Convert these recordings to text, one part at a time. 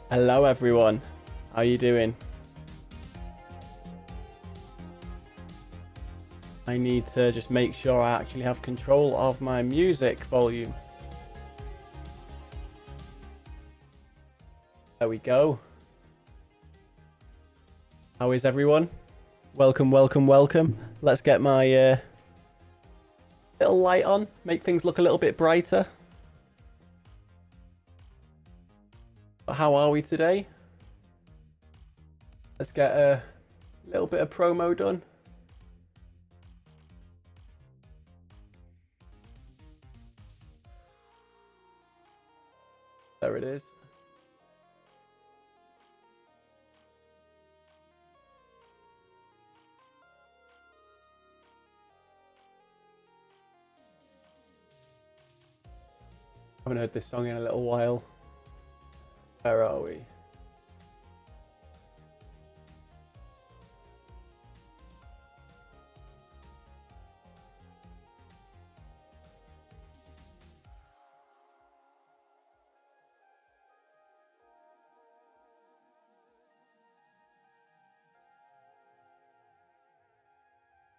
Hello everyone, how you doing? I need to just make sure I actually have control of my music volume. There we go. How is everyone? Welcome, welcome, welcome. Let's get my little light on, make things look a little bit brighter. But how are we today? Let's get a little bit of promo done. There it is. Haven't heard this song in a little while. Where are we?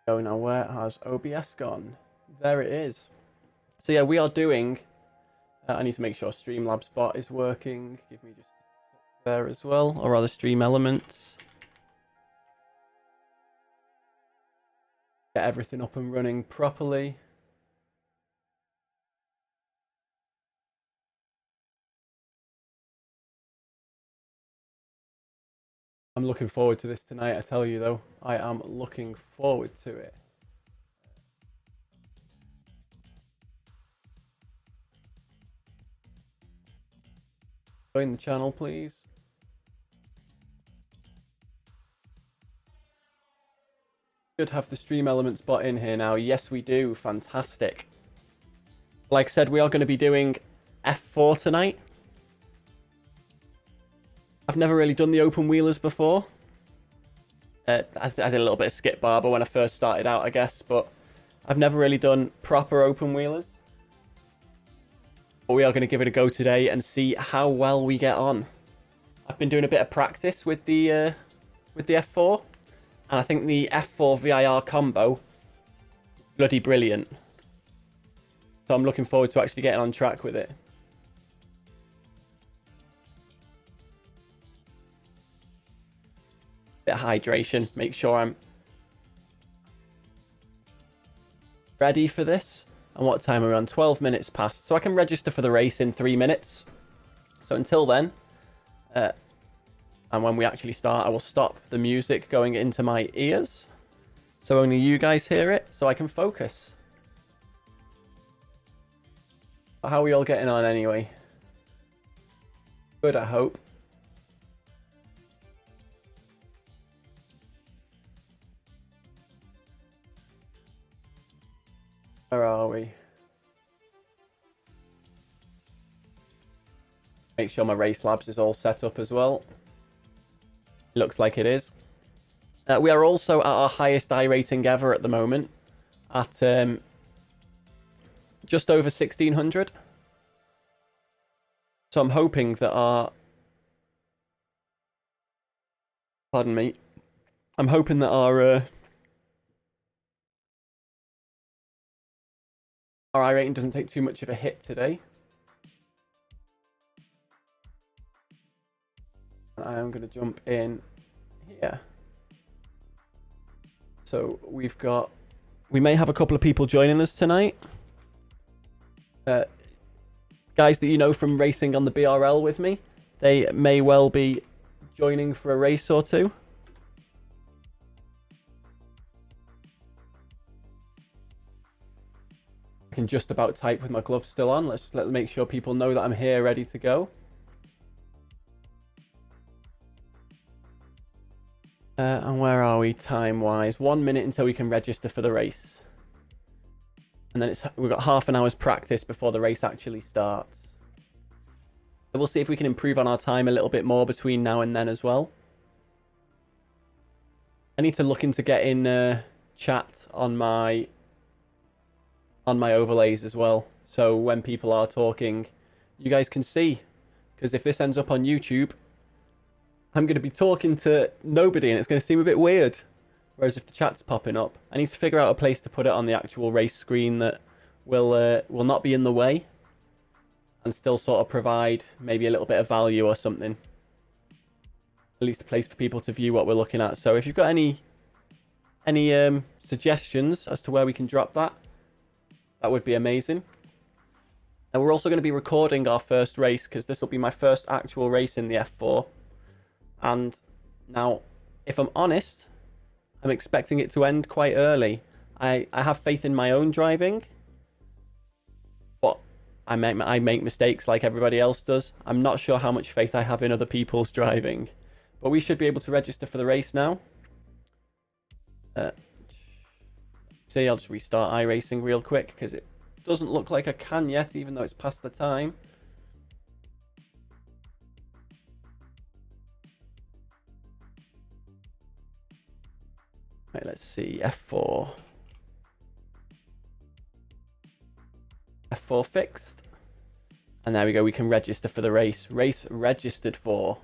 Oh, now where has OBS gone? There it is. So yeah, we are doing... I need to make sure Streamlabs bot is working. Give me just there as well, or rather Stream Elements. Get everything up and running properly. I'm looking forward to this tonight, I tell you though. I am looking forward to it. Join the channel, please. Should have the Stream Elements bot in here now. Yes, we do. Fantastic. Like I said, we are going to be doing F4 tonight. I've never really done the open wheelers before. I did a little bit of skip barber when I first started out, I guess, but I've never really done proper open wheelers. But we are going to give it a go today and see how well we get on. I've been doing a bit of practice with the F4, and I think the F4 VIR combo is bloody brilliant. So I'm looking forward to actually getting on track with it. Bit of hydration, make sure I'm ready for this. And what time are we on? 12 minutes past. So I can register for the race in 3 minutes. So until then, and when we actually start, I will stop the music going into my ears. So only you guys hear it, so I can focus. But how are we all getting on anyway? Good, I hope. Where are we? Make sure my Race Labs is all set up as well. Looks like it is. We are also at our highest iRating ever at the moment. At just over 1600. So I'm hoping that our... Pardon me. I'm hoping that our iRating doesn't take too much of a hit today. I am going to jump in here. So we may have a couple of people joining us tonight. Guys that you know from racing on the BRL with me. They may well be joining for a race or two. I can just about type with my gloves still on. Let's make sure people know that I'm here ready to go. And where are we time-wise? 1 minute until we can register for the race. And then we've got half an hour's practice before the race actually starts. So we'll see if we can improve on our time a little bit more between now and then as well. I need to look into getting chat on my overlays as well. So when people are talking, you guys can see. Because if this ends up on YouTube, I'm going to be talking to nobody and it's going to seem a bit weird. Whereas if the chat's popping up, I need to figure out a place to put it on the actual race screen that will not be in the way and still sort of provide maybe a little bit of value or something. At least a place for people to view what we're looking at. So if you've got any suggestions as to where we can drop that, that would be amazing. And we're also going to be recording our first race because this will be my first actual race in the F4. And now, if I'm honest, I'm expecting it to end quite early. I have faith in my own driving, but I make mistakes like everybody else does. I'm not sure how much faith I have in other people's driving, but we should be able to register for the race now. See, I'll just restart iRacing real quick because it doesn't look like I can yet, even though it's past the time. Right, let's see, F4. F4 fixed. And there we go, we can register for the race. Race registered for.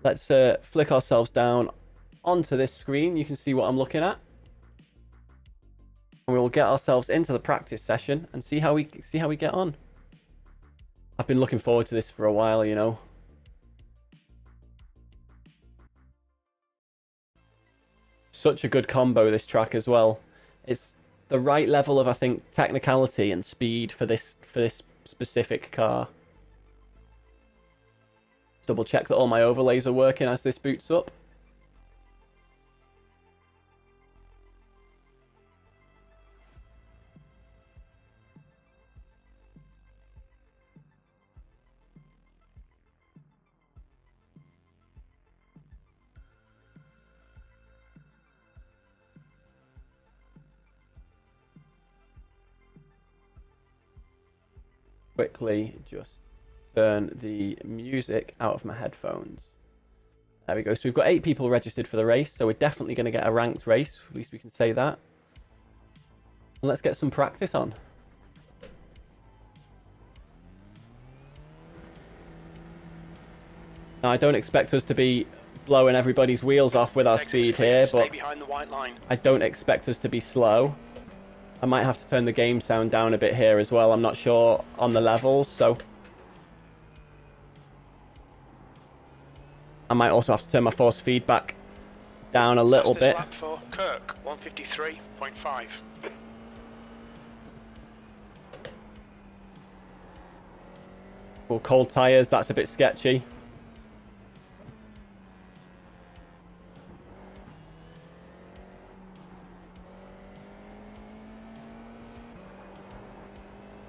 Let's flick ourselves down onto this screen. You can see what I'm looking at. And we'll get ourselves into the practice session and see how we get on. I've been looking forward to this for a while, you know. Such a good combo, this track as well. It's the right level of, I think, technicality and speed for this specific car. Double check that all my overlays are working as this boots up. Quickly just turn the music out of my headphones. There we go. So we've got 8 people registered for the race, so we're definitely going to get a ranked race. At least we can say that. And let's get some practice on. Now, I don't expect us to be blowing everybody's wheels off with our speed here, but I don't expect us to be slow. I might have to turn the game sound down a bit here as well. I'm not sure on the levels, so I might also have to turn my force feedback down a little bit. Lap for Kirk, 153.5. Well, cold tyres, that's a bit sketchy.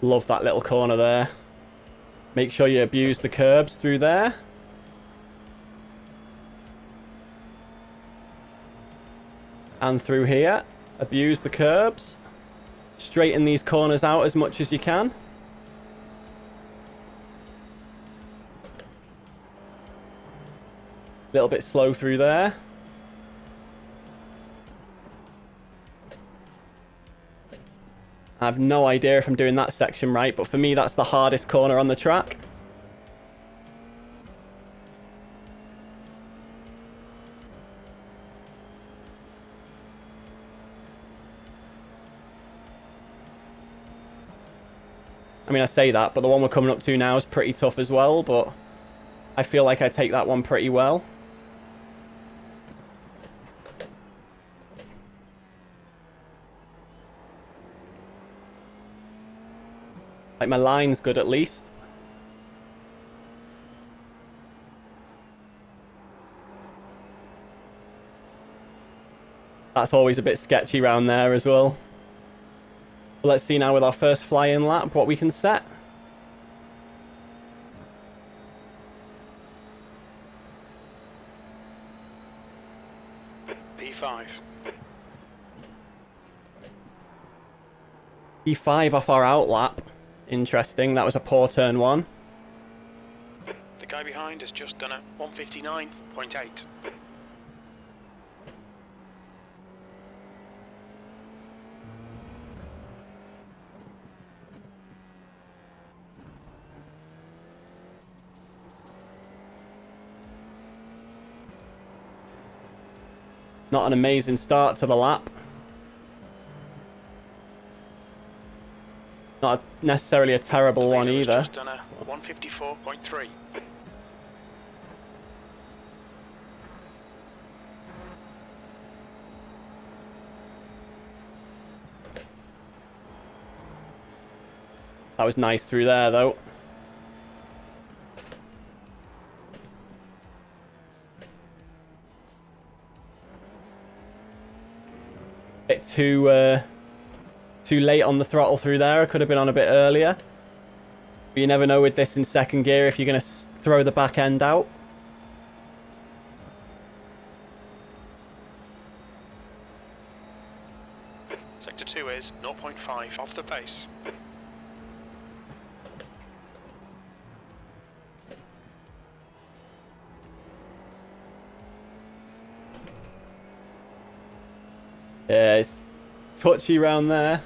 Love that little corner there. Make sure you abuse the curbs through there. And through here. Abuse the curbs. Straighten these corners out as much as you can. A little bit slow through there. I have no idea if I'm doing that section right, but for me that's the hardest corner on the track. I mean, I say that, but the one we're coming up to now is pretty tough as well, but I feel like I take that one pretty well. Like, my line's good at least. That's always a bit sketchy around there as well. But let's see now with our first fly-in lap what we can set. P5. P5 off our out lap. Interesting, that was a poor turn 1. The guy behind has just done a 159.8. Not an amazing start to the lap. Not necessarily a terrible one Leader has either. just done a 154.3. That was nice through there, though. Bit too late on the throttle through there. I could have been on a bit earlier. But you never know with this in second gear if you're going to throw the back end out. Sector 2 is 0.5 off the pace. Yeah, it's touchy round there.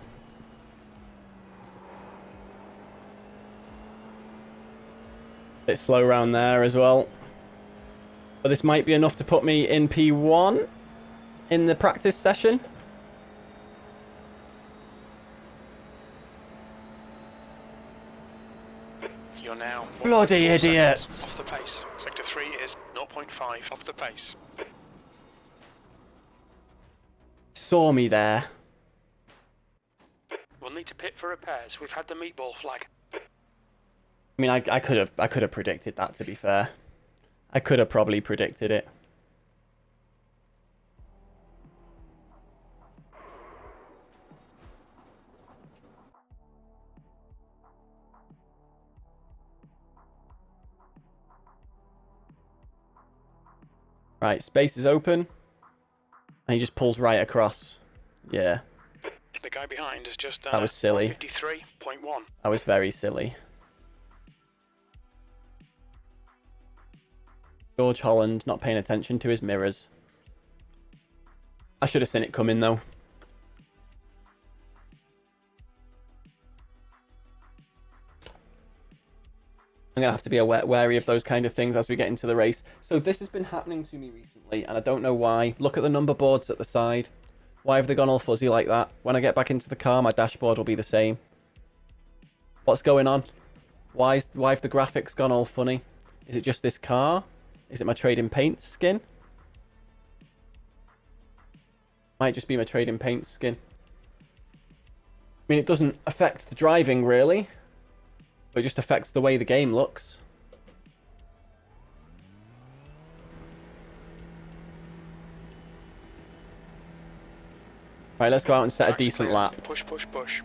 Bit slow round there as well. But this might be enough to put me in P1 in the practice session. You're now Bloody 1.4 idiots. seconds off the pace. Sector 3 is 0.5 off the pace. Saw me there. We'll need to pit for repairs. We've had the meatball flag. I mean, I could have predicted that, to be fair. I could have probably predicted it. Right, space is open. And he just pulls right across. Yeah. The guy behind has just done That was silly. 53.1. That was very silly. George Holland not paying attention to his mirrors. I should have seen it coming, though. I'm going to have to be wary of those kind of things as we get into the race. So this has been happening to me recently, and I don't know why. Look at the number boards at the side. Why have they gone all fuzzy like that? When I get back into the car, my dashboard will be the same. What's going on? Why have the graphics gone all funny? Is it just this car? Is it my Trading Paint skin? Might just be my Trading Paint skin. I mean, it doesn't affect the driving, really. But it just affects the way the game looks. Right, let's go out and set a decent lap. Push, push, push.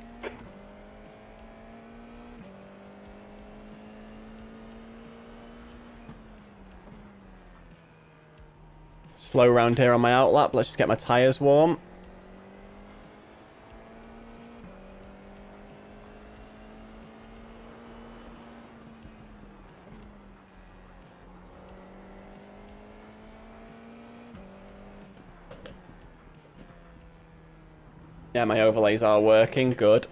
Slow round here on my outlap. Let's just get my tyres warm. Yeah, my overlays are working. Good.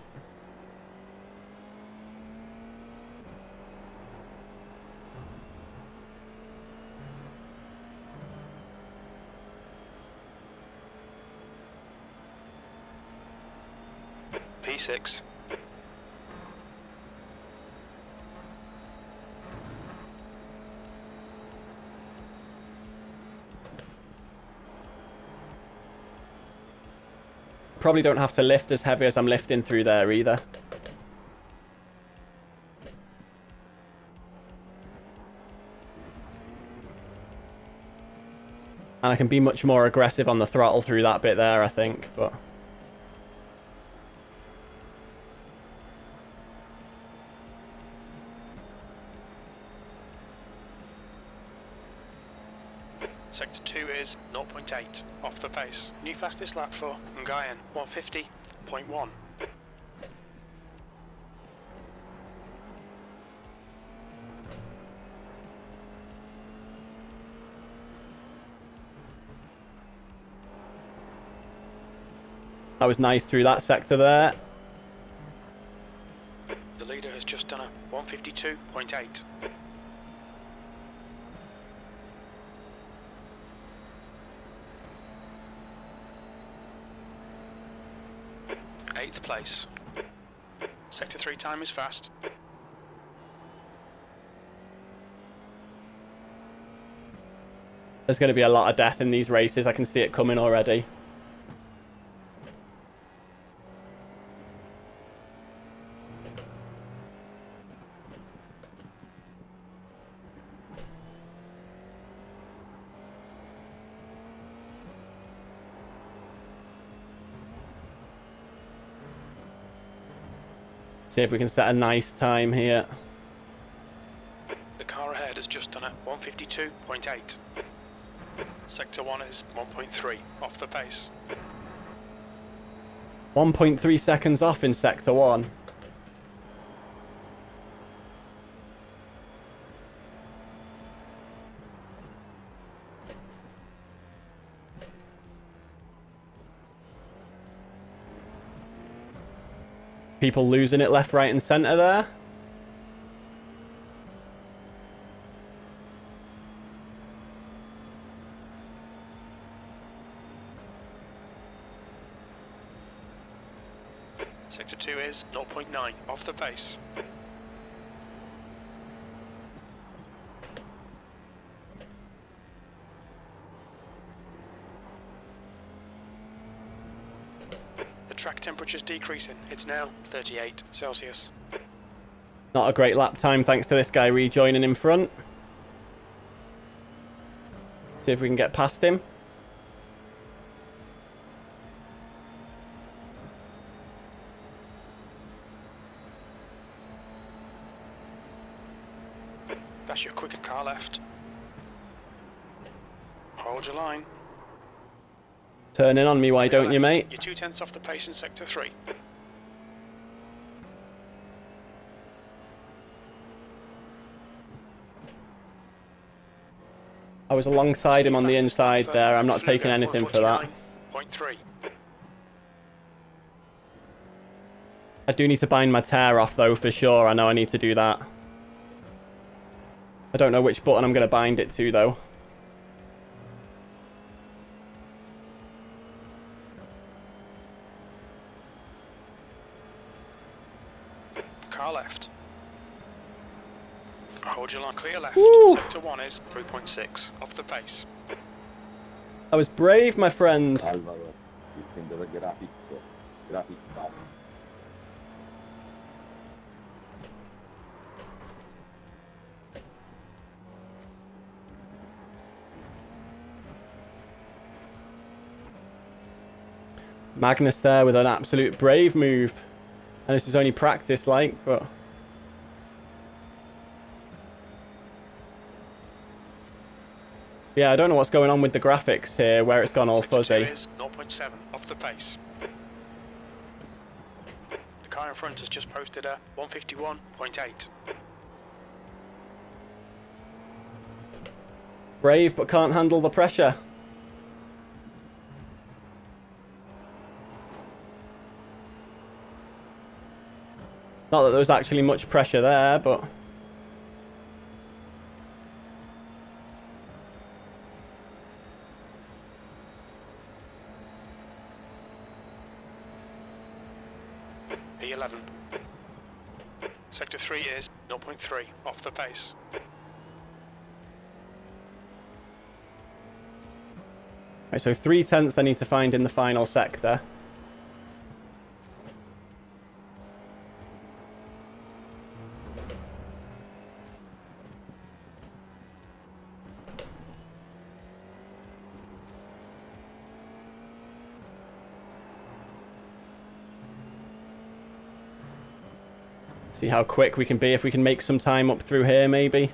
P6. Probably don't have to lift as heavy as I'm lifting through there either. And I can be much more aggressive on the throttle through that bit there, I think, but... Sector 2 is 0.8 off the pace. New fastest lap for Hungarian, 150.1. That was nice through that sector there. The leader has just done a 152.8. 8th place. Sector 3 time is fast. There's going to be a lot of death in these races. I can see it coming already. See if we can set a nice time here. The car ahead has just done a 152.8. Sector 1 is 1.3 off the pace. 1.3 seconds off in Sector 1. People losing it left, right and centre there. Sector 2 is 0.9 off the pace. The track temperature's decreasing. It's now 38 Celsius. Not a great lap time thanks to this guy rejoining in front. See if we can get past him. That's your quicker car left. Hold your line. Turn in on me, why don't you, mate? You're 2/10 off the pace in Sector 3. I was alongside him on the inside there. I'm not taking anything for that. 149.3. I do need to bind my tear off though, for sure. I know I need to do that. I don't know which button I'm going to bind it to though. Car left. Hold your line clear left. Woo! Sector 1 is 3.6 off the pace. I was brave, my friend. Salvador, dicendo grafico, grafico. Magnus there with an absolute brave move. And this is only practice like, but... yeah, I don't know what's going on with the graphics here, where it's gone all Sector fuzzy. 2 is 0.7 off the pace. The car in front has just posted a 151.8. Brave, but can't handle the pressure. Not that there was actually much pressure there, but... P11. Sector 3 is 0.3 off the pace. Right, so 3/10 I need to find in the final sector. See how quick we can be if we can make some time up through here, maybe.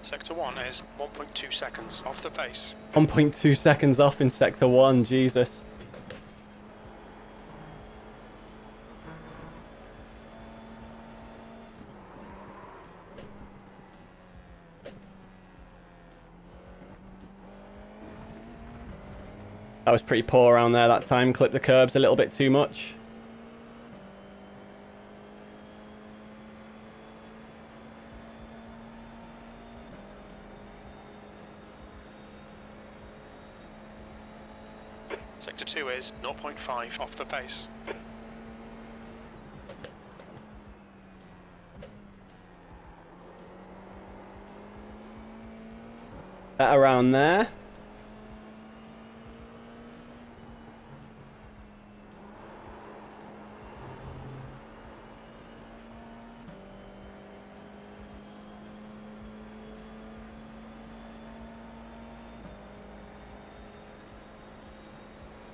Sector 1 is 1.2 seconds off the pace. 1.2 seconds off in Sector 1, Jesus. That was pretty poor around there that time. Clipped the curbs a little bit too much. Sector 2 is 0.5 off the pace. Around there.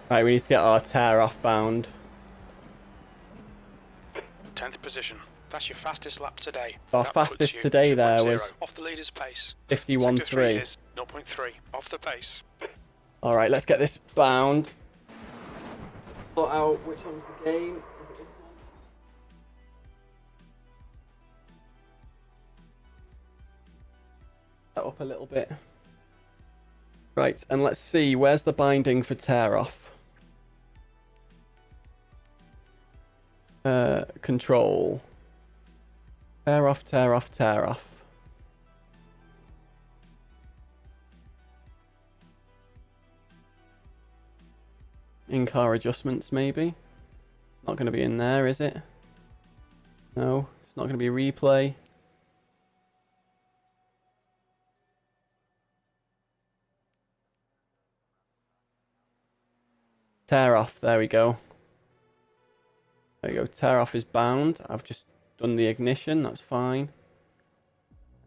Right, we need to get our tear off bound. 10th position. That's your fastest lap today. Our That puts fastest you today there 2.0 was off the leader's pace. 51.3. Sector 3 is 0.3 off the pace. All right, let's get this bound. Sort out which one's the game. Is it this one? That up a little bit. Right, and let's see, where's the binding for tear off? Control. Tear off, tear off, tear off. In-car adjustments, maybe. It's not going to be in there, is it? No, it's not going to be replay. Tear off, there we go. There we go, tear off is bound. I've just done the ignition, that's fine.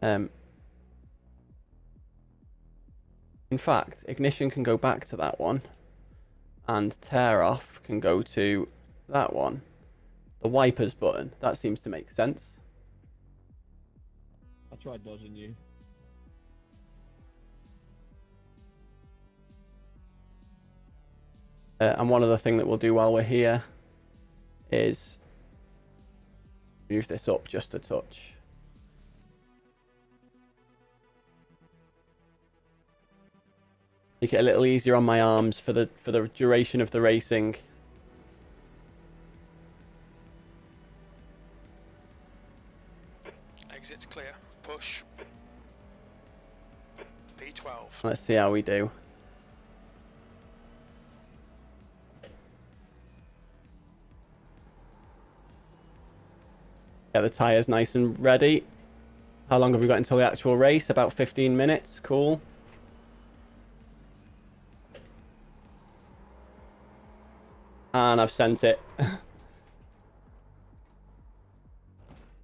In fact, ignition can go back to that one. And tear off can go to that one. The wipers button, that seems to make sense. I tried dodging you. And one other thing that we'll do while we're here is move this up just a touch. Make it a little easier on my arms for the duration of the racing. Exits clear. Push. P12. Let's see how we do. Get the tyres nice and ready. How long have we got until the actual race? About 15 minutes. Cool. And I've sent it.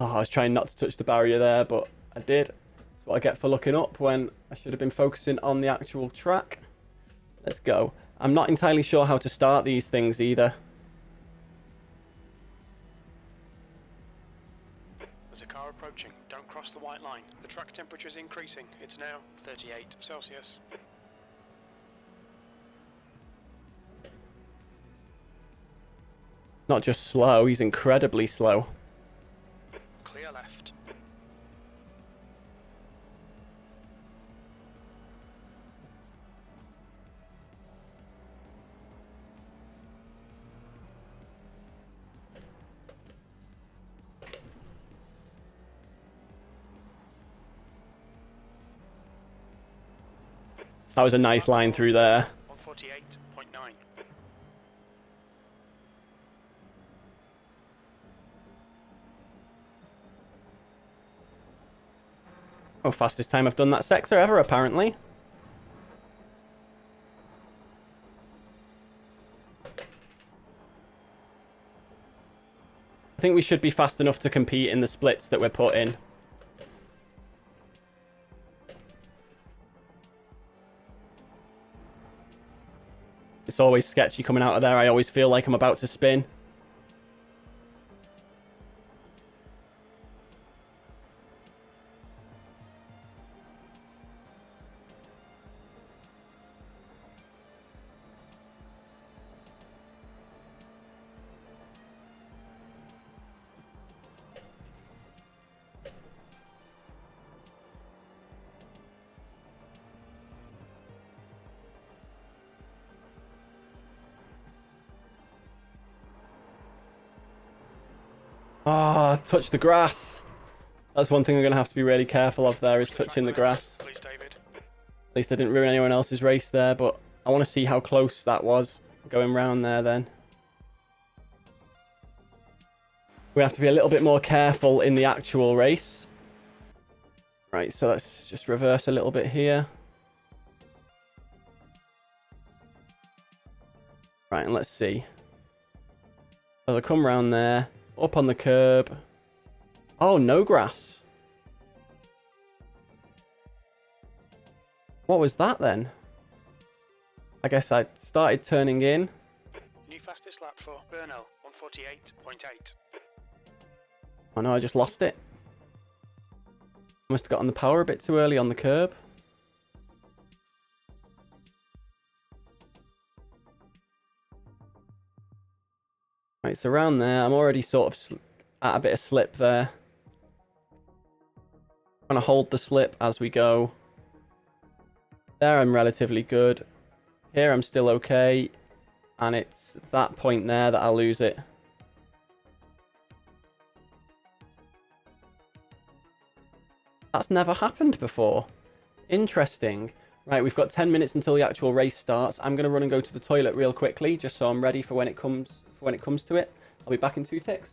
Oh, I was trying not to touch the barrier there, but I did. That's what I get for looking up when I should have been focusing on the actual track. Let's go. I'm not entirely sure how to start these things either. There's a car approaching. Don't cross the white line. The track temperature is increasing. It's now 38 Celsius. Not just slow, he's incredibly slow. Clear left. That was a nice line through there. 148.9. Oh, fastest time I've done that sector ever, apparently. I think we should be fast enough to compete in the splits that we're put in. It's always sketchy coming out of there. I always feel like I'm about to spin. Ah, touch the grass. That's one thing I'm going to have to be really careful of there, is touching the grass. Please, David. At least I didn't ruin anyone else's race there, but I want to see how close that was. going round there then. We have to be a little bit more careful in the actual race. Right, so let's just reverse a little bit here. Right, and let's see. So I'll come round there, up on the curb. Oh, no grass. What was that then? I guess I started turning in. New fastest lap for Burnell, 148.8. Oh no, I just lost it. Must have gotten the power a bit too early on the curb. Right, so around there, I'm already sort of at a bit of slip there. Trying to hold the slip as we go. There I'm relatively good. Here I'm still okay. And it's that point there that I'll lose it. That's never happened before. Interesting. Right, we've got 10 minutes until the actual race starts. I'm going to run and go to the toilet real quickly, just so I'm ready for when it comes to it. I'll be back in 2 ticks.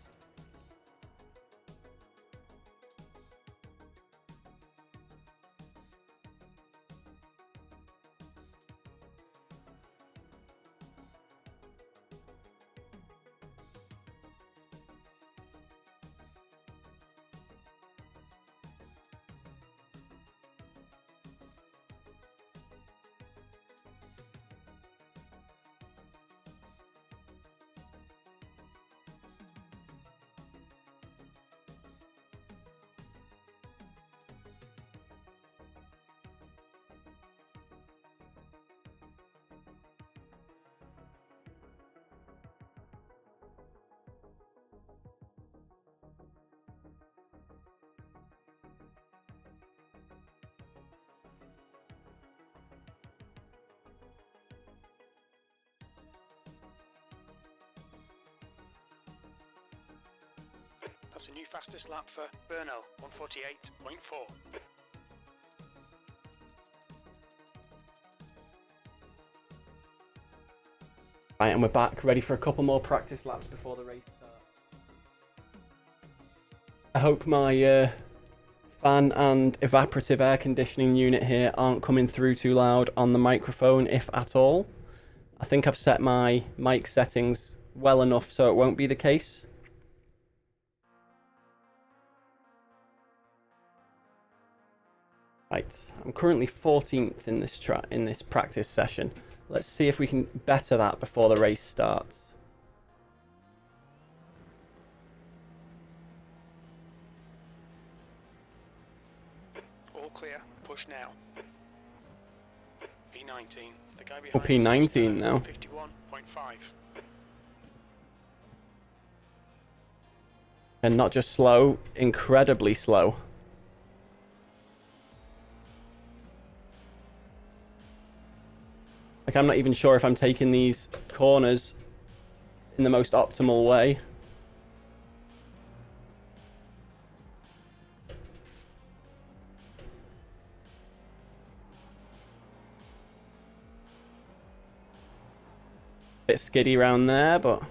That's a new fastest lap for Burnell, 148.4. Right, and we're back, ready for a couple more practice laps before the race starts. I hope my fan and evaporative air conditioning unit here aren't coming through too loud on the microphone, if at all. I think I've set my mic settings well enough so it won't be the case. Right, I'm currently 14th in this practice session. Let's see if we can better that before the race starts. All clear, push now. P19, the guy Oh, behind P19 now. 51.5. And not just slow, incredibly slow. Like, I'm not even sure if I'm taking these corners in the most optimal way. Bit skiddy around there, but...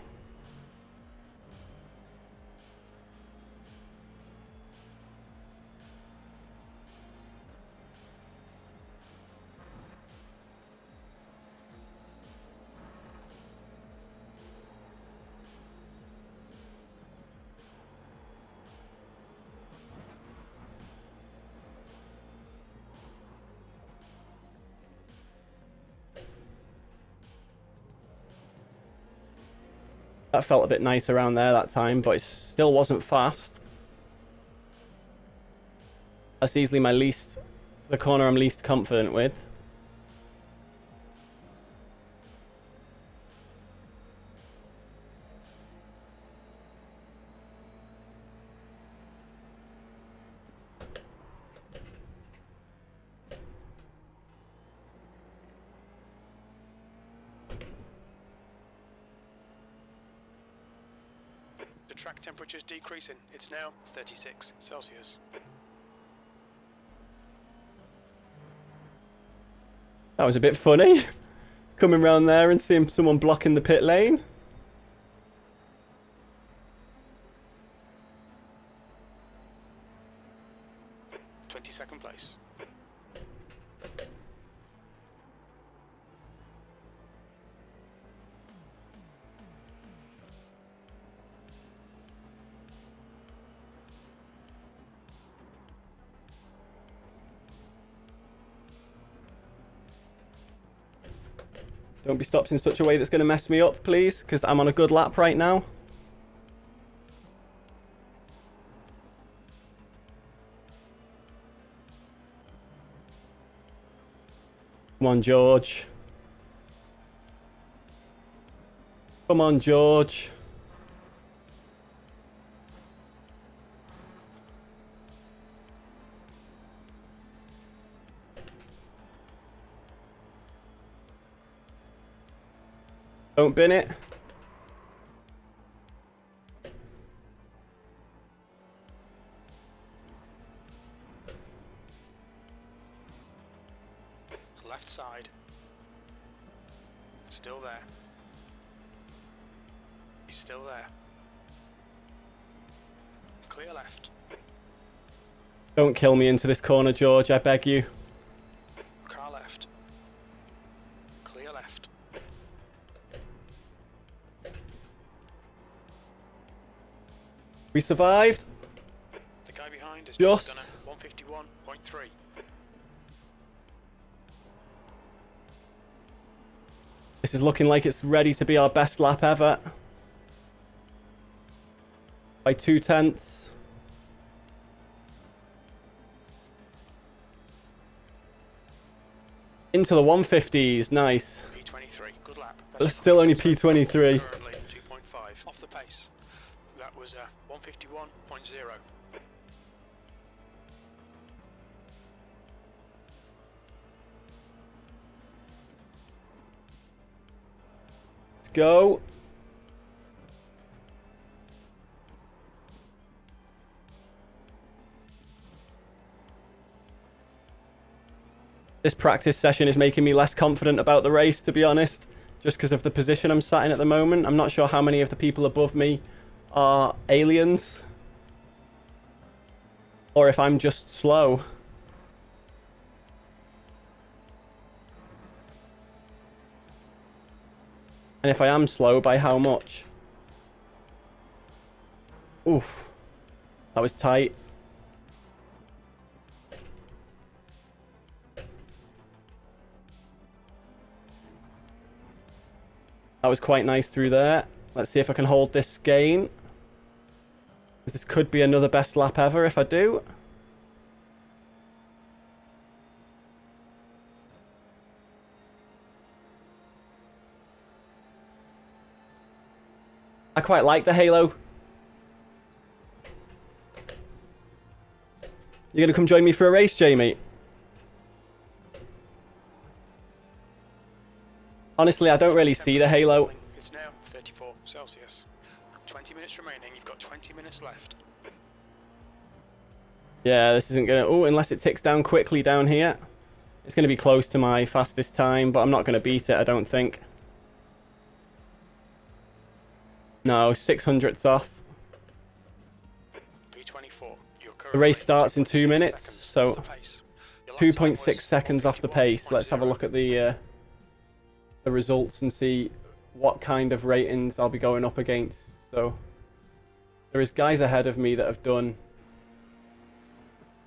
that felt a bit nice around there that time, but it still wasn't fast. That's easily the corner I'm least confident with. The track temperature's decreasing. It's now 36 Celsius. That was a bit funny. Coming round there and seeing someone blocking the pit lane. Second place. Don't be stopped in such a way that's going to mess me up, please, because I'm on a good lap right now. Come on, George. Come on, George. Don't bin it. Left side. Still there. He's still there. Clear left. Don't kill me into this corner, George, I beg you. Car left. Clear left. We survived. The guy behind is Just done at 151.3. This is looking like it's ready to be our best lap ever. By 0.2. Into the 150s, nice. P23, good lap. But still only P23. Currently 2.5 off the pace. That was 151.0. Let's go. This practice session is making me less confident about the race, to be honest, just because of the position I'm sat in at the moment. I'm not sure how many of the people above me are aliens, or if I'm just slow. And if I am slow, by how much? Oof. That was tight. That was quite nice through there. Let's see if I can hold this gain. This could be another best lap ever if I do. I quite like the halo. You're going to come join me for a race, Jamie? Honestly, I don't really see the halo. It's now 34 Celsius. 20 minutes remaining. You've got 20 minutes left. Yeah, this isn't going to... Oh, unless it ticks down quickly down here. It's going to be close to my fastest time, but I'm not going to beat it, I don't think. No, 600ths off. P24. The race starts in 2 minutes, so 2.6 seconds off the pace. Let's have a look at the results and see what kind of ratings I'll be going up against. So there is guys ahead of me that have done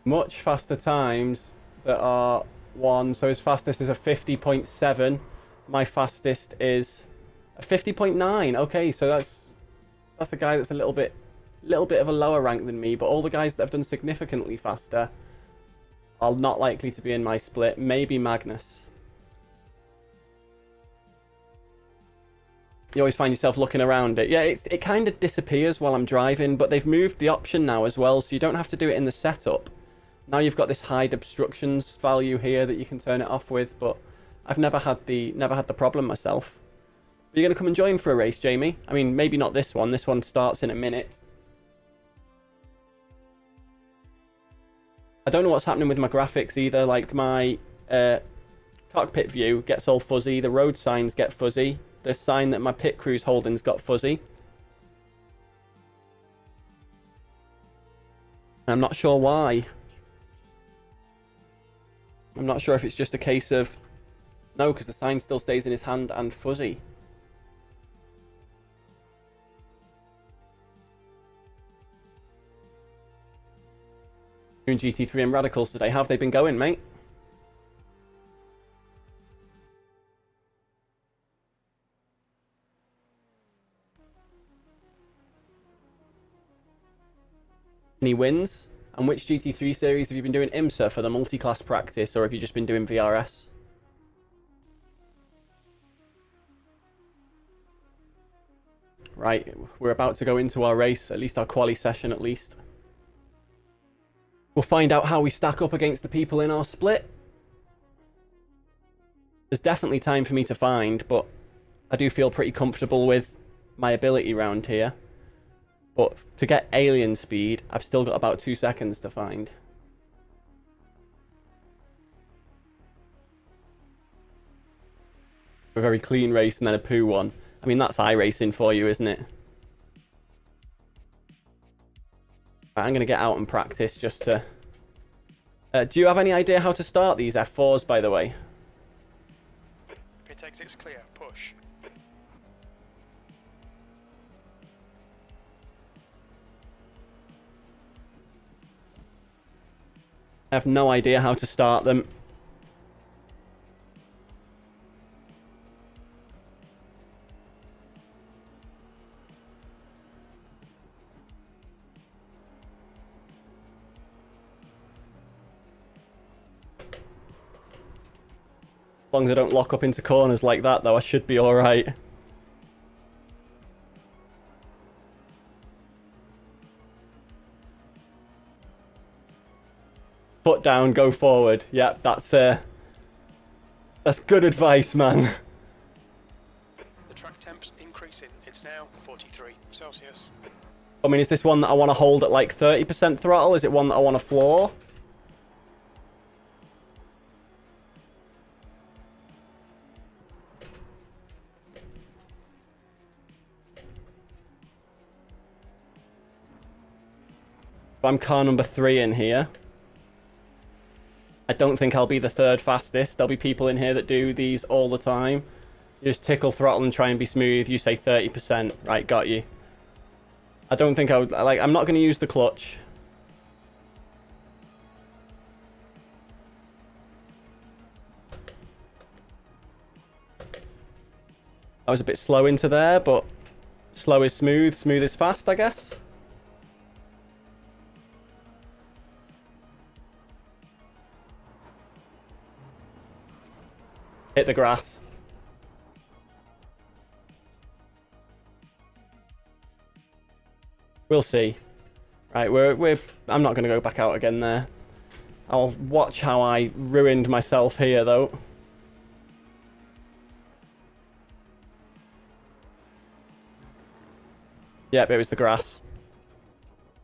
much faster times that are one. So his fastest is a 50.7. My fastest is a 50.9. Okay, so that's a guy that's a little bit of a lower rank than me, but all the guys that have done significantly faster are not likely to be in my split. Maybe Magnus. You always find yourself looking around it. Yeah, it kind of disappears while I'm driving, but they've moved the option now as well, so you don't have to do it in the setup. Now you've got this hide obstructions value here that you can turn it off with, but I've never had the problem myself. Are you going to come and join for a race, Jamie? I mean, maybe not this one. This one starts in a minute. I don't know what's happening with my graphics either. Like my kind cockpit view gets all fuzzy. The road signs get fuzzy. The sign that my pit crew's holding's got fuzzy. I'm not sure why. I'm not sure if it's just a case of... No, because the sign still stays in his hand and fuzzy. Doing GT3 and Radicals today. How have they been going, mate? Any wins? And which GT3 series have you been doing IMSA for the multi-class practice, or have you just been doing VRS? Right, we're about to go into our race, at least our quali session at least. We'll find out how we stack up against the people in our split. There's definitely time for me to find, but I do feel pretty comfortable with my ability round here. But to get alien speed, I've still got about 2 seconds to find. A very clean race and then a poo one. I mean, that's iRacing for you, isn't it? Right, I'm going to get out and practice just to... do you have any idea how to start these F4s, by the way? Pit exit's clear. Push. I have no idea how to start them. As long as I don't lock up into corners like that, though, I should be alright. Foot down, go forward. Yep, that's good advice, man. The track temp's increasing. It's now 43 Celsius. I mean, is this one that I want to hold at like 30% throttle? Is it one that I want to floor? I'm car number 3 in here. I don't think I'll be the 3rd fastest. There'll be people in here that do these all the time. You just tickle throttle and try and be smooth. You say 30%. Right, got you. I don't think I would... Like, I'm not going to use the clutch. I was a bit slow into there, but slow is smooth. Smooth is fast, I guess. Hit the grass. We'll see. Right, I'm not going to go back out again there. I'll watch how I ruined myself here, though. Yep, it was the grass.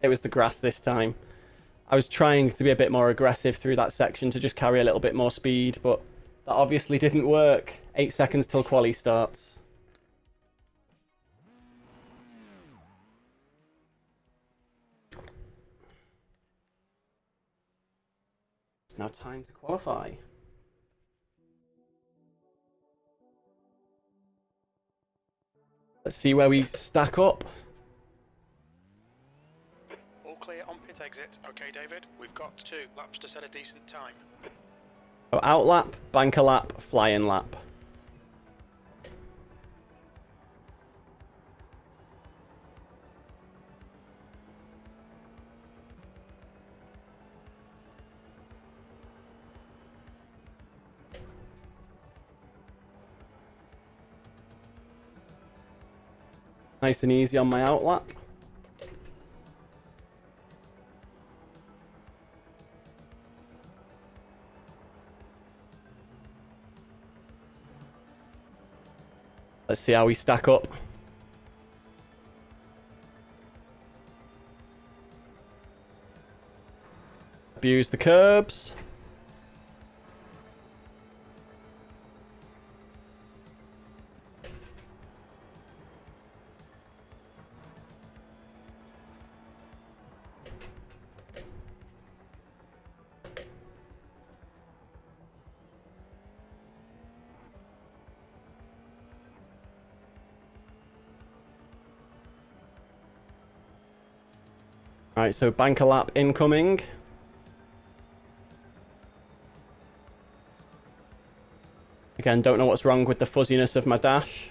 It was the grass this time. I was trying to be a bit more aggressive through that section to just carry a little bit more speed, but that obviously didn't work. 8 seconds till quali starts. Now time to qualify. Let's see where we stack up. All clear on pit exit. Okay, David. We've got 2 laps to set a decent time. So out lap, banker lap, fly-in lap. Nice and easy on my out lap. Let's see how we stack up. Abuse the curbs. Right, so banker lap incoming. Again, don't know what's wrong with the fuzziness of my dash.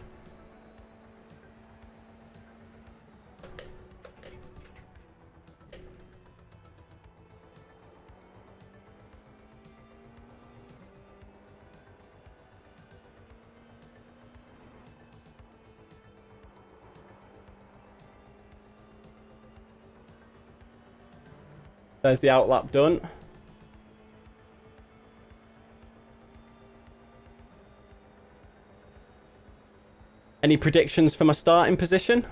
There's the outlap done. Any predictions for my starting position?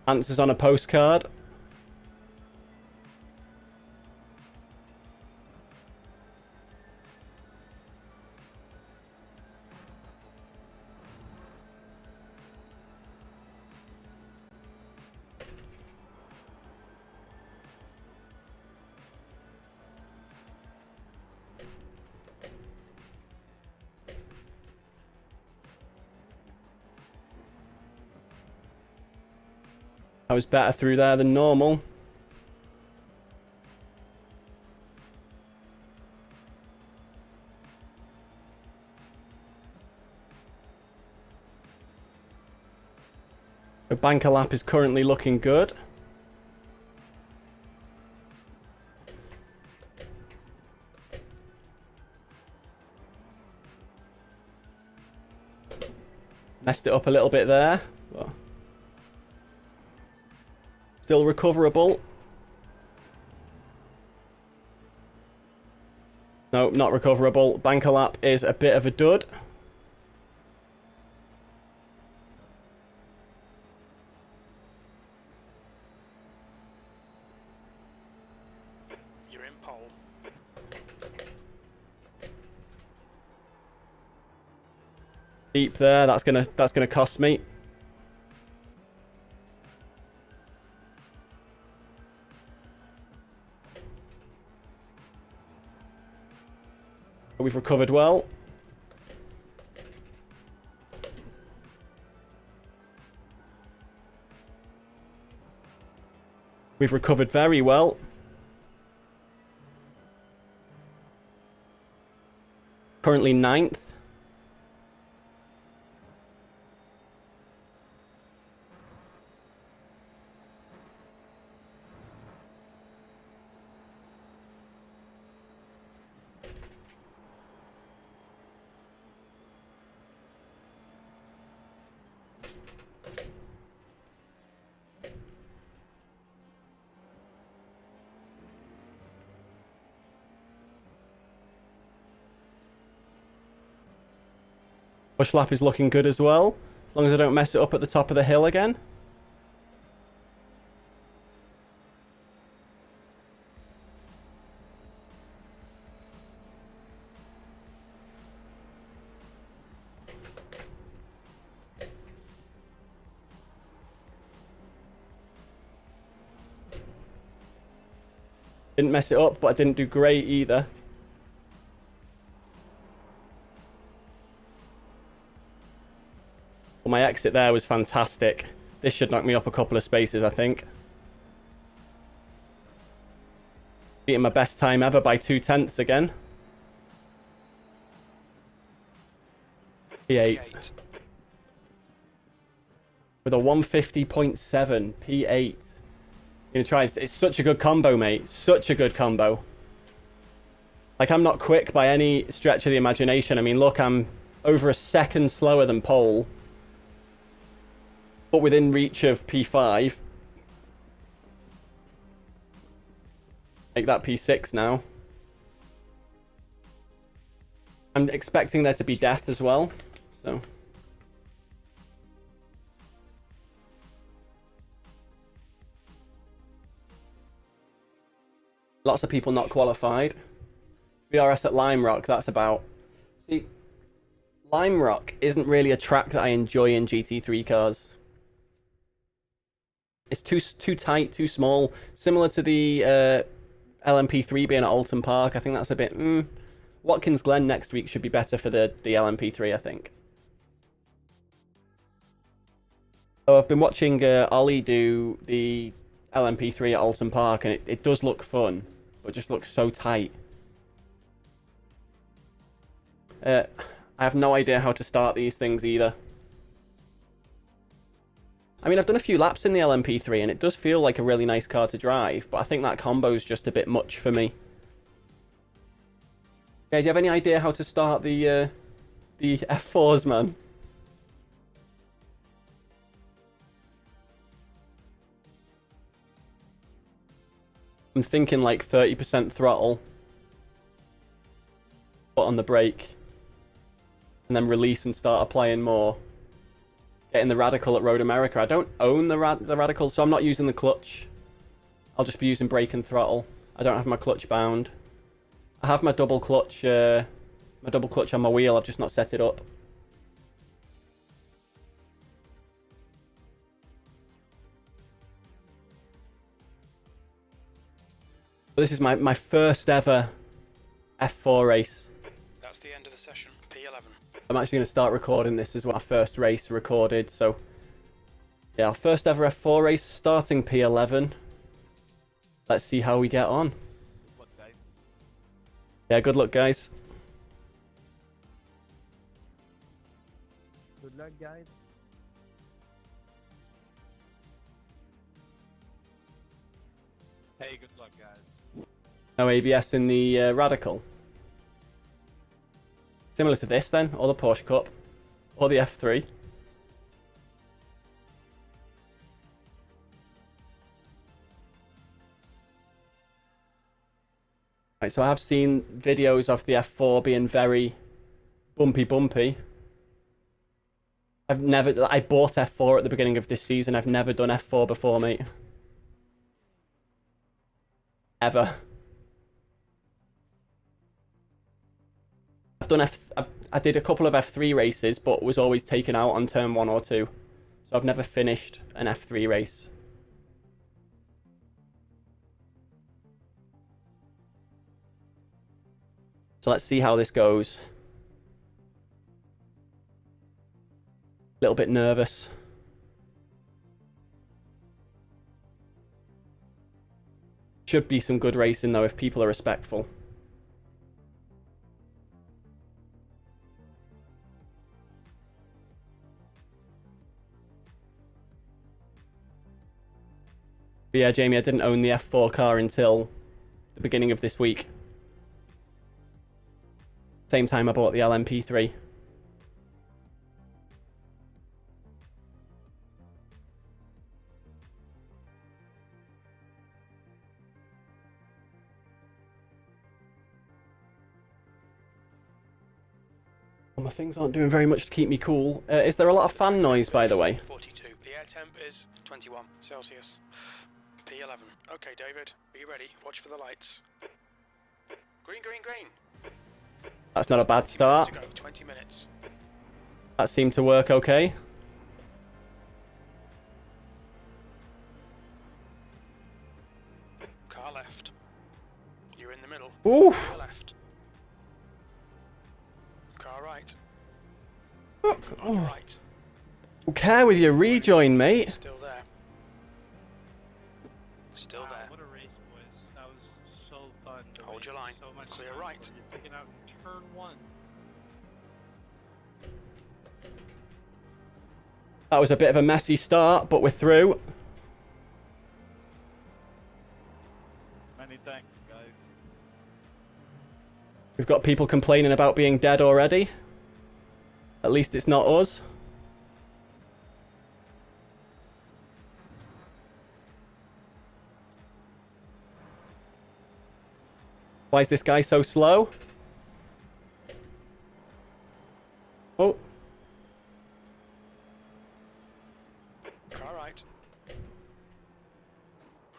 Answers on a postcard. I was better through there than normal. The banker lap is currently looking good. Messed it up a little bit there. But still recoverable. No, not recoverable. Banker lap is a bit of a dud. You're in pole. Deep there. That's gonna cost me. We've recovered well. We've recovered very well. Currently 9th. Push lap is looking good as well, as long as I don't mess it up at the top of the hill again. Didn't mess it up, but I didn't do great either. Well, my exit there was fantastic. This should knock me up a couple of spaces, I think. Beating my best time ever by 2/10 again. P8. With a 150.7 P8. Gonna try. It's such a good combo, mate. Such a good combo. Like, I'm not quick by any stretch of the imagination. I mean, look, I'm over a second slower than pole, but within reach of P5. Make that P6 now. I'm expecting there to be death as well, so. Lots of people not qualified. VRS at Lime Rock, that's about... See, Lime Rock isn't really a track that I enjoy in GT3 cars. It's too tight, too small. Similar to the LMP3 being at Alton Park. I think that's a bit... Watkins Glen next week should be better for the LMP3, I think. So I've been watching Ollie do the LMP3 at Alton Park, and it does look fun, but it just looks so tight. I have no idea how to start these things either. I mean, I've done a few laps in the LMP3, and it does feel like a really nice car to drive, but I think that combo's just a bit much for me. Yeah, do you have any idea how to start the F4s, man? I'm thinking like 30% throttle, put on the brake, and then release and start applying more. Getting the Radical at Road America. I don't own the Radical, so I'm not using the clutch. I'll just be using brake and throttle. I don't have my clutch bound. I have my double clutch on my wheel. I've just not set it up. This is my first ever F4 race. That's the end of the session. P11. I'm actually going to start recording this as my first race recorded. So, yeah, our first ever F4 race starting P11. Let's see how we get on. Good luck, guys. Yeah, good luck, guys. Good luck, guys. Hey, good luck, guys. No ABS in the Radical. Similar to this then, or the Porsche Cup, or the F3. Right, so I have seen videos of the F4 being very bumpy. I bought F4 at the beginning of this season. I've never done F4 before, mate. Ever. I did a couple of F3 races, but was always taken out on turn 1 or 2. So I've never finished an F3 race. So let's see how this goes. A little bit nervous. Should be some good racing though if people are respectful. But yeah, Jamie, I didn't own the F4 car until the beginning of this week. Same time I bought the LMP3. My things aren't doing very much to keep me cool. Is there a lot of fan noise, by the way? 42. The air temp is 21 Celsius. P11. Okay, David, are you ready? Watch for the lights. Green, green, green. That's not a bad start. To go. 20 minutes. That seemed to work okay. Car left. You're in the middle. Ooh! Car left. Car right. On your right. Okay with your rejoin, mate. Still there. Still Wow, there. what a race, boys. That was so fun. The Hold race your was line. So much Clear fun. right. You're picking out in turn 1. That was a bit of a messy start, but we're through. Many thanks, guys. We've got people complaining about being dead already. At least it's not us. Why is this guy so slow? Oh. Car right.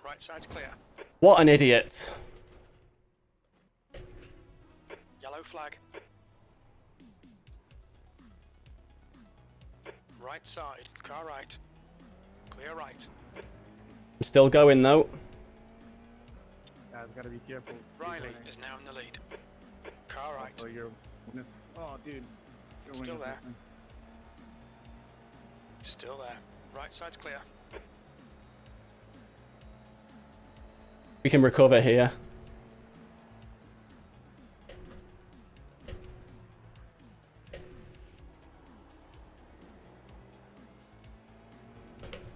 Right side's clear. What an idiot. flag. Right side, car right. Clear right. I'm still going though. Guys, gotta be careful. Riley is now in the lead. Car right. Oh, you're... Oh, dude. You're Still winning there. something. Still there. Right side's clear. We can recover here.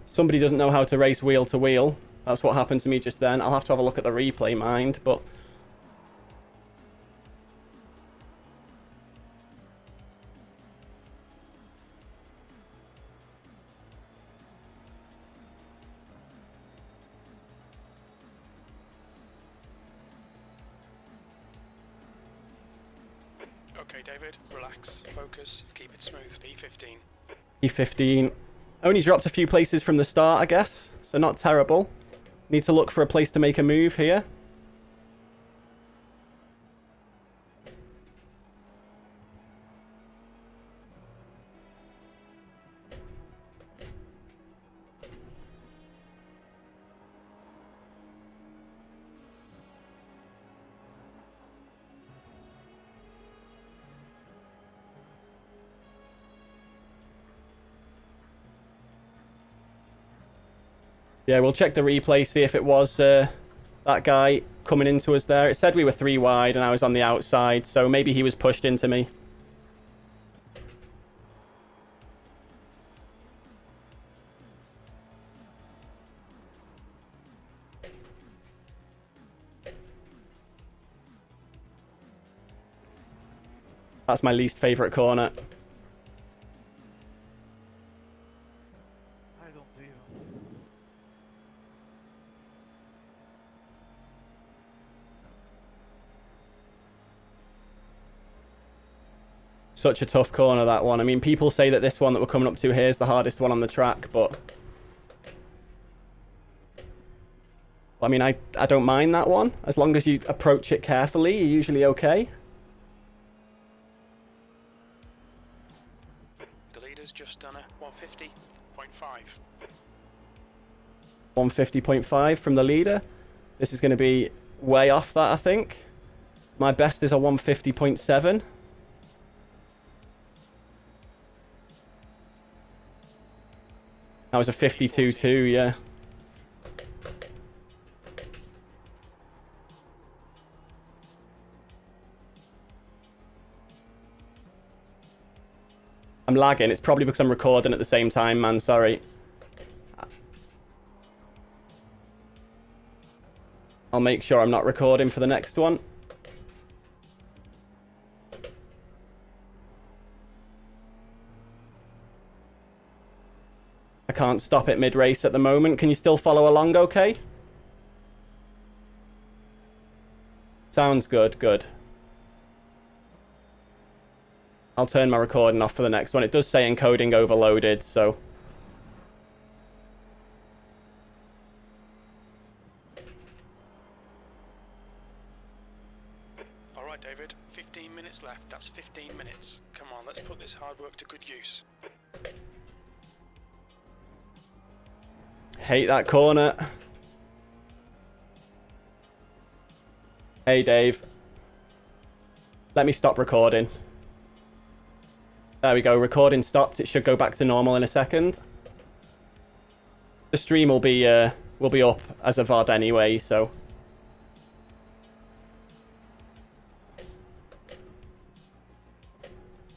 Somebody doesn't know how to race wheel to wheel. That's what happened to me just then. I'll have to have a look at the replay, mind, but... Okay, David, relax, focus, keep it smooth. P15. E15. Only dropped a few places from the start, I guess. So not terrible. Need to look for a place to make a move here. Yeah, we'll check the replay, see if it was that guy coming into us there. It said we were 3 wide and I was on the outside, so maybe he was pushed into me. That's my least favourite corner. I don't see you. Such a tough corner, that one. I mean, people say that this one that we're coming up to here is the hardest one on the track, but... I mean, I don't mind that one. As long as you approach it carefully, you're usually okay. The leader's just done a 150.5. 150.5 from the leader. This is going to be way off that, I think. My best is a 150.7. That was a 52.2, yeah. I'm lagging. It's probably because I'm recording at the same time, man. Sorry. I'll make sure I'm not recording for the next one. I can't stop it mid-race at the moment. Can you still follow along okay? Sounds good, good. I'll turn my recording off for the next one. It does say encoding overloaded, so... Alright, David, 15 minutes left. That's 15 minutes. Come on, let's put this hard work to good use. Hate that corner. Hey, Dave. Let me stop recording. There we go. Recording stopped. It should go back to normal in a second. The stream will be up as a VOD anyway, so...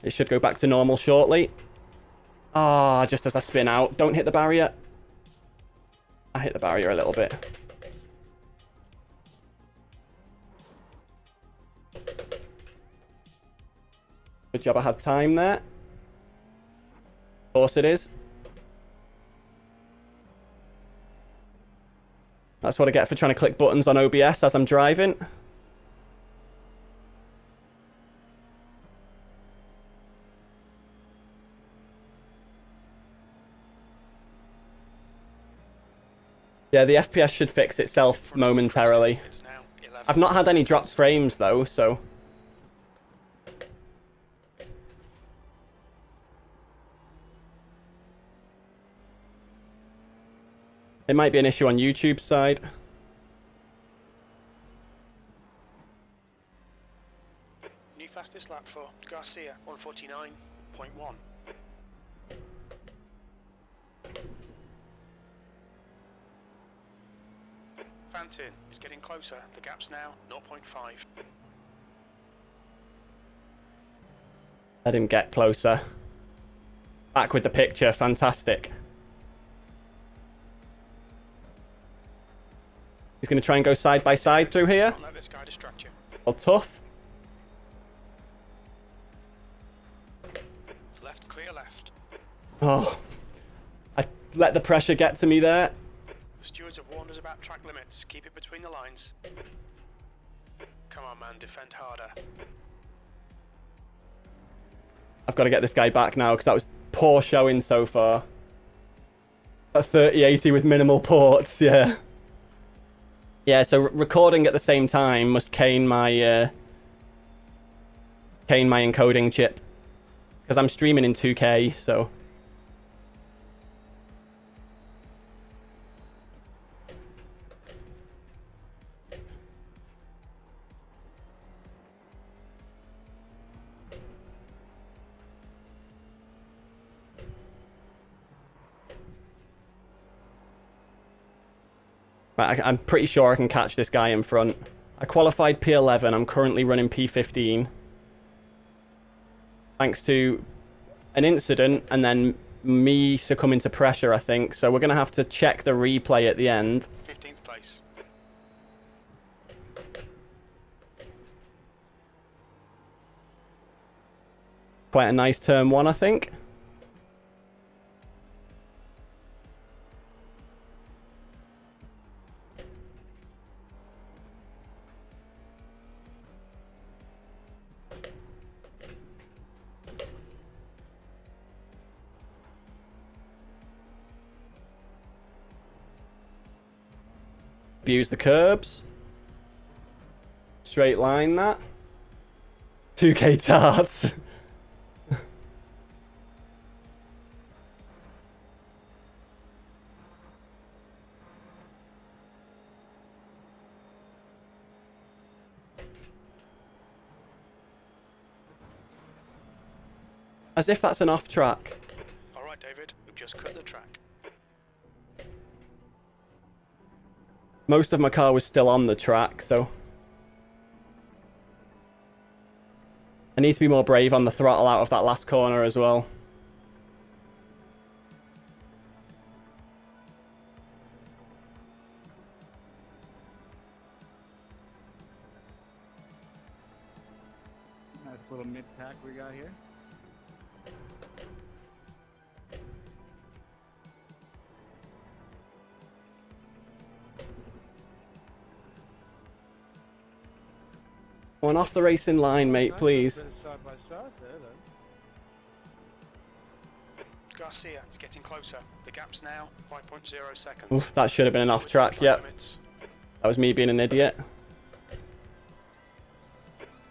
It should go back to normal shortly. Ah, just as I spin out. Don't hit the barrier. I hit the barrier a little bit. Good job I had time there. Of course it is. That's what I get for trying to click buttons on OBS as I'm driving. Yeah, the FPS should fix itself momentarily. It's now 11. I've not had any dropped frames though, so... It might be an issue on YouTube's side. New fastest lap for Garcia, 149.1. Fantin is getting closer. The gap's now 0.5. Let him get closer. Back with the picture. Fantastic. He's going to try and go side by side through here. Don't let this guy distract you. Well, tough. Left, clear left. Oh, I let the pressure get to me there. The stewards have warned us about track limits. Keep it between the lines. Come on, man, defend harder. I've got to get this guy back now because that was poor showing so far. A 3080 with minimal ports, yeah. Yeah, so recording at the same time must cane my encoding chip because I'm streaming in 2K, so. Right, I'm pretty sure I can catch this guy in front. I qualified P11. I'm currently running P15. Thanks to an incident and then me succumbing to pressure, I think. So we're going to have to check the replay at the end. 15th place. Quite a nice turn one, I think. Abuse the curbs. Straight line that. 2K tarts. As if that's an off track. All right, David, we've just cut the track. Most of my car was still on the track, so I need to be more brave on the throttle out of that last corner as well. Nice little mid-pack we got here. One off the racing line, mate, please. Bit of side by side there, though. Garcia is getting closer. The gap's now 5.0 seconds. Oof, that should have been an off track, yep. Limits. That was me being an idiot.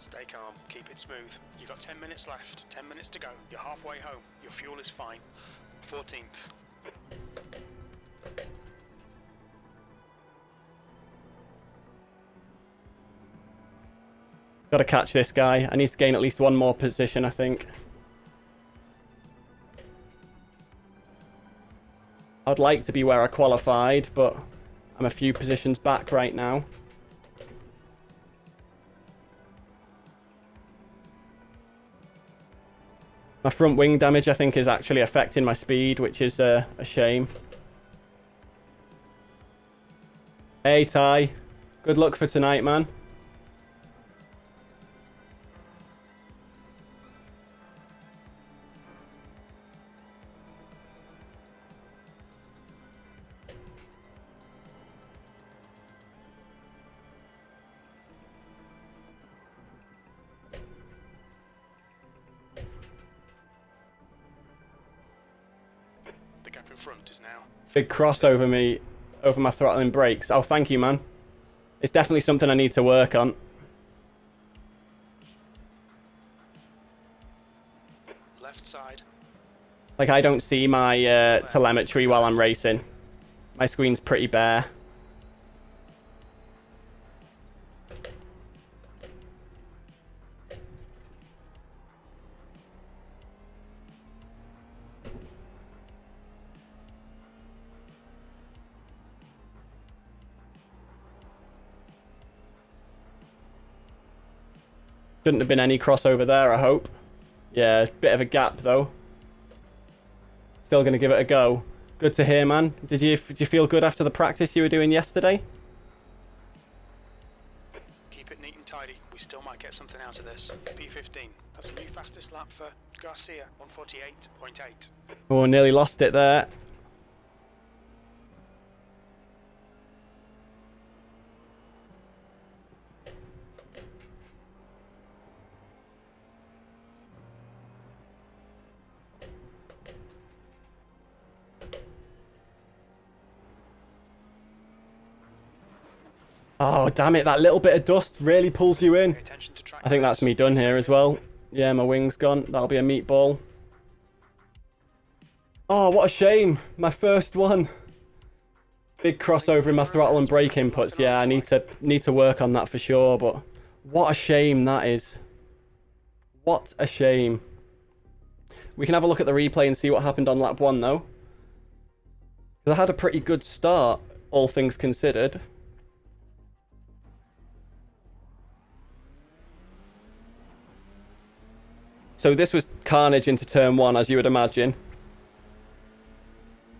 Stay calm. Keep it smooth. You've got 10 minutes left. 10 minutes to go. You're halfway home. Your fuel is fine. 14th. Got to catch this guy. I need to gain at least one more position, I think. I'd like to be where I qualified, but I'm a few positions back right now. My front wing damage, I think, is actually affecting my speed, which is a shame. Hey, Ty. Good luck for tonight, man. Front is now. Big cross over me, over my throttling brakes. Oh, thank you, man. It's definitely something I need to work on. Left side. Like, I don't see my telemetry while I'm racing. My screen's pretty bare. Shouldn't have been any crossover there, I hope. Yeah, bit of a gap though. Still going to give it a go. Good to hear, man. Did you feel good after the practice you were doing yesterday? Keep it neat and tidy. We still might get something out of this. P15. That's a new fastest lap for Garcia, 148.8. Oh, nearly lost it there. Oh, damn it. That little bit of dust really pulls you in. Pay attention to track I think that's me done here as well. Yeah, my wing's gone. That'll be a meatball. Oh, what a shame. My first one. Big crossover in my throttle and brake inputs. Yeah, I need to work on that for sure, but what a shame that is. What a shame. We can have a look at the replay and see what happened on lap 1 though. Because I had a pretty good start, all things considered. So this was carnage into turn 1, as you would imagine.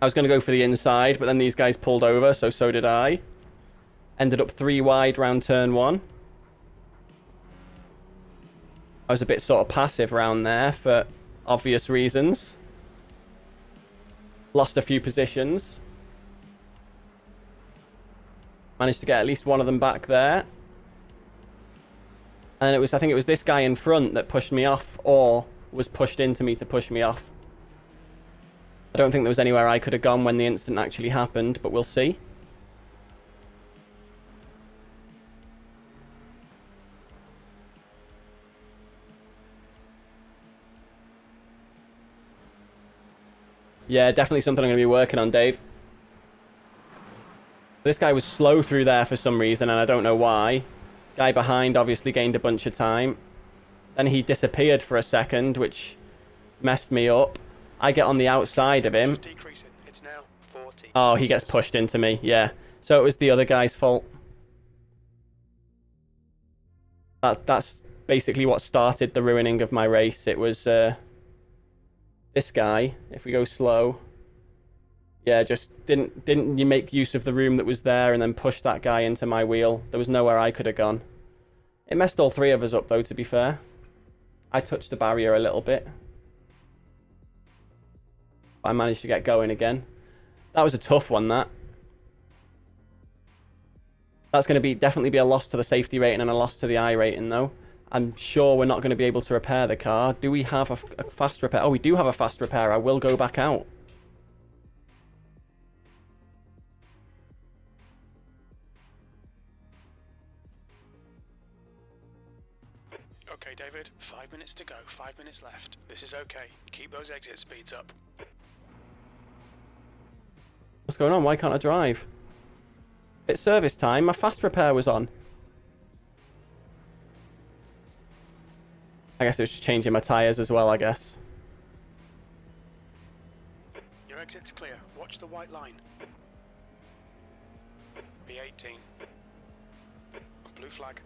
I was going to go for the inside, but then these guys pulled over, so did I. Ended up 3 wide round turn 1. I was a bit sort of passive round there for obvious reasons. Lost a few positions. Managed to get at least one of them back there. And I think it was this guy in front that pushed me off, or was pushed into me to push me off. I don't think there was anywhere I could have gone when the incident actually happened, but we'll see. Yeah, definitely something I'm going to be working on, Dave. This guy was slow through there for some reason, and I don't know why. Guy behind obviously gained a bunch of time. Then he disappeared for a second, which messed me up. I get on the outside of him. It's now 40. Oh, he gets pushed into me. Yeah. So it was the other guy's fault. That's basically what started the ruining of my race. It was this guy. If we go slow. Yeah, just didn't you make use of the room that was there and then push that guy into my wheel. There was nowhere I could have gone. It messed all 3 of us up though, to be fair. I touched the barrier a little bit. I managed to get going again. That was a tough one, that. That's going to definitely be a loss to the safety rating and a loss to the I rating though. I'm sure we're not going to be able to repair the car. Do we have a fast repair? Oh, we do have a fast repair. I will go back out. Okay, David, 5 minutes to go, 5 minutes left. This is okay. Keep those exit speeds up. What's going on? Why can't I drive? It's service time. My fast repair was on. I guess it was just changing my tyres as well, I guess. Your exit's clear. Watch the white line. B18. Blue flag.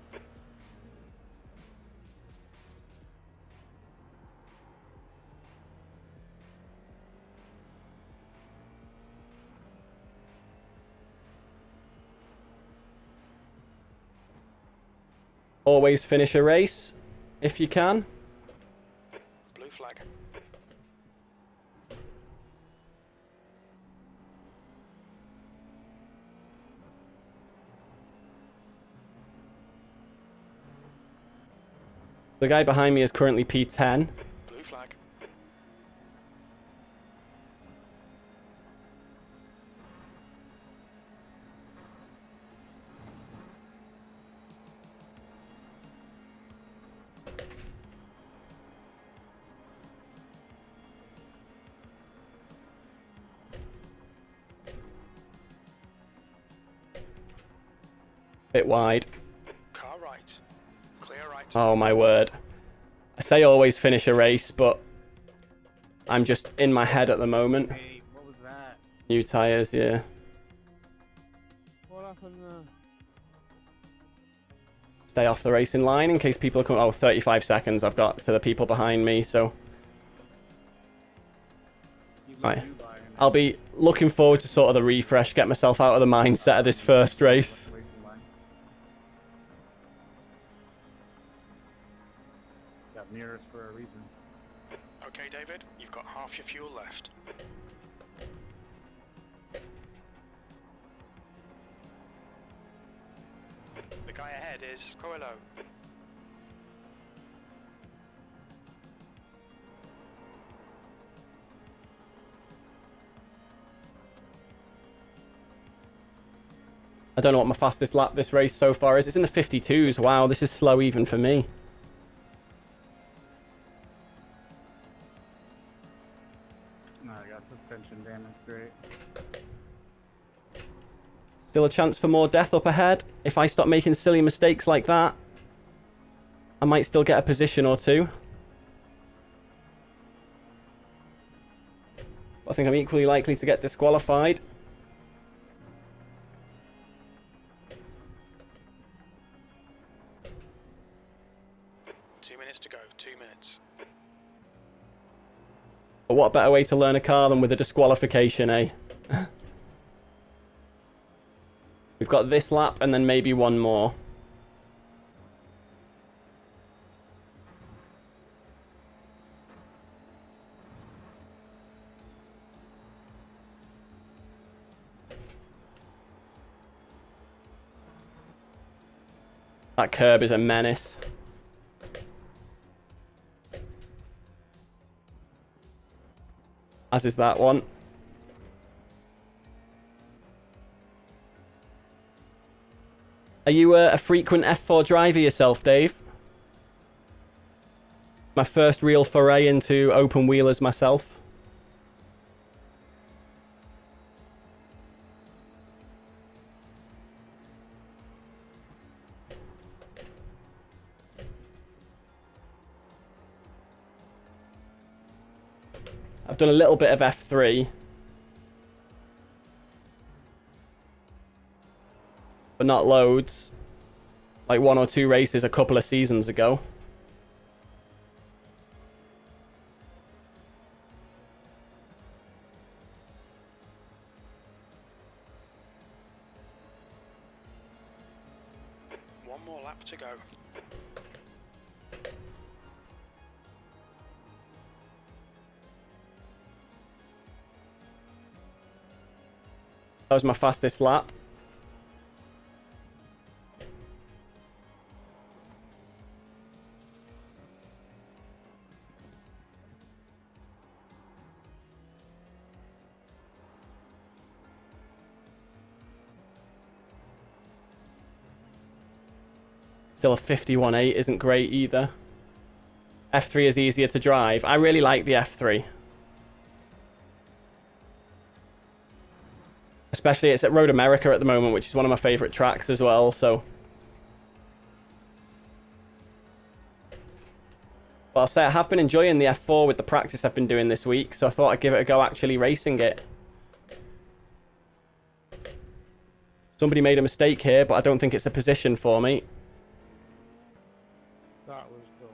Always finish a race, if you can. Blue flag. The guy behind me is currently P10. Blue flag. Bit wide. Car right. Clear right. Oh my word. I say always finish a race, but I'm just in my head at the moment. Hey, what was that? New tyres, yeah. What happened there? Stay off the racing line in case people are coming. Oh, 35 seconds I've got to the people behind me, so... Right. I'll be looking forward to sort of the refresh, get myself out of the mindset of this first race. Got mirrors for a reason. Okay, David, you've got half your fuel left. The guy ahead is Coelho. I don't know what my fastest lap this race so far is. It's in the 52s. Wow, this is slow even for me. No, I got suspension damage. Great. Still a chance for more death up ahead. If I stop making silly mistakes like that, I might still get a position or two. I think I'm equally likely to get disqualified. To go, 2 minutes. But what better way to learn a car than with a disqualification, eh? We've got this lap and then maybe one more. That curb is a menace. As is that one. Are you a frequent F4 driver yourself, Dave? My first real foray into open wheelers myself. I've done a little bit of F3. But not loads. Like 1 or 2 races a couple of seasons ago. One more lap to go. That was my fastest lap. Still a 51.8 isn't great either. F3 is easier to drive. I really like the F3. Especially it's at Road America at the moment, which is one of my favourite tracks as well, so... But I'll say I have been enjoying the F4 with the practice I've been doing this week, so I thought I'd give it a go actually racing it. Somebody made a mistake here, but I don't think it's a position for me. That was dumb.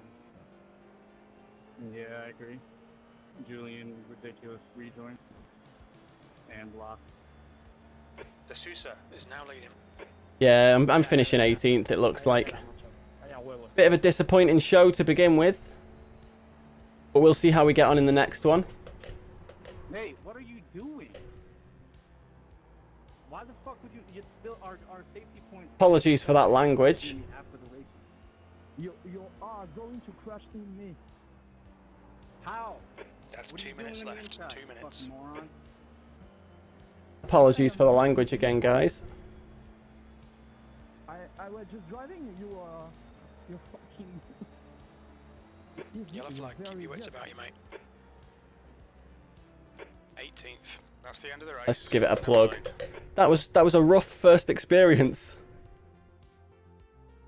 Yeah, I agree. Julian, ridiculous rejoin. And block. The Sousa is now leading. Yeah, I'm finishing 18th, it looks like. Bit of a disappointing show to begin with. But we'll see how we get on in the next one. Hey, what are you doing? Why the fuck would you still our safety point? Apologies for that language. After the race. You are going to crush me. How? That's 2 minutes left. 2 minutes. Moron. Apologies for the language again, guys. I was just driving. You're fucking. Yellow flag. Keep your wits about you, mate. 18th. That's the end of the race. Let's give it a plug. That was a rough first experience.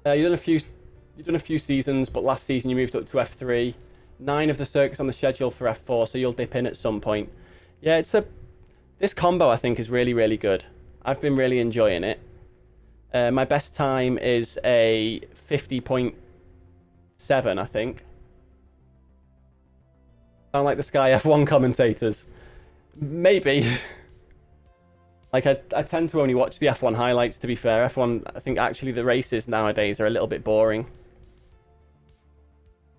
You've done a few seasons, but last season you moved up to F3. 9 of the circuits on the schedule for F4, so you'll dip in at some point. Yeah, this combo I think is really, really good. I've been really enjoying it. My best time is a 50.7, I think. Sound like the Sky F1 commentators. Maybe. Like, I tend to only watch the F1 highlights, to be fair. F1, I think actually the races nowadays are a little bit boring.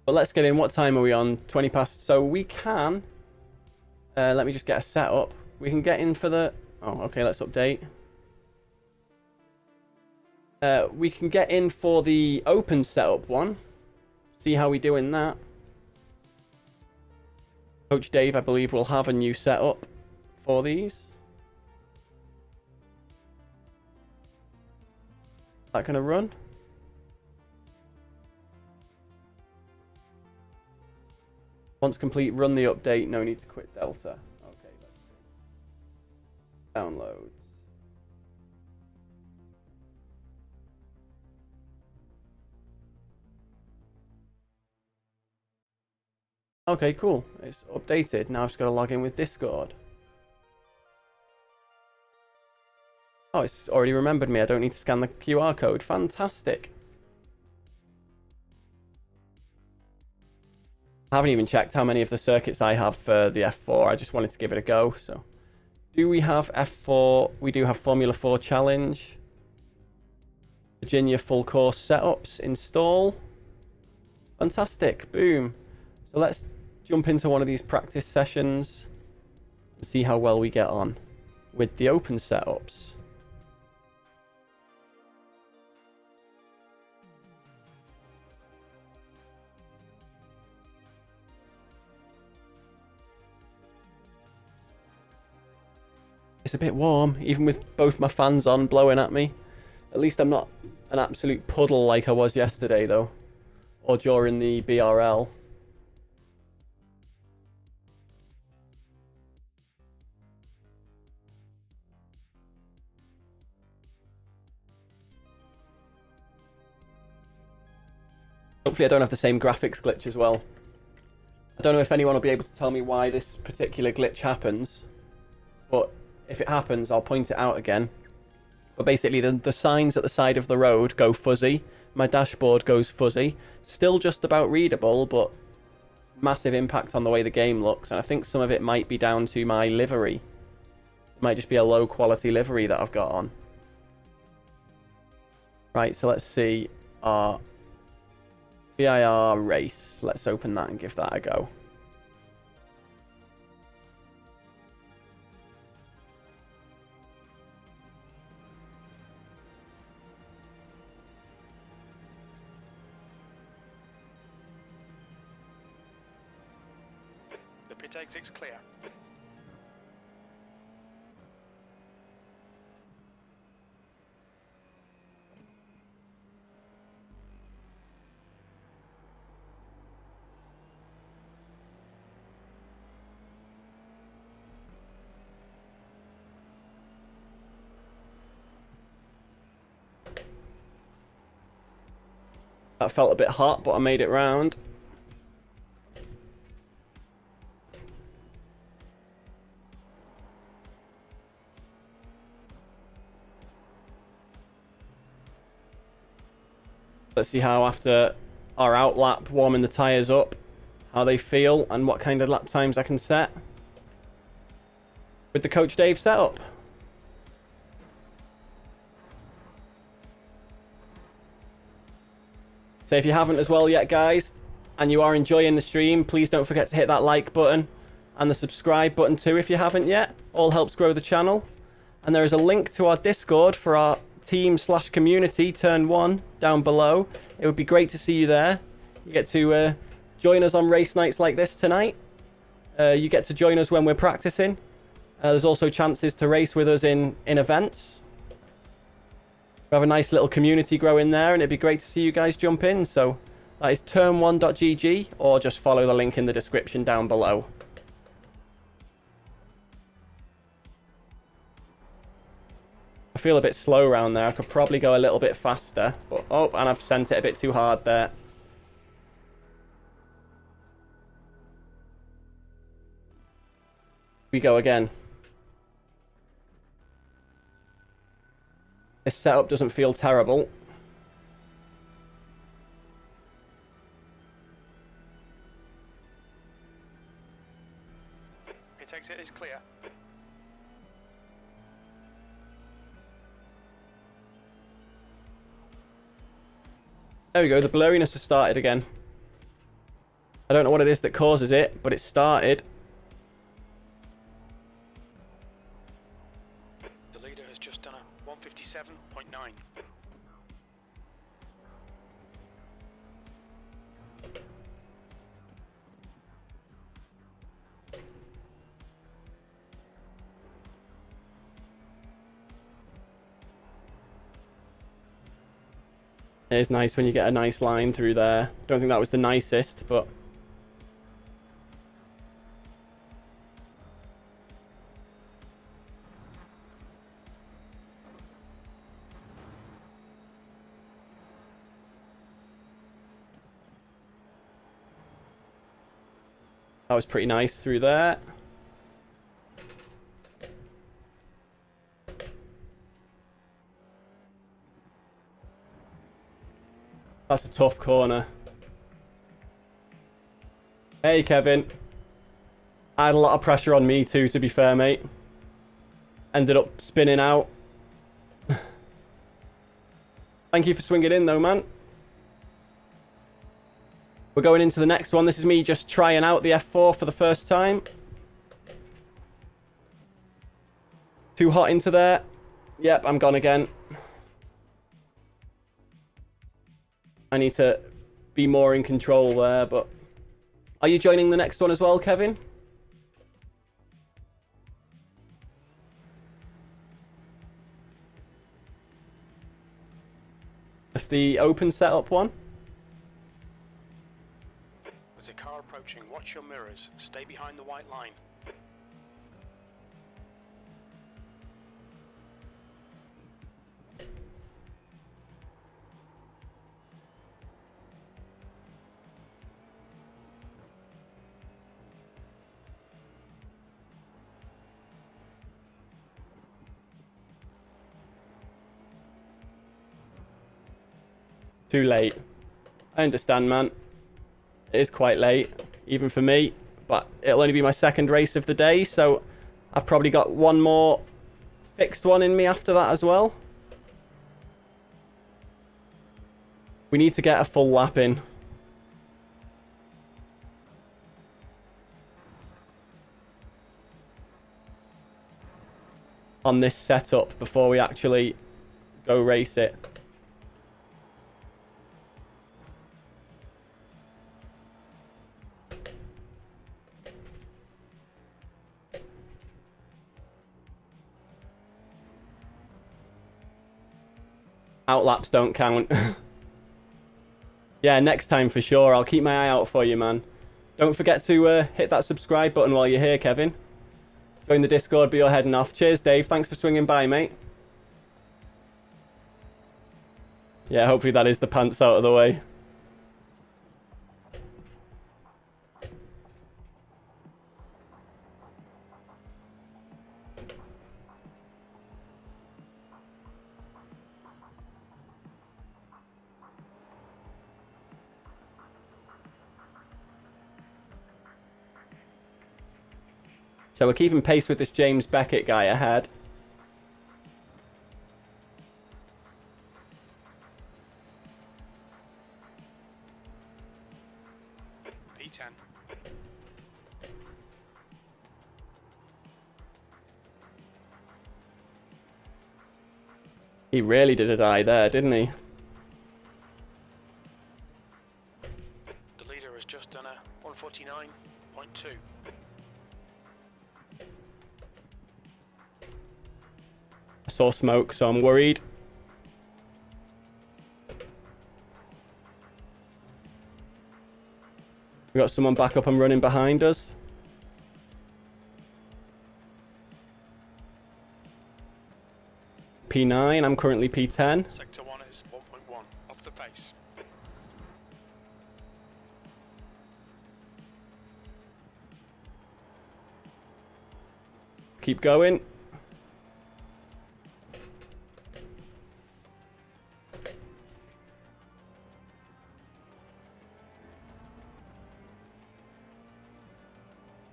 But let's get in. What time are we on? 20 past. So we can... let me just get a setup. We can get in for the... Oh, okay, let's update. We can get in for the open setup one. See how we do in that. Coach Dave, I believe, will have a new setup for these. Is that going to run? Once complete, run the update. No need to quit Delta. Okay, let's see. Downloads. Okay, cool. It's updated. Now I've just got to log in with Discord. Oh, it's already remembered me. I don't need to scan the QR code. Fantastic. I haven't even checked how many of the circuits I have for the F4. I just wanted to give it a go. So, do we have F4? We do have Formula 4 Challenge. Virginia full course setups. Install. Fantastic. Boom. So let's jump into one of these practice sessions and see how well we get on with the open setups. It's a bit warm, even with both my fans on blowing at me. At least I'm not an absolute puddle like I was yesterday, though. Or during the BRL. Hopefully I don't have the same graphics glitch as well. I don't know if anyone will be able to tell me why this particular glitch happens. But if it happens, I'll point it out again. But basically, the signs at the side of the road go fuzzy. My dashboard goes fuzzy. Still just about readable, but massive impact on the way the game looks. And I think some of it might be down to my livery. It might just be a low quality livery that I've got on. Right, so let's see our VIR race. Let's open that and give that a go. The pit exit's clear. That felt a bit hot, but I made it round. Let's see how after our out lap, warming the tyres up, how they feel and what kind of lap times I can set with the Coach Dave setup. So if you haven't as well yet, guys, and you are enjoying the stream, please don't forget to hit that like button and the subscribe button too if you haven't yet. All helps grow the channel. And there is a link to our Discord for our team/community turn 1 down below. It would be great to see you there. You get to join us on race nights like this tonight. You get to join us when we're practicing. There's also chances to race with us in events. We have a nice little community growing there, and it'd be great to see you guys jump in. So that is turn1.gg, or just follow the link in the description down below. feel a bit slow around there. I could probably go a little bit faster. But, oh, and I've sent it a bit too hard there. We go again. This setup doesn't feel terrible. Pit exit is clear. There we go, the blurriness has started again. I don't know what it is that causes it, but it started. The leader has just done a 157.9. It is nice when you get a nice line through there. Don't think that was the nicest, but... that was pretty nice through there. That's a tough corner. Hey, Kevin. I had a lot of pressure on me too, to be fair, mate. Ended up spinning out. Thank you for swinging in, though, man. We're going into the next one. This is me just trying out the F4 for the first time. Too hot into there. Yep, I'm gone again. I need to be more in control there, but... Are you joining the next one as well, Kevin? If the open setup one? There's a car approaching. Watch your mirrors. Stay behind the white line. Too late. I understand, man. It is quite late, even for me. But it'll only be my second race of the day, so I've probably got one more fixed one in me after that as well. We need to get a full lap in. On this setup before we actually go race it. Outlaps don't count. Yeah, next time for sure. I'll keep my eye out for you, man. Don't forget to hit that subscribe button while you're here, Kevin. Join the Discord, but you're heading off. Cheers, Dave. Thanks for swinging by, mate. Yeah, hopefully that is the pants out of the way. So we're keeping pace with this James Beckett guy ahead. P10. He really did a die there, didn't he? The leader has just done a 149.2. I saw smoke, so I'm worried. We got someone back up and running behind us. P9. I'm currently P10. Sector 1 is 1.1 off the pace. Keep going.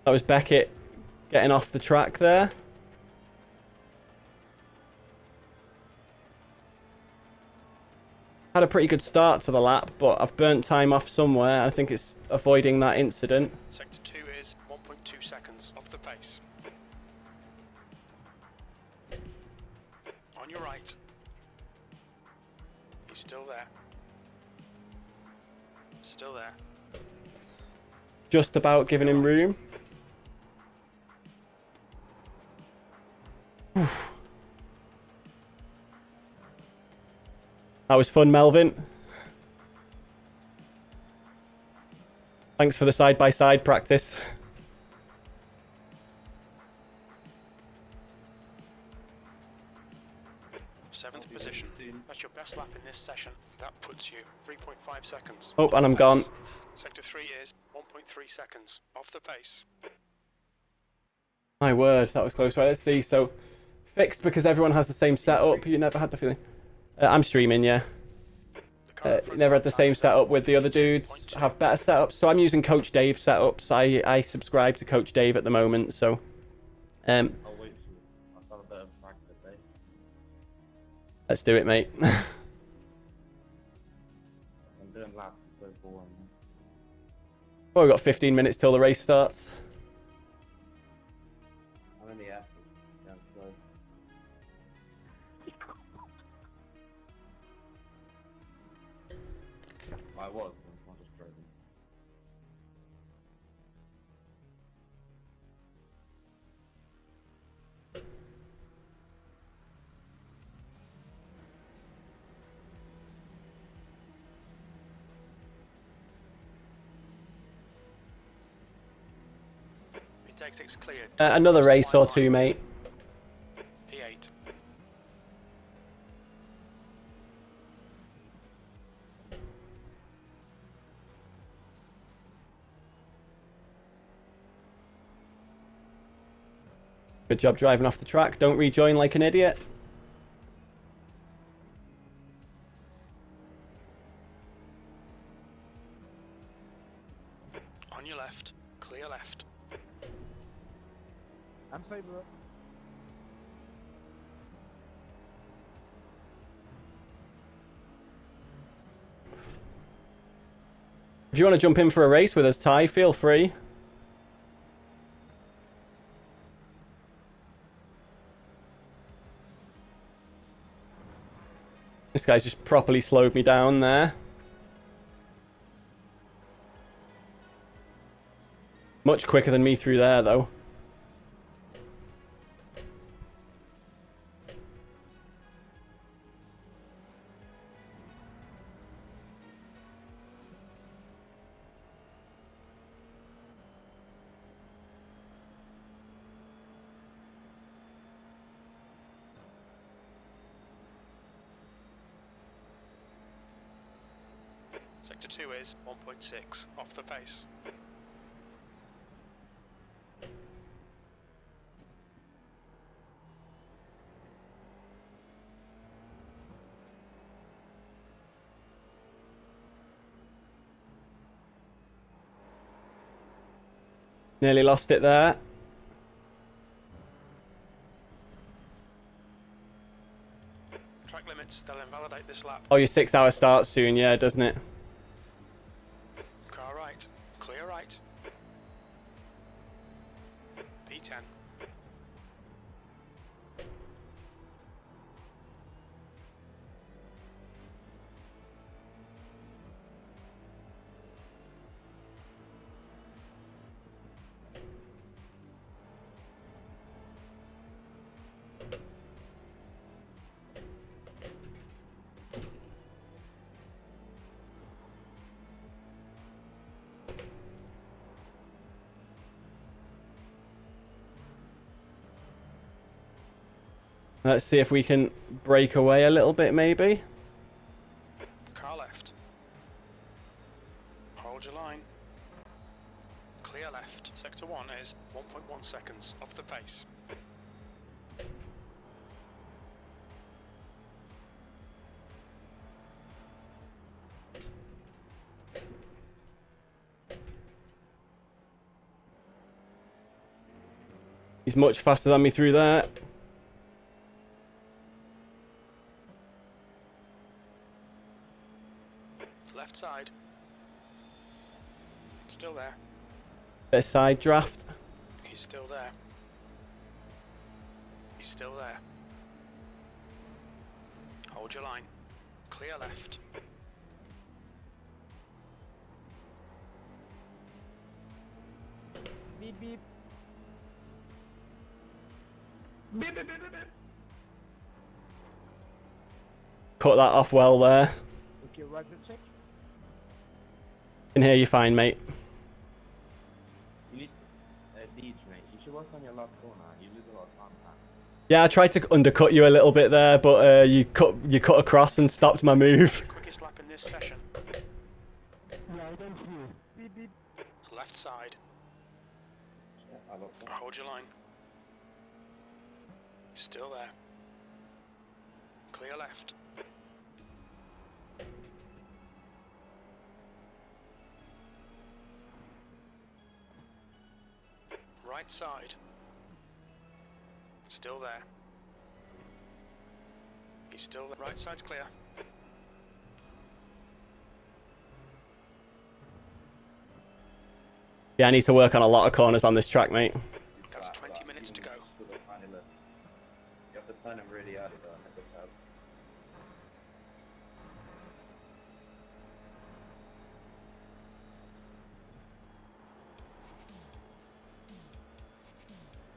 That was Beckett getting off the track there. Had a pretty good start to the lap, but I've burnt time off somewhere. I think it's avoiding that incident. Sector 2 is 1.2 seconds off the pace. On your right. He's still there. Still there. Just about giving him room. That was fun, Melvin. Thanks for the side-by-side practice. Seventh position. That's your best lap in this session. That puts you 3.5 seconds. Oh, and I'm gone. Sector 3 is 1.3 seconds off the pace. My word, that was close. Right, let's see. So, fixed because everyone has the same setup. You never had the feeling. I'm streaming, yeah. Never had the same setup with the other dudes. Have better setups. So I'm using Coach Dave setups. I subscribe to Coach Dave at the moment. So, I'll wait for you. I've got a bit of practice, eh? let's do it, mate. I'm doing laps so boring. Oh, we've got 15 minutes till the race starts. I'm in the air. Yeah, so. I was just driving. P6 cleared. Another race or two, mate. P8. Good job driving off the track. Don't rejoin like an idiot. On your left. Clear left. I'm sorry, bro. If you want to jump in for a race with us, Ty, feel free. This guy's just properly slowed me down there. Much quicker than me through there, though. Sector 2 is 1.6 off the pace. Nearly lost it there. Track limits, they'll invalidate this lap. Oh, your 6-hour starts soon, yeah, doesn't it? Car right. Clear right. P10. Let's see if we can break away a little bit, maybe. Car left. Hold your line. Clear left. Sector 1 is 1.1 seconds off the pace. He's much faster than me through there. Left side. Still there. Bit of side draft. He's still there. He's still there. Hold your line. Clear left. Beep beep. Beep beep beep beep beep. Cut that off well there. Okay, what's the check? Can hear you fine, mate. You need Deej, mate. You should work on your last corner. You lose a lot of time. Man. Yeah, I tried to undercut you a little bit there, but you cut across and stopped my move. Quickest lap in this session. Yeah, I don't hear. Beep beep. Left side. Yeah, I love that. Hold your line. Still there. Clear left. Right side. Still there. He's still there. Right side's clear. Yeah, I need to work on a lot of corners on this track, mate. That's 20 minutes to go. You have to turn him really early though. And it helps.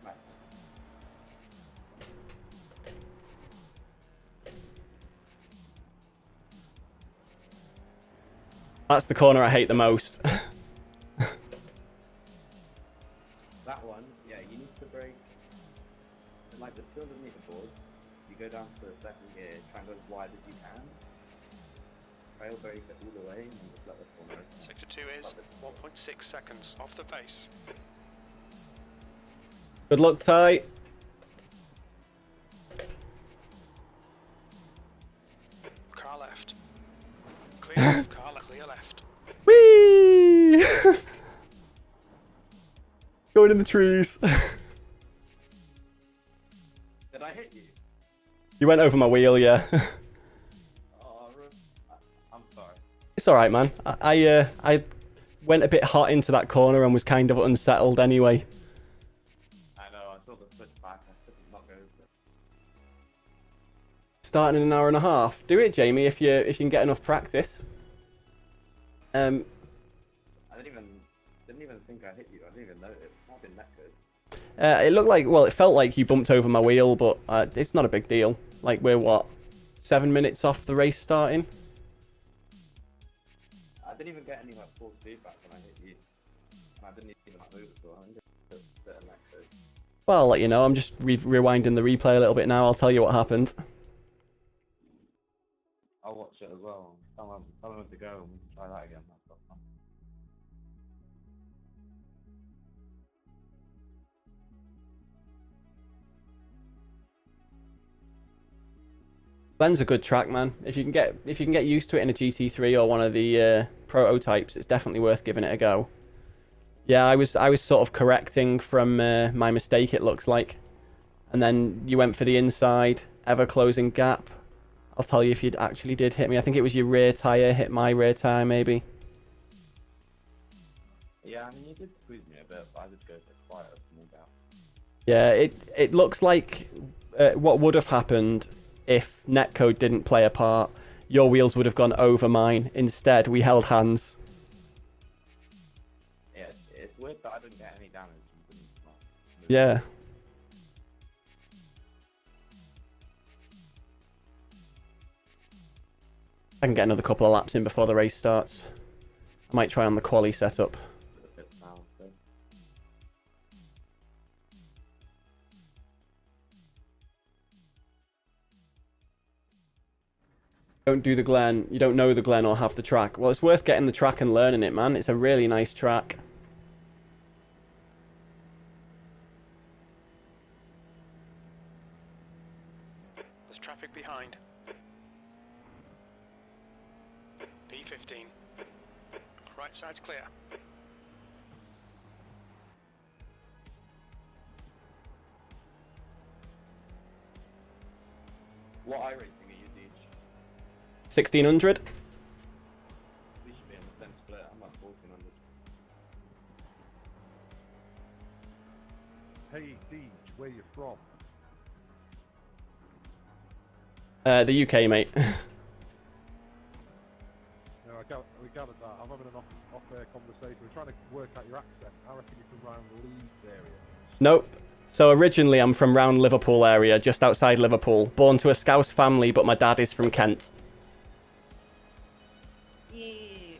Nice. That's the corner I hate the most. That one, yeah, you need to brake. Like the 200 meter board, you go down to the second gear, try and go as wide as you can. Trail brake it all the way and then just let the corner open. Sector 2 is 1.6 seconds off the pace. Good luck, Ty. Car left. Clear left. Car left. Clear left. Whee! Going in the trees. Did I hit you? You went over my wheel, yeah. Oh, I'm sorry. It's all right, man. I went a bit hot into that corner and was kind of unsettled anyway. I know, I saw the switch back, I couldn't not go over it. Starting in an hour and a half. Do it, Jamie, if you can get enough practice. I didn't even think I hit you, I didn't even notice. I've been that good. It looked like, well, it felt like you bumped over my wheel, but it's not a big deal. Like, we're what, 7 minutes off the race starting? I didn't even get any like force feedback when I hit you. And I didn't even like, move at all. I'm just a bit of electric. Well, I'll let you know. I'm just rewinding the replay a little bit now. I'll tell you what happened. I'll watch it as well. Tell them to go and we can try that again. That's got fun. Glen's a good track, man. If you can get used to it in a GT3 or one of the prototypes, it's definitely worth giving it a go. Yeah, I was sort of correcting from my mistake, it looks like, and then you went for the inside, ever closing gap. I'll tell you if you actually did hit me. I think it was your rear tire hit my rear tire, maybe. Yeah, I mean, you did squeeze me a bit, but I did go for quite a small gap. Yeah, it looks like what would have happened if netcode didn't play a part. Your wheels would have gone over mine. Instead, we held hands. Yeah, it's weird that I didn't get any damage. Yeah. I can get another couple of laps in before the race starts. I might try on the quali setup. Don't do the Glen. You don't know the Glen or have the track. Well, it's worth getting the track and learning it, man. It's a really nice track. There's traffic behind. P15. Right side's clear. What iRacing are you, Deej? 1600. We should be in the same split. I'm at 1400. Hey, Deej, where you from? The UK, mate. No, we gathered that. I'm having an off-air conversation. We're trying to work out your accent. I reckon you're from around Leeds area. Nope. So originally I'm from round Liverpool area, just outside Liverpool. Born to a Scouse family, but my dad is from Kent. Yeah,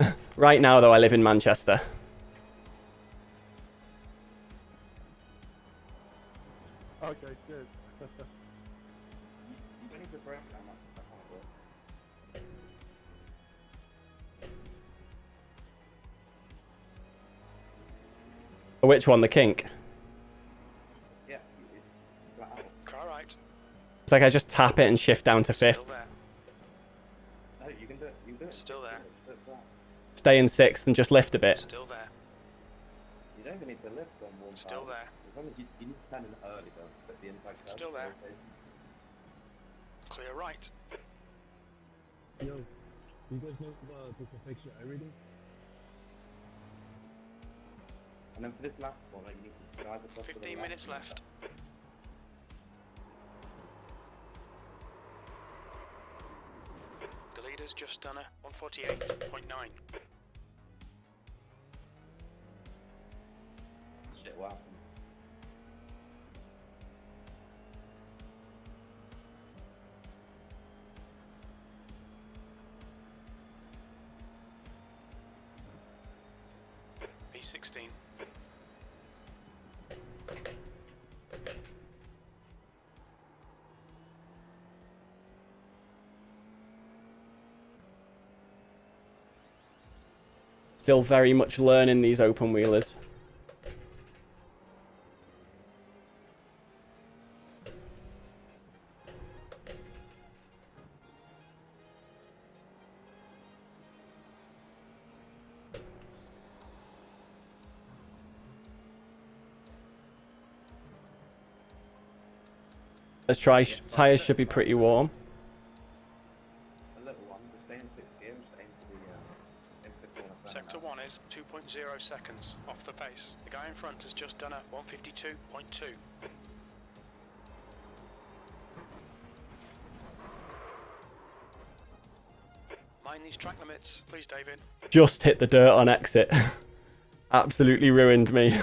come on. Right now, though, I live in Manchester. Okay, good. You don't need to break that much. That can't work. Which one, the kink? Yeah, it's flat out. Car right. It's like I just tap it and shift down to Still fifth. there. No, you can do it. You can do it. Still there. Do it flat. Stay in sixth and just lift a bit. Still there. You don't even need to lift on one Still side. there. As long as you need to stand in early, though. But the inside curve. Still there. Okay. Clear right. Yo, you guys know the perfection iRacing? And then for this last one, you need to drive across to the 15 minutes left. The leader's just done a 148.9. Shit, what happened? P16. Still very much learning these open wheelers. Let's try. Tires should be pretty warm. A little one, just stay in 6th gear and just aim for the fifth corner. Sector 1 is 2.0 seconds off the pace. The guy in front has just done a 152.2. Mind these track limits, please, David. Just hit the dirt on exit. Absolutely ruined me.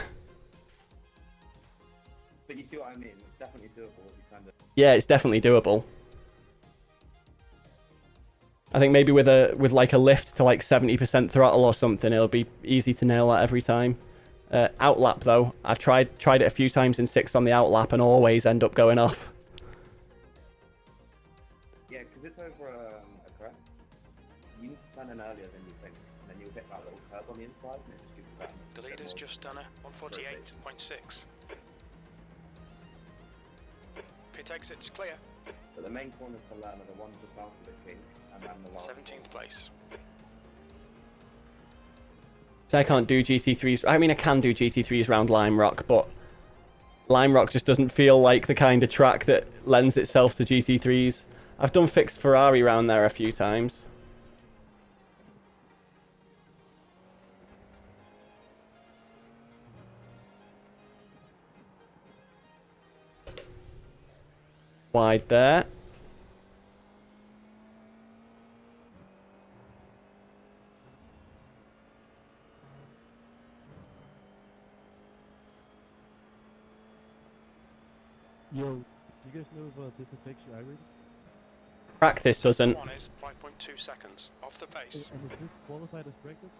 But you see what I mean? It's definitely doable if you kind of... Yeah, it's definitely doable. I think maybe with like a lift to like 70% throttle or something, it'll be easy to nail that every time. Outlap though, I've tried it a few times in 6th on the outlap and always end up going off. Yeah, because it's over a crest. You need to stand in earlier than you think, and then you'll get that little curve on the inside, and it just gives you that. The leader's just done a 148.6. Pit exit's clear. But the main corners to learn are the ones just after the kink, and then the last 17th place. So I can't do GT3s. I mean, I can do GT3s around Lime Rock, but Lime Rock just doesn't feel like the kind of track that lends itself to GT3s. I've done fixed Ferrari around there a few times. Wide there. Yo, do you guys know the perfection iRacing? Practice doesn't. 1 is 5.2 seconds off the pace. And is this qualified as practice?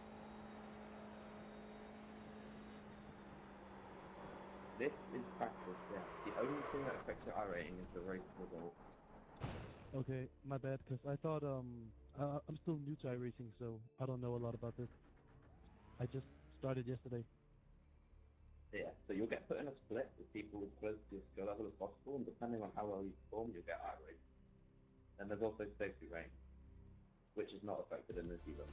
This is practice, yeah. The only thing that affects your iRating is the race result. Okay, my bad, because I thought I'm still new to iRacing, so I don't know a lot about this. I just started yesterday. Yeah, so you'll get put in a split with people as close to your skill level as possible, and depending on how well you perform, you'll get iRacing. And there's also safety rank, which is not affected in this either.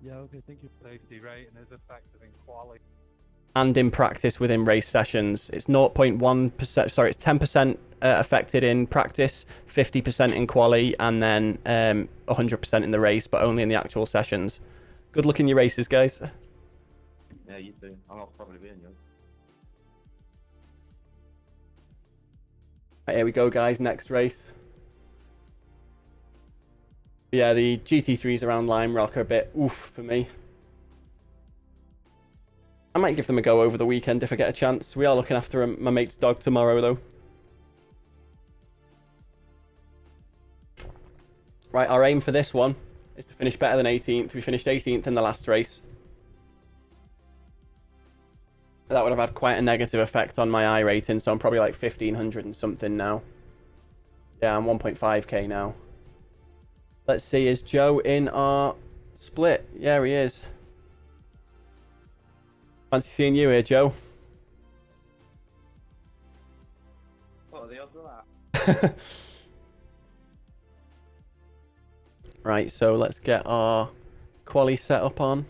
Yeah, okay, thank you. Safety rating is effective in quali. And in practice within race sessions, it's 0.1%. Sorry, it's 10% affected in practice, 50% in quali, and then 100% in the race, but only in the actual sessions. Good luck in your races, guys. Yeah, you too. I'll probably be in yours. Right, here we go, guys. Next race. Yeah, the GT3s around Lime Rock are a bit oof for me. I might give them a go over the weekend if I get a chance. We are looking after my mate's dog tomorrow, though. Right, our aim for this one is to finish better than 18th. We finished 18th in the last race. That would have had quite a negative effect on my I rating, so I'm probably like 1500 and something now. Yeah, I'm 1.5k now. Let's see, is Joe in our split? Yeah, he is. Fancy seeing you here, Joe. What are the odds of that? Right, so let's get our quali set up on.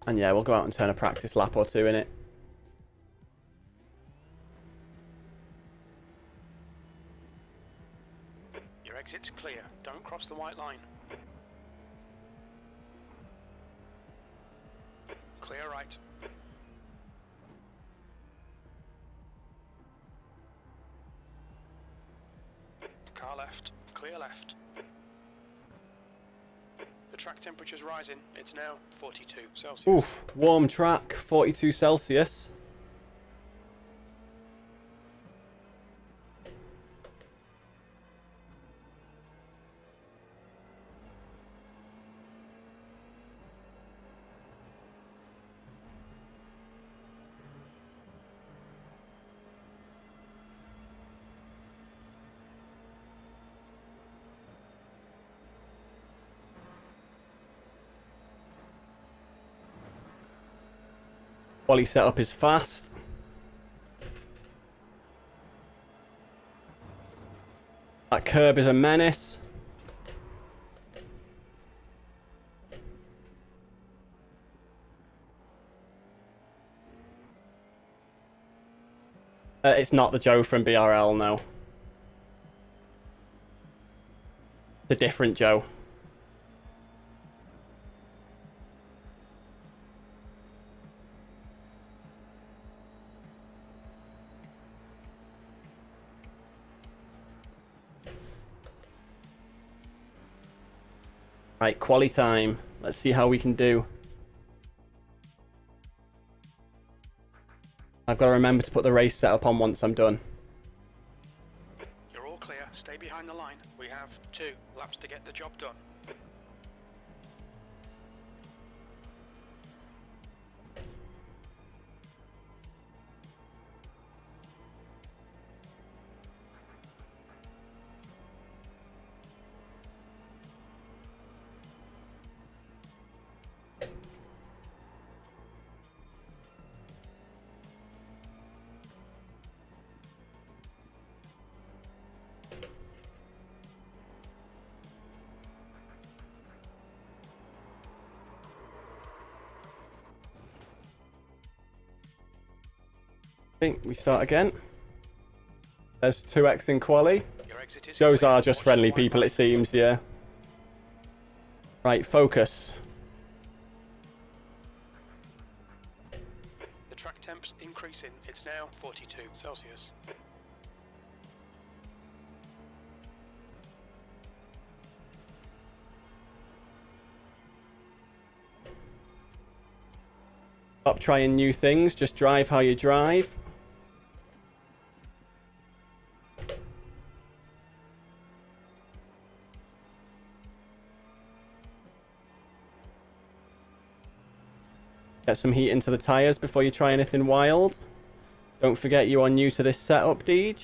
And yeah, we'll go out and turn a practice lap or two in it. Your exit's clear. Don't cross the white line. Clear right. Car left. Clear left. The track temperature's rising. It's now 42 Celsius. Oof, warm track, 42 Celsius. Quali setup is fast. That curb is a menace. It's not the Joe from BRL, no. The different Joe. Right, quali time. Let's see how we can do. I've got to remember to put the race setup on once I'm done. You're all clear. Stay behind the line. We have 2 laps to get the job done. I think we start again. There's 2x in quali. Your exit is Those clear. are just Watch friendly the white people, line. it seems, yeah. Right, focus. The track temp's increasing. It's now 42 Celsius. Stop trying new things, just drive how you drive. Get some heat into the tyres before you try anything wild. Don't forget you are new to this setup, Deej.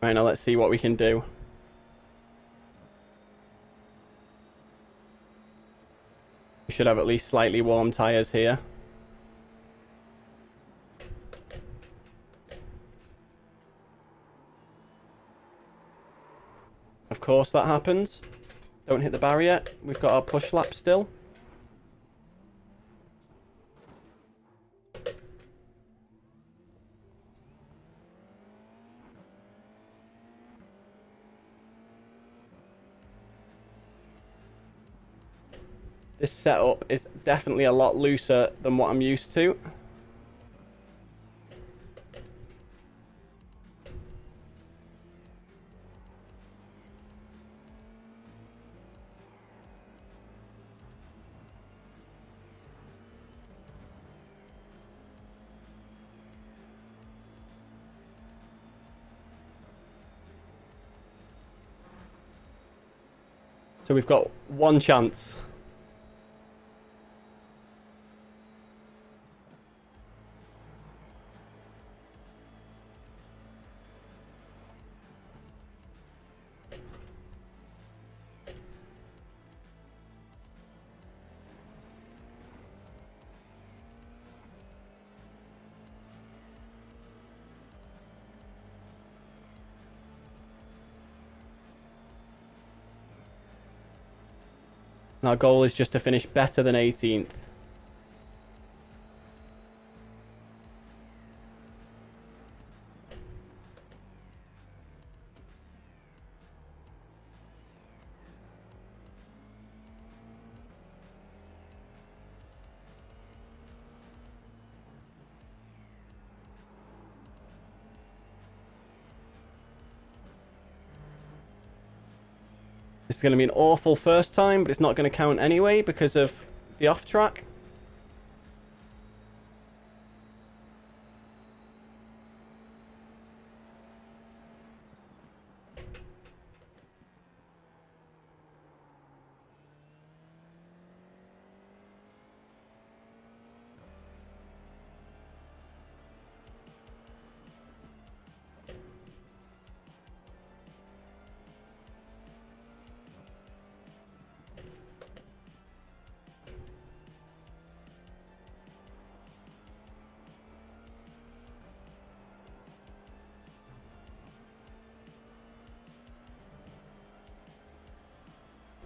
Right, now let's see what we can do. We should have at least slightly warm tyres here. Of course that happens. Don't hit the barrier. We've got our push lap still. This setup is definitely a lot looser than what I'm used to. So we've got one chance. And our goal is just to finish better than 18th. This is going to be an awful first time, but it's not going to count anyway because of the off track.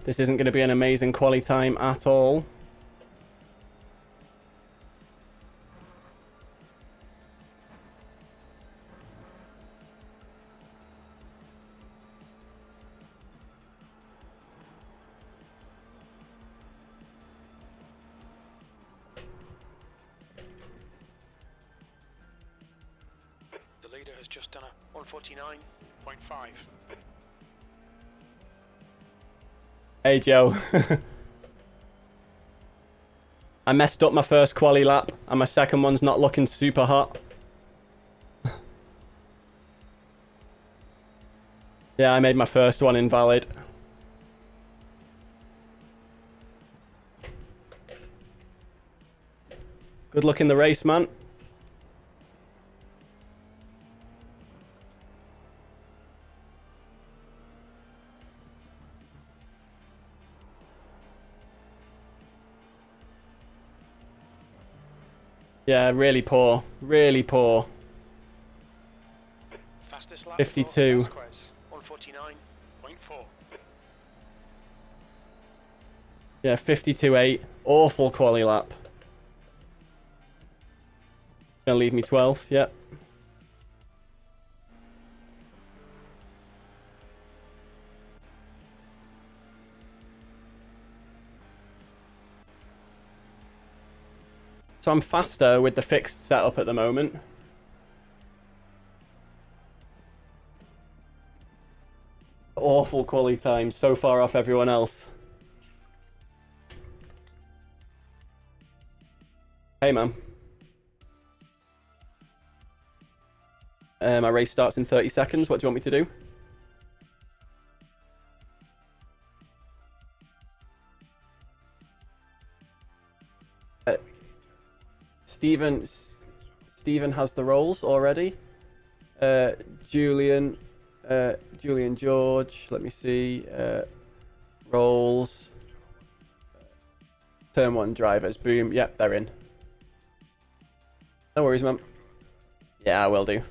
This isn't going to be an amazing quali time at all. The leader has just done a 149.5. Hey Joe. I messed up my first quali lap and my second one's not looking super hot. Yeah, I made my first one invalid. Good luck in the race, man. Yeah, really poor. Really poor. Fastest lap 52. for Vasquez, 149.4. Yeah, 52.8. Awful quali lap. Gonna leave me 12th, yep. So I'm faster with the fixed setup at the moment. Awful quali time, so far off everyone else. Hey, man. My race starts in 30 seconds. What do you want me to do? Stephen has the roles already. Julian George. Let me see. Roles. Turn 1 drivers. Boom. Yep, they're in. No worries, man. Yeah, I will do.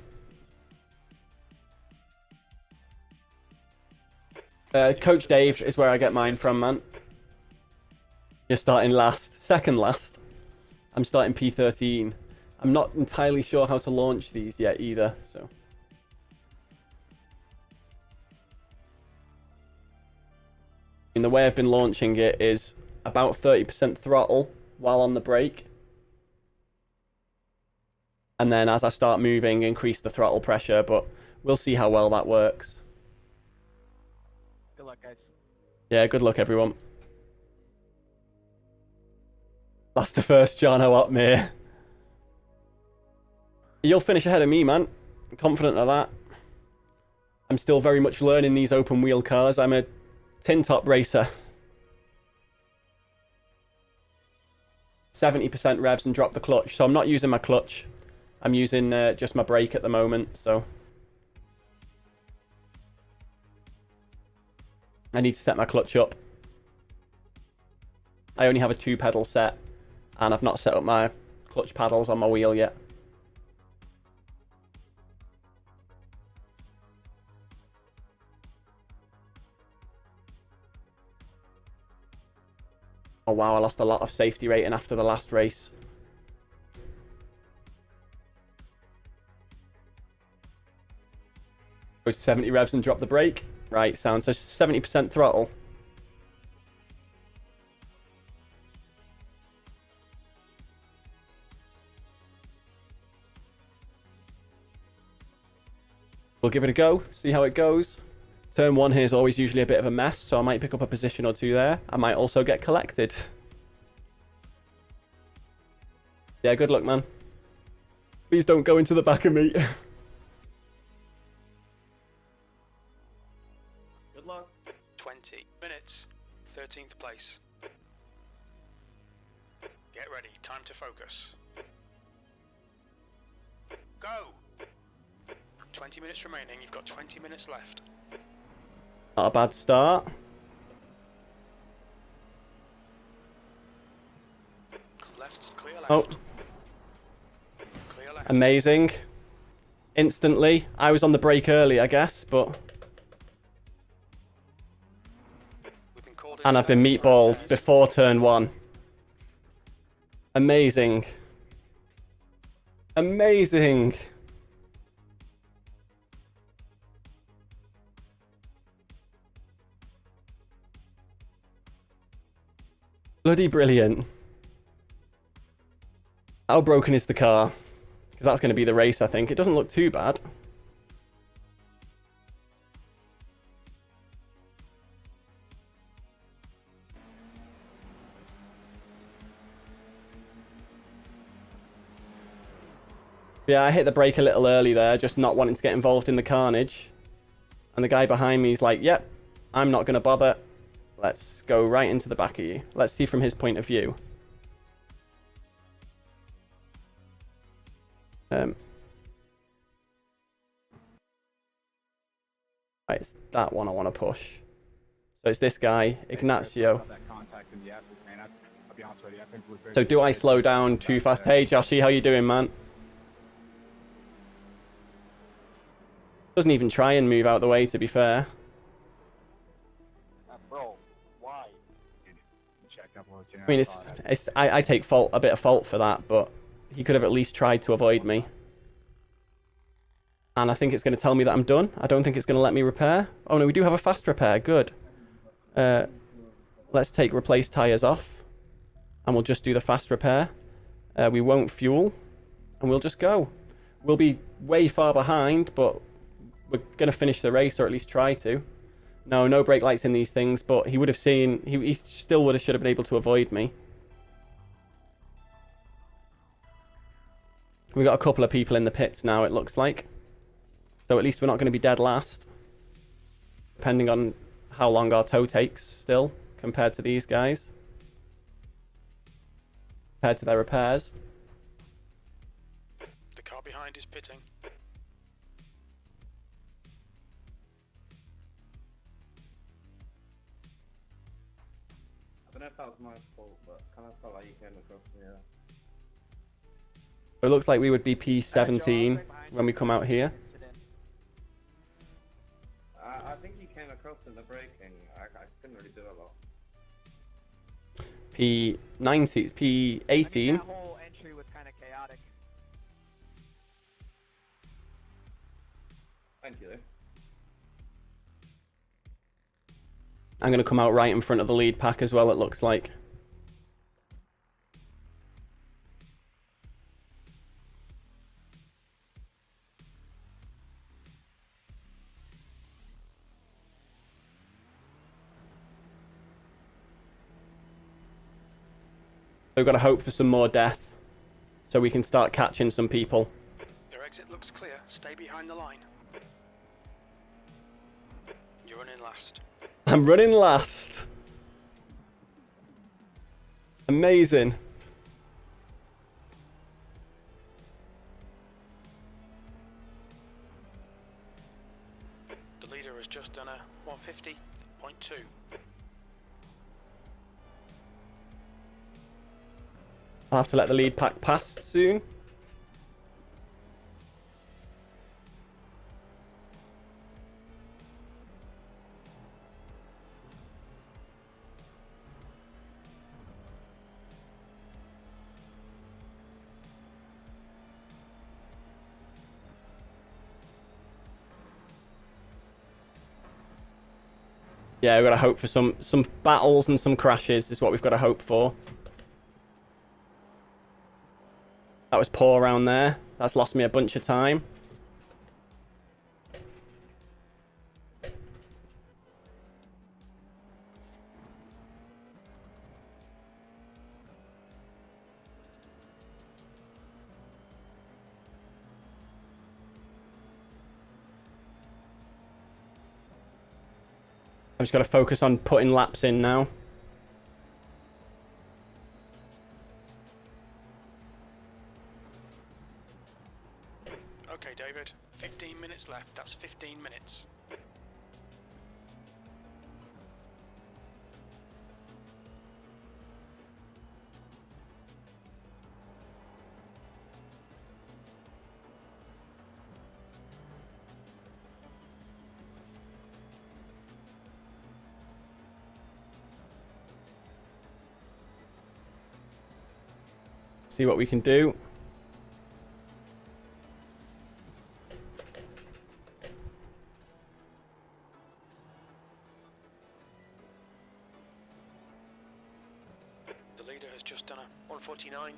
Coach Dave is where I get mine from, man. You're starting last. Second last. I'm starting P13. I'm not entirely sure how to launch these yet either, so. And the way I've been launching it is about 30% throttle while on the brake. And then as I start moving, increase the throttle pressure, but we'll see how well that works. Good luck, guys. Yeah, good luck, everyone. That's the first Jarno up me. You'll finish ahead of me, man. I'm confident of that. I'm still very much learning these open wheel cars. I'm a tin top racer. 70% revs and drop the clutch. So I'm not using my clutch. I'm using just my brake at the moment, so. I need to set my clutch up. I only have a 2-pedal set, and I've not set up my clutch paddles on my wheel yet. Oh wow, I lost a lot of safety rating after the last race. Go to 70 revs and drop the brake. Right, sounds so 70% throttle. We'll give it a go, see how it goes. Turn 1 here is always usually a bit of a mess, so I might pick up a position or two there. I might also get collected. Yeah, good luck, man. Please don't go into the back of me. Good luck. 20 minutes. 13th place. Get ready. Time to focus. Go! 20 minutes remaining. You've got 20 minutes left. Not a bad start. Left's clear left. Oh. Clear left. Amazing. Instantly. I was on the brake early, I guess, but... We've been called And I've been meatballed before turn 1. Amazing. Amazing. Bloody brilliant. How broken is the car? Because that's going to be the race, I think. It doesn't look too bad. Yeah, I hit the brake a little early there, just not wanting to get involved in the carnage. And the guy behind me is like, yep, I'm not going to bother. Let's go right into the back of you. Let's see from his point of view. Right, it's that one I want to push. So it's this guy, Ignacio. That contact in the atlas, man. I've be honest with you. I think we're very So do I slow down too fast? Hey, Joshy, how you doing, man? Doesn't even try and move out the way, to be fair. Bro, why? Check up on I mean, I take a bit of fault for that, but he could have at least tried to avoid me. And I think it's going to tell me that I'm done. I don't think it's going to let me repair. Oh no, we do have a fast repair. Good. Let's take replace tyres off. And we'll just do the fast repair. We won't fuel. And we'll just go. We'll be way far behind, but we're going to finish the race, or at least try to. No brake lights in these things, but he would have seen... He still should have been able to avoid me. We got a couple of people in the pits now, it looks like. So at least we're not going to be dead last. Depending on how long our tow takes still, compared to these guys. Compared to their repairs. The car behind is pitting. I don't know if that was my fault, but kind of felt like you came across me. So it looks like we would be P17 when we come out here. I think you came across in the braking. I couldn't really do a lot. P19, P18. That whole entry was kind of chaotic. Thank you. I'm going to come out right in front of the lead pack as well, it looks like. We've got to hope for some more death so we can start catching some people. Your exit looks clear. Stay behind the line. You're running last. I'm running last. Amazing. The leader has just done a 150.2. I'll have to let the lead pack pass soon. Yeah, we've got to hope for some battles and some crashes is what we've got to hope for. That was poor around there. That's lost me a bunch of time. I've just got to focus on putting laps in now. Okay, David. 15 minutes left. That's 15 minutes. See what we can do. The leader has just done a 149.9.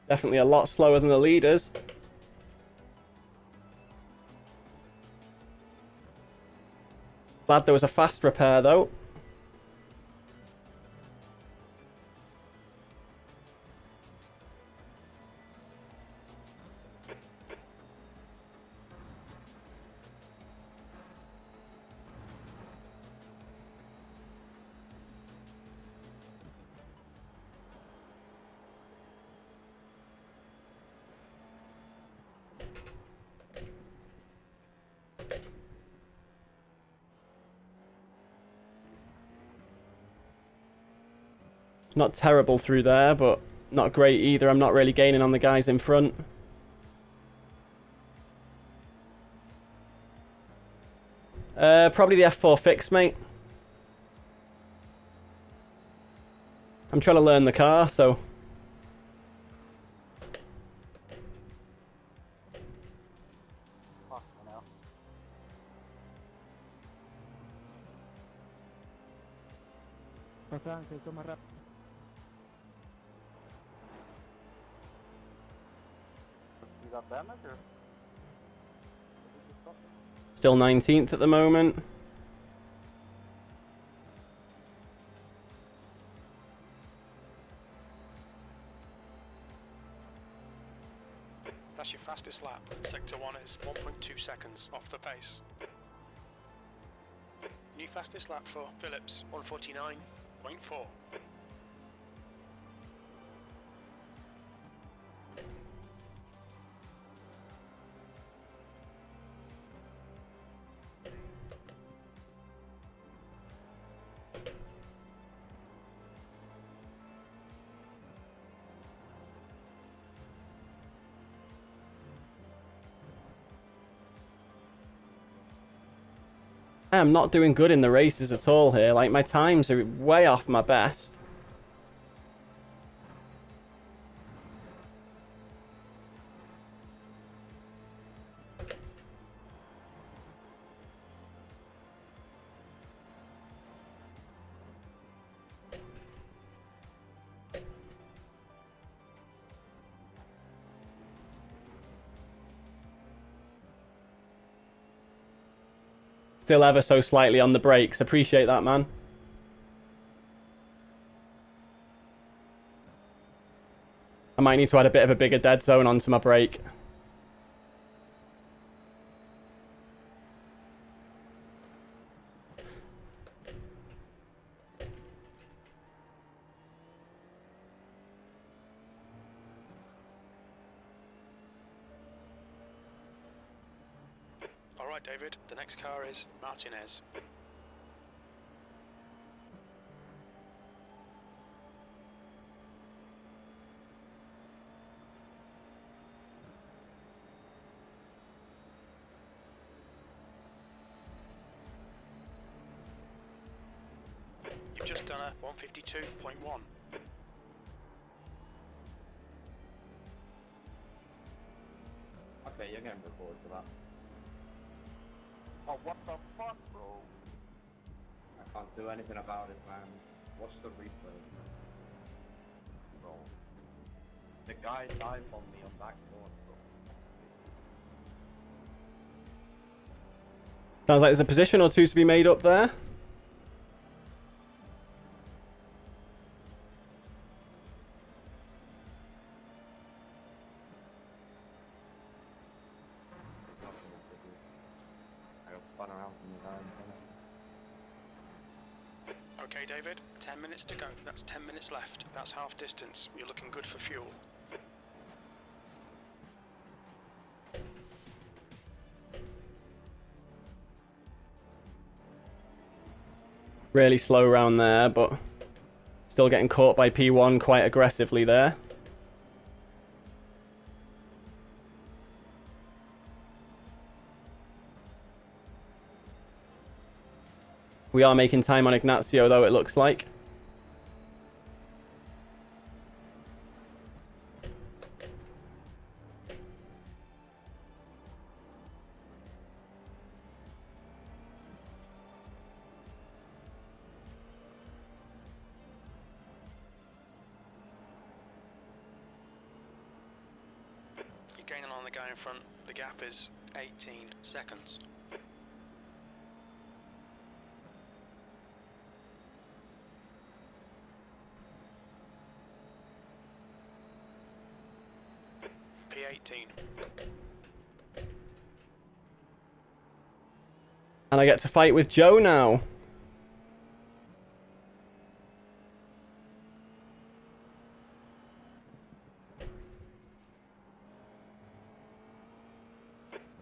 Definitely a lot slower than the leaders. Glad there was a fast repair though. Not terrible through there, but not great either. I'm not really gaining on the guys in front. Probably the F4 fix, mate. I'm trying to learn the car, so... Fuck, I know. Pasa, que toma rápido. You got damage or? Still 19th at the moment. That's your fastest lap. Sector 1 is 1.2 seconds off the pace. New fastest lap for Phillips, 149.4. I'm not doing good in the races at all here. Like, my times are way off my best. Still ever so slightly on the brakes. Appreciate that, man. I might need to add a bit of a bigger dead zone onto my brake. Alright David, the next car is Martinez. You've just done a 152.1. Okay, you're getting recorded for that. Oh, what the fuck, bro? I can't do anything about it, man. Watch the replay. Bro. The guy died on me on back door, bro. Sounds like there's a position or two to be made up there. Okay David, 10 minutes to go. That's 10 minutes left. That's half distance. You're looking good for fuel. Really slow round there, but still getting caught by P1 quite aggressively there. We are making time on Ignacio, though, it looks like. You're gaining on the guy in front. The gap is 18 seconds. P18. And I get to fight with Joe now.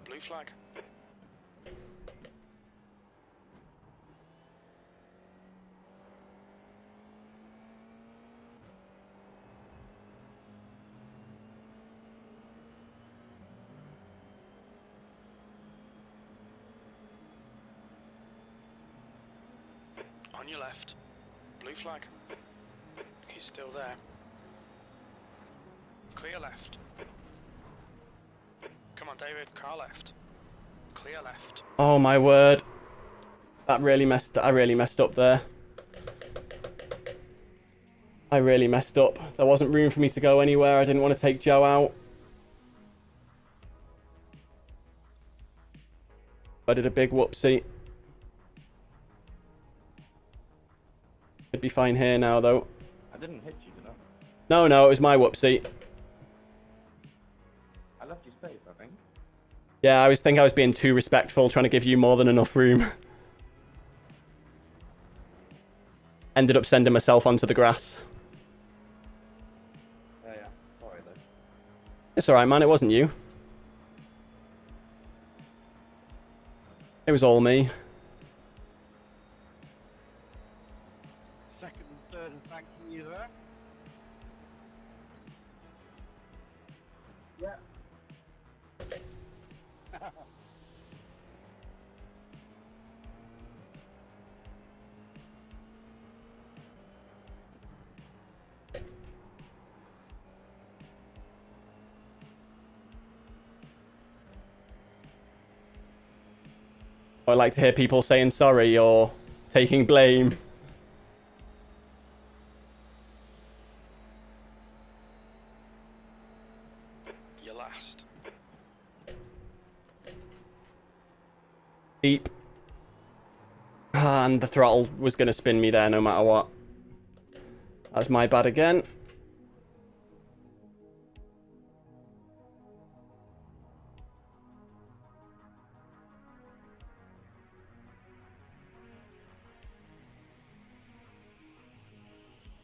Blue flag. On your left. Blue flag. He's still there. Clear left. Come on, David. Car left. Clear left. Oh my word. I really messed up there. I really messed up. There wasn't room for me to go anywhere. I didn't want to take Joe out. I did a big whoopsie. Should be fine here now, though. I didn't hit you, did I? No, it was my whoopsie. I left you space, I think. Yeah, I was being too respectful, trying to give you more than enough room. Ended up sending myself onto the grass. Yeah. Sorry, though. It's alright, man. It wasn't you. It was all me. Second and third, and thank you there. Yeah. I like to hear people saying sorry or taking blame. You're last. Deep. And the throttle was going to spin me there no matter what. That's my bad again.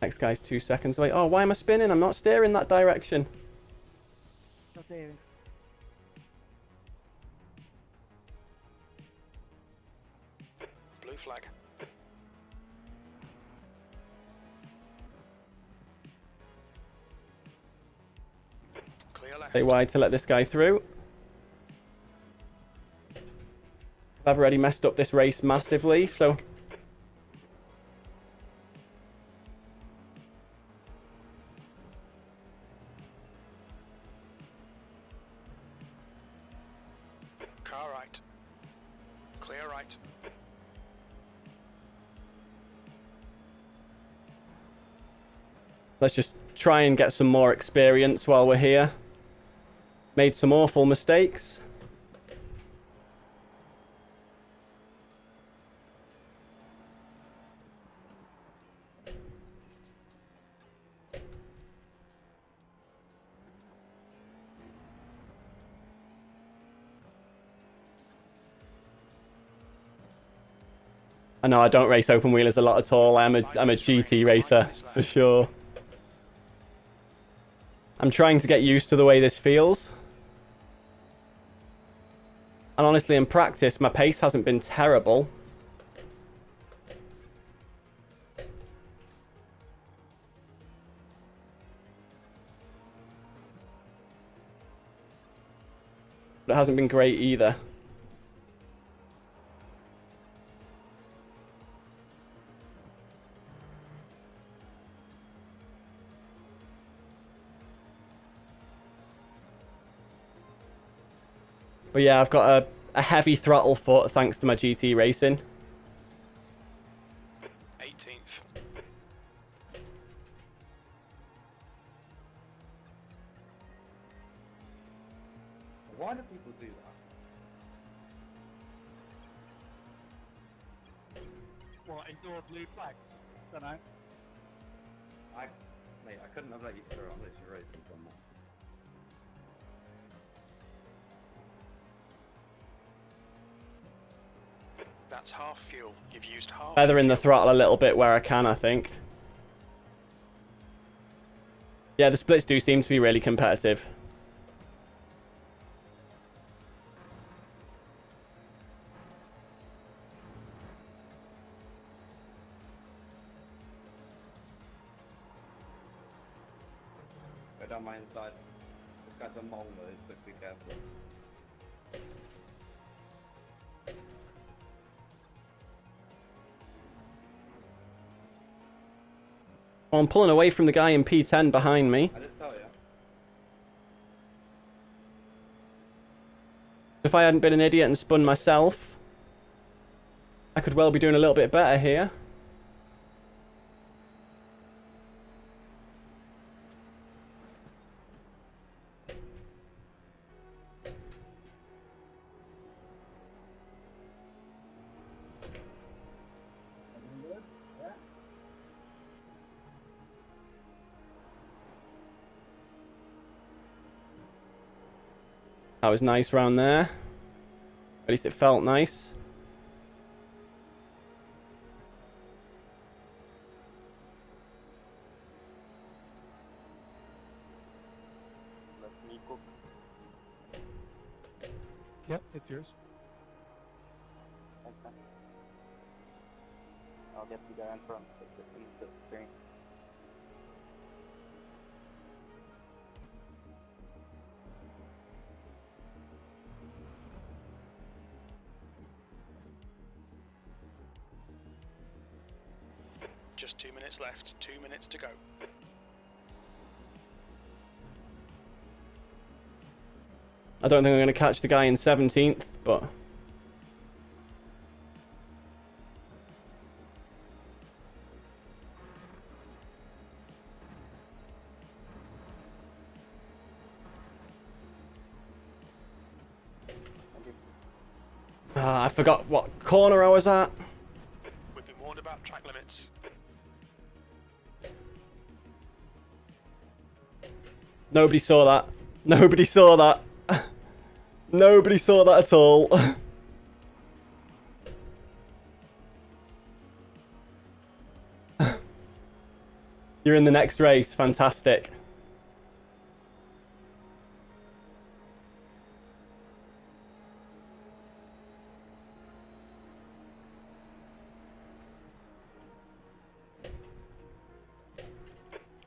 Next guy's 2 seconds away. Oh, why am I spinning? I'm not steering that direction. Not David. Blue flag. Clear left. Stay wide to let this guy through. I've already messed up this race massively, so... Car right. Clear right. Let's just try and get some more experience while we're here. Made some awful mistakes. I know I don't race open wheelers a lot at all. I'm a GT racer for sure. I'm trying to get used to the way this feels. And honestly, in practice, my pace hasn't been terrible. But it hasn't been great either. But yeah, I've got a heavy throttle foot thanks to my GT racing. 18th. Why do people do that? What, indoor blue flag? Don't know. Mate, I couldn't have let you through unless you racing from that. That's half fuel. You've used half. Feathering the fuel. throttle a little bit where I can, I think. Yeah, the splits do seem to be really competitive. Go down my inside. This guy's a mole though, so be careful. Well, I'm pulling away from the guy in P10 behind me. I just tell you. If I hadn't been an idiot and spun myself, I could well be doing a little bit better here. That was nice round there. At least it felt nice. Let me cook. Yep, it's yours. Okay. I'll get you there in front. The screen. Just 2 minutes left. 2 minutes to go. I don't think I'm going to catch the guy in 17th, but... I forgot what corner I was at. We've been warned about track limits. Nobody saw that. Nobody saw that. Nobody saw that at all. You're in the next race. Fantastic.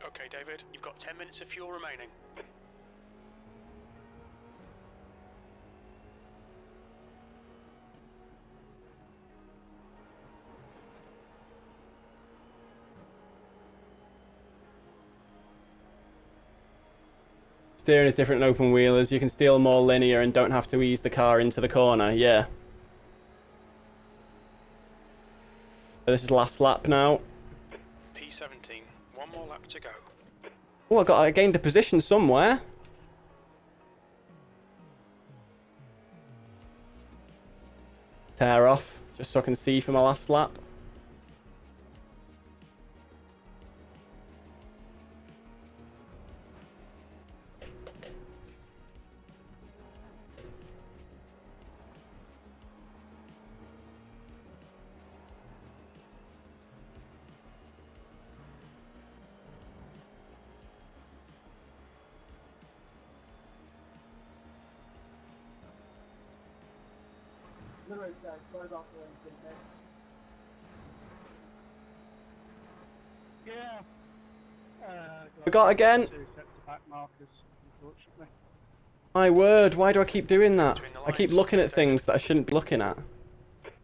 Okay, David, you've got 10 minutes of fuel remaining. Steering is different in open wheelers. You can steer more linear and don't have to ease the car into the corner. Yeah. So this is last lap now. P17, one more lap to go. Oh, I gained a position somewhere. Tear off, just so I can see for my last lap. Yeah. Forgot again. 2 sets of back markers, unfortunately. My word, why do I keep doing that? Between the I keep lines, looking at David. things that I shouldn't be looking at.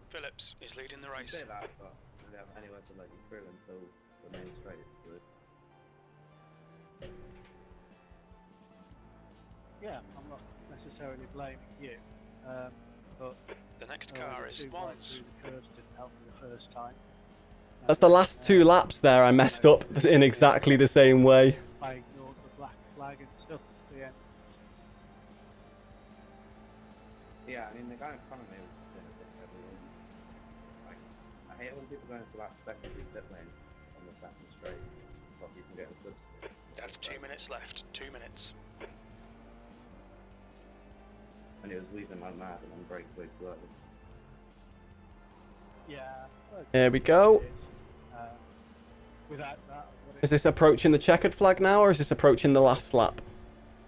Phillips is leading the You race. say that, but you don't have anywhere to let you through until the main straight is good. Yeah, I'm not necessarily blaming you, but The next the car is 2 right Wands. through the curves didn't help me the first time. That's the last 2 laps there I messed up in exactly the same way. I ignored the black flag and stuff at the end. Yeah, I mean, the guy in front of me was doing a bit of everything. Like, I hate when people go into that secondary pit lane on the second straight. But you can get a good. That's 2 minutes left. 2 minutes. And he was weaving like mad and then brake way slow. Yeah. There we go. Without that, Is this approaching the checkered flag now, or is this approaching the last lap?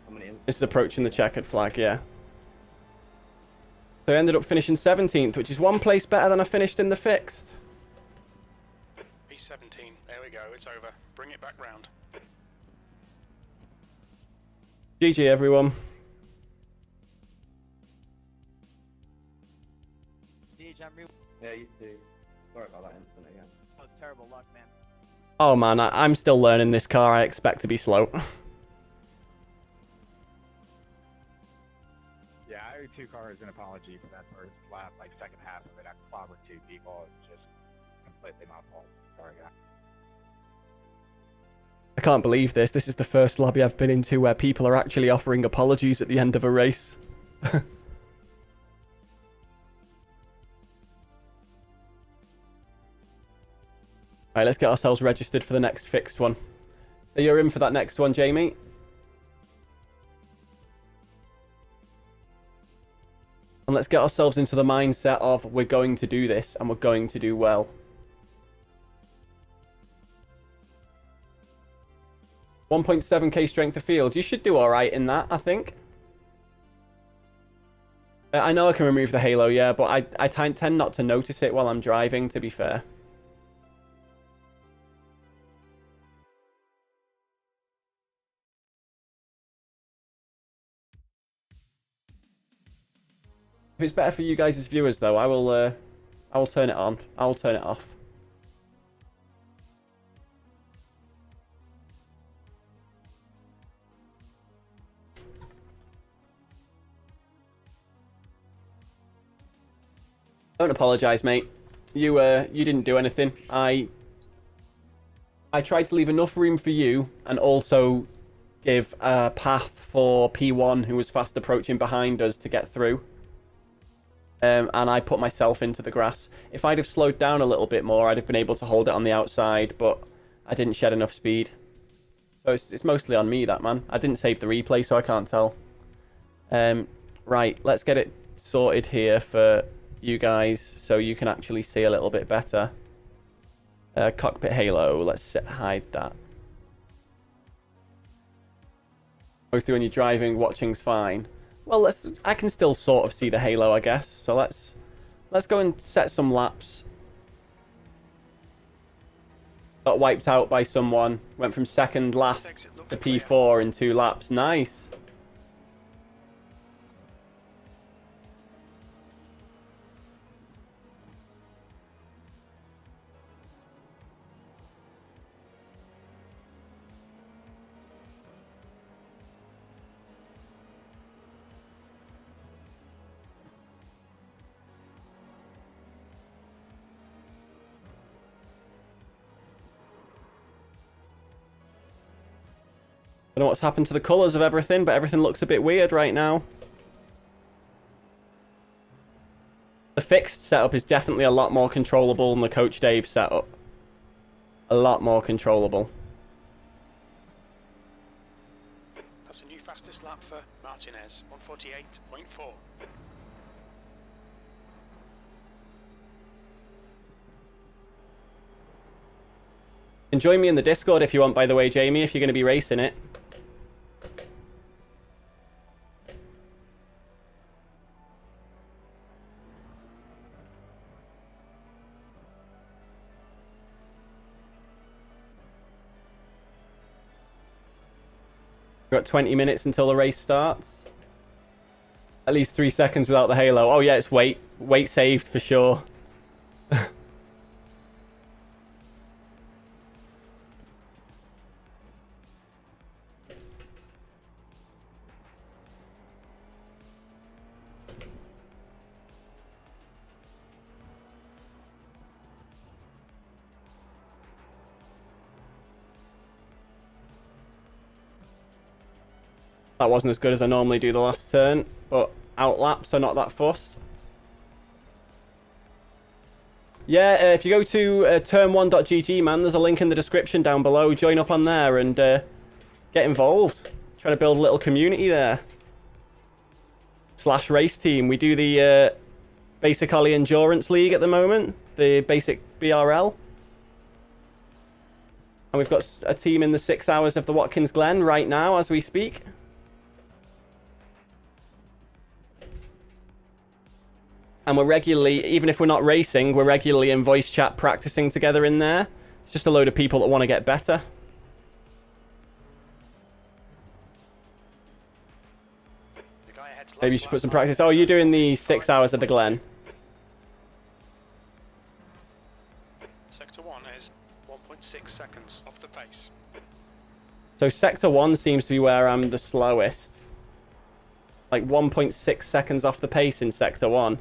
How many This is approaching the checkered flag, yeah. So I ended up finishing 17th, which is 1 place better than I finished in the fixed. P17, there we go, it's over. Bring it back round. GG, everyone. DJ, Yeah, you too. Sorry about that incident again. terrible luck, man. Oh man, I'm still learning this car. I expect to be slow. Yeah, I owe 2 cars an apology for that first lap, like second half of it. I clobbered 2 people. It's just completely my fault. Sorry, guys. I can't believe this. This is the first lobby I've been into where people are actually offering apologies at the end of a race. Alright, let's get ourselves registered for the next fixed one. So you're in for that next one, Jamie? And let's get ourselves into the mindset of we're going to do this and we're going to do well. $1.7k strength of field. You should do alright in that, I think. I know I can remove the halo, yeah, but I tend not to notice it while I'm driving, to be fair. If it's better for you guys as viewers, though, I will turn it on. I'll turn it off. Don't apologise, mate. You didn't do anything. I tried to leave enough room for you and also give a path for P1, who was fast approaching behind us, to get through. And I put myself into the grass. If I'd have slowed down a little bit more, I'd have been able to hold it on the outside, but I didn't shed enough speed. So it's mostly on me, that, man. I didn't save the replay, so I can't tell. Right, let's get it sorted here for you guys so you can actually see a little bit better. Cockpit halo, let's hide that. Mostly when you're driving, watching's fine. Well, I can still sort of see the halo, I guess. So let's go and set some laps. Got wiped out by someone. Went from second last to P4 in 2 laps. Nice. I don't know what's happened to the colours of everything, but everything looks a bit weird right now. The fixed setup is definitely a lot more controllable than the Coach Dave setup. A lot more controllable. That's a new fastest lap for Martinez, 148.4. And join me in the Discord if you want, by the way, Jamie, if you're going to be racing it. We've got 20 minutes until the race starts. At least 3 seconds without the halo. Oh yeah, it's weight. Weight saved for sure. That wasn't as good as I normally do the last turn, but out laps are not that fussed. Yeah, if you go to turn1.gg, man, there's a link in the description down below. Join up on there and get involved. Trying to build a little community there. / race team. We do the Basic Ollie Endurance League at the moment, the Basic BRL. And we've got a team in the 6 hours of the Watkins Glen right now as we speak. And we're regularly, even if we're not racing, we're regularly in voice chat practicing together in there. It's just a load of people that want to get better. Maybe you should put some practice. Oh, you're doing the 6 hours of the Glen. Sector 1 is 1.6 seconds. pace. So sector 1 seems to be where I'm the slowest. Like 1.6 seconds off the pace in sector 1.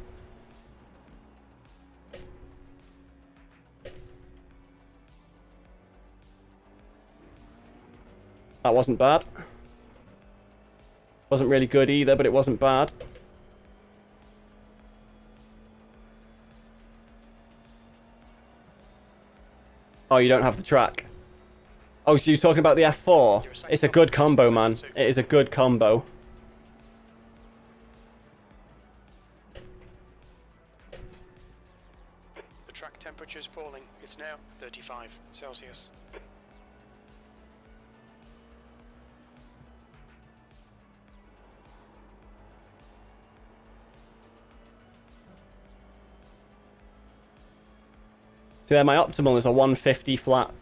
That wasn't bad. Wasn't really good either, but it wasn't bad. Oh, you don't have the track. Oh, so you're talking about the F4? It's a good combo, man. It is a good combo. The track temperature is falling. It's now 35 Celsius. So yeah, my optimal is a 150 flat.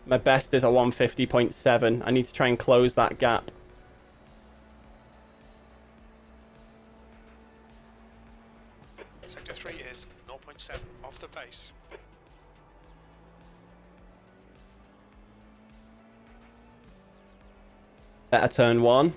My best is a 150.7. I need to try and close that gap. Sector 3 is 0.7 off the pace. Better turn 1.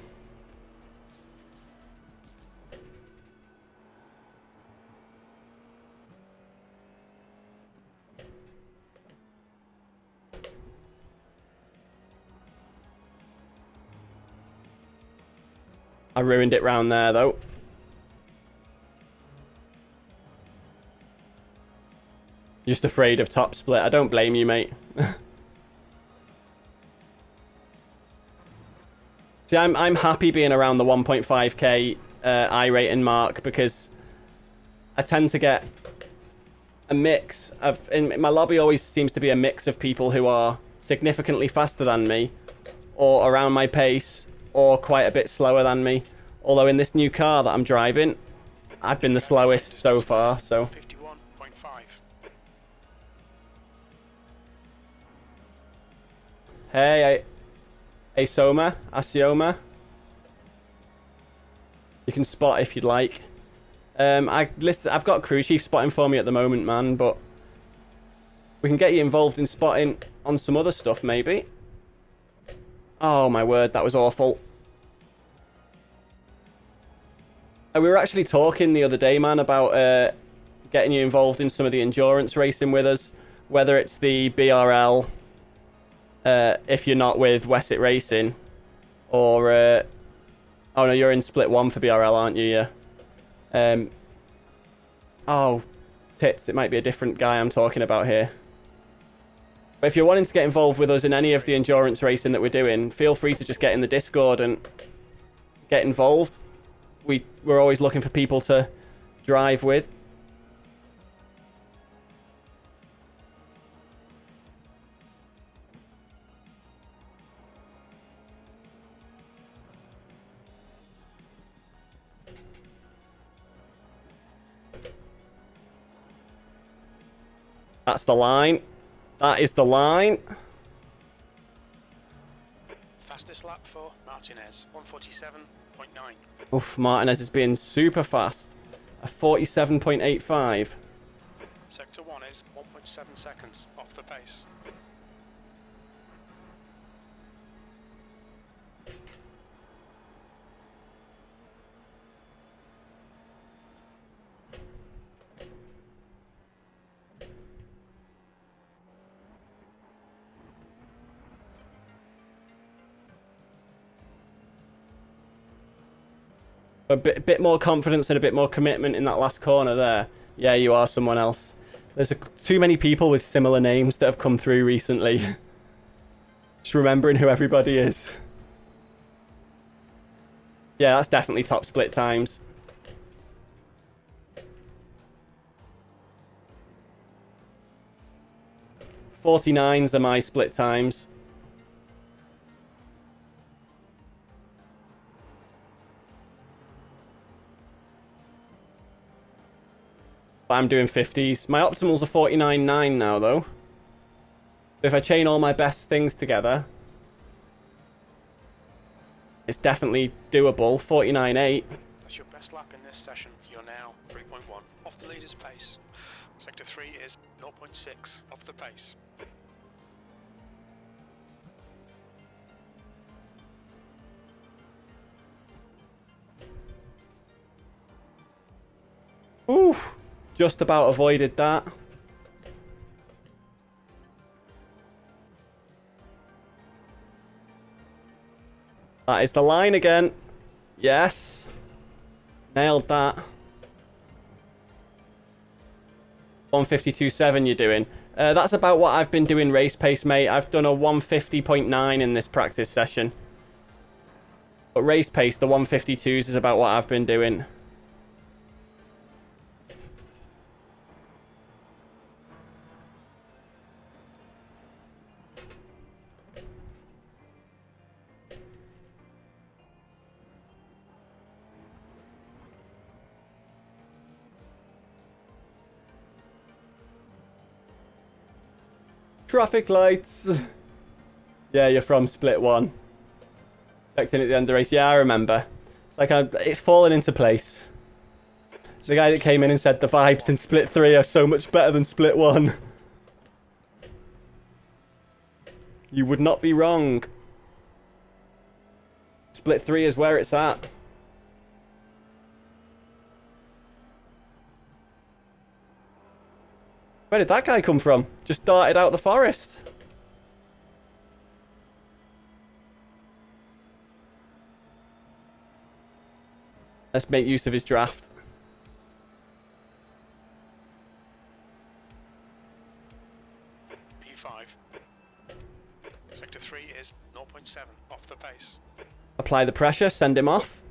I ruined it round there, though. Just afraid of top split. I don't blame you, mate. See, I'm happy being around the 1.5k iRating mark because I tend to get a mix of... In my lobby always seems to be a mix of people who are significantly faster than me or around my pace or quite a bit slower than me. Although in this new car that I'm driving, I've been the slowest so far, so... 51.5. Hey, Asioma. You can spot if you'd like. I've got crew chief spotting for me at the moment, man, but we can get you involved in spotting on some other stuff, maybe. Oh my word, that was awful. We were actually talking the other day, man, about getting you involved in some of the endurance racing with us, whether it's the BRL, if you're not with Wesset Racing, or oh no, you're in split 1 for BRL, aren't you? Yeah. Oh, tits, it might be a different guy I'm talking about here. But if you're wanting to get involved with us in any of the endurance racing that we're doing, feel free to just get in the Discord and get involved. We're always looking for people to drive with. That's the line. That is the line. Fastest lap for Martinez, 147.9. Oof, Martinez is being super fast. A 47.85. Sector 1 is 1.7 seconds off the pace. A bit more confidence and a bit more commitment in that last corner there. Yeah, you are someone else. There's too many people with similar names that have come through recently. Just remembering who everybody is. Yeah, that's definitely top split times. .49s are my split times. I'm doing 50s. My optimals are 49.9 now, though. If I chain all my best things together, it's definitely doable. 49.8. That's your best lap in this session. You're now 3.1 off the leader's pace. Sector 3 is 0.6 off the pace. Ooh, just about avoided that. That is the line again. Yes. Nailed that. 152.7 you're doing. That's about what I've been doing race pace, mate. I've done a 150.9 in this practice session. But race pace, the 152s is about what I've been doing. Traffic lights. Yeah, you're from Split 1. Checked in at the end of the race. Yeah, I remember. It's like it's fallen into place. The guy that came in and said the vibes in Split 3 are so much better than Split 1. You would not be wrong. Split 3 is where it's at. Where did that guy come from? Just darted out the forest. Let's make use of his draft. P5. Sector 3 is 0.7 off the pace. Apply the pressure, send him off.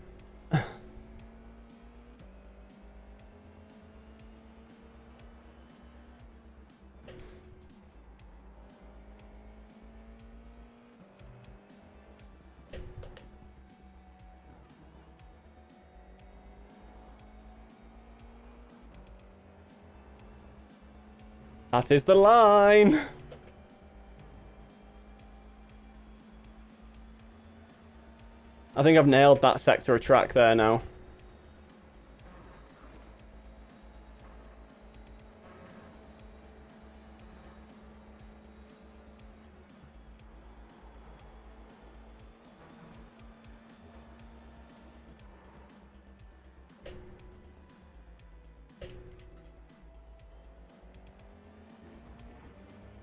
That is the line. I think I've nailed that sector of track there now.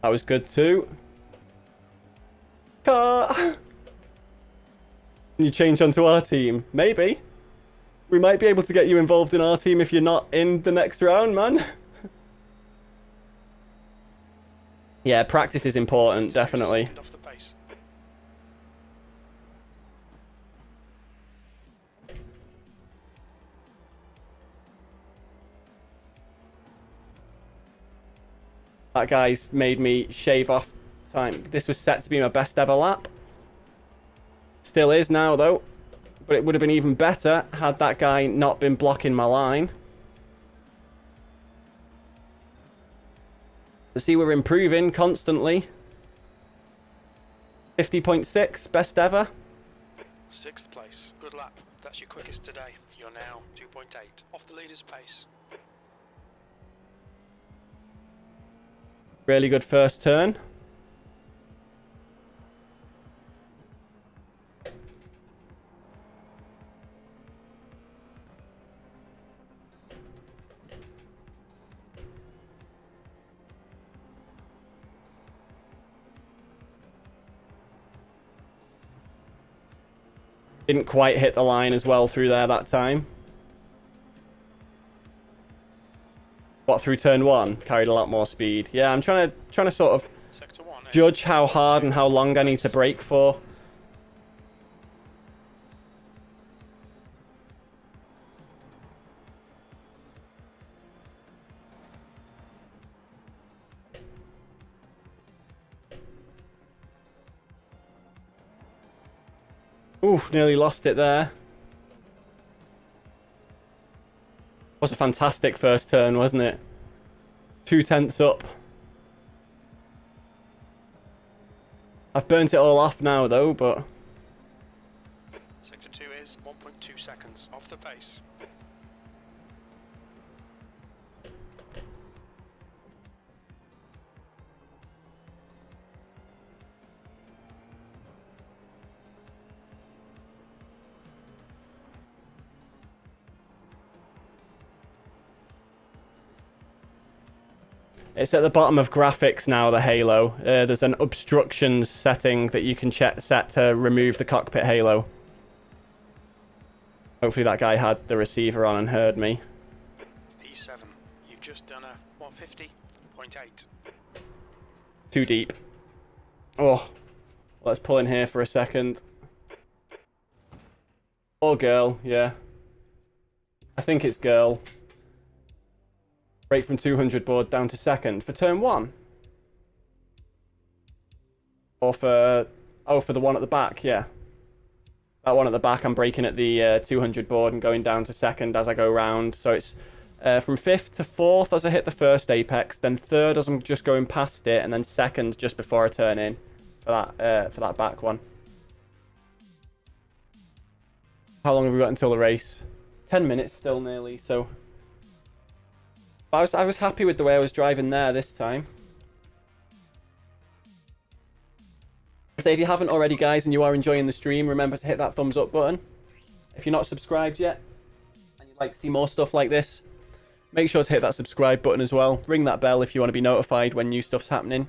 That was good too. Car. Can you change onto our team? Maybe. We might be able to get you involved in our team if you're not in the next round, man. Yeah, practice is important, definitely. That guy's made me shave off time. This was set to be my best ever lap. Still is now, though. But it would have been even better had that guy not been blocking my line. You see, we're improving constantly. 50.6, best ever. 6th place. Good lap. That's your quickest today. You're now 2.8 off the leader's pace. Really good first turn. Didn't quite hit the line as well through there that time. What, through turn 1? Carried a lot more speed. Yeah, I'm trying to sort of judge how hard and how long I need to brake for. Oof, nearly lost it there. Was a fantastic first turn, wasn't it? 2/10 up. I've burnt it all off now, though, but... Sector 2 is 1.2 seconds off the pace. It's at the bottom of graphics now, the halo. There's an obstructions setting that you can set to remove the cockpit halo. Hopefully that guy had the receiver on and heard me. P7, you've just done a 150.8. Too deep. Oh, let's pull in here for a second. Or girl, yeah. I think it's girl. Break from 200 board down to second for turn 1. Or for... Oh, for the one at the back, yeah. That one at the back, I'm braking at the 200 board and going down to second as I go round. So it's from 5th to 4th as I hit the first apex, then 3rd as I'm just going past it, and then 2nd just before I turn in for that back one. How long have we got until the race? 10 minutes still nearly, so... I was happy with the way I was driving there this time. So if you haven't already, guys, and you are enjoying the stream, remember to hit that thumbs up button. If you're not subscribed yet, and you'd like to see more stuff like this, make sure to hit that subscribe button as well. Ring that bell if you want to be notified when new stuff's happening.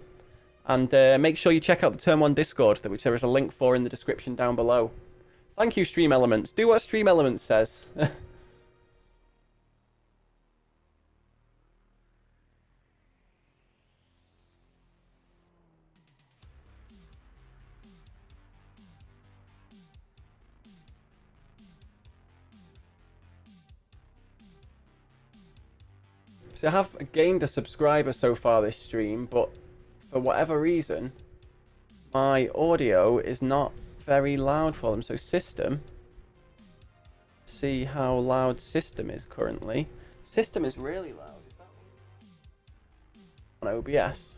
And make sure you check out the Turn 1 Discord, which there is a link for in the description down below. Thank you, Stream Elements. Do what Stream Elements says. So I have gained a subscriber so far this stream, but for whatever reason, my audio is not very loud for them. So system, see how loud system is currently. System is really loud. Is that on OBS?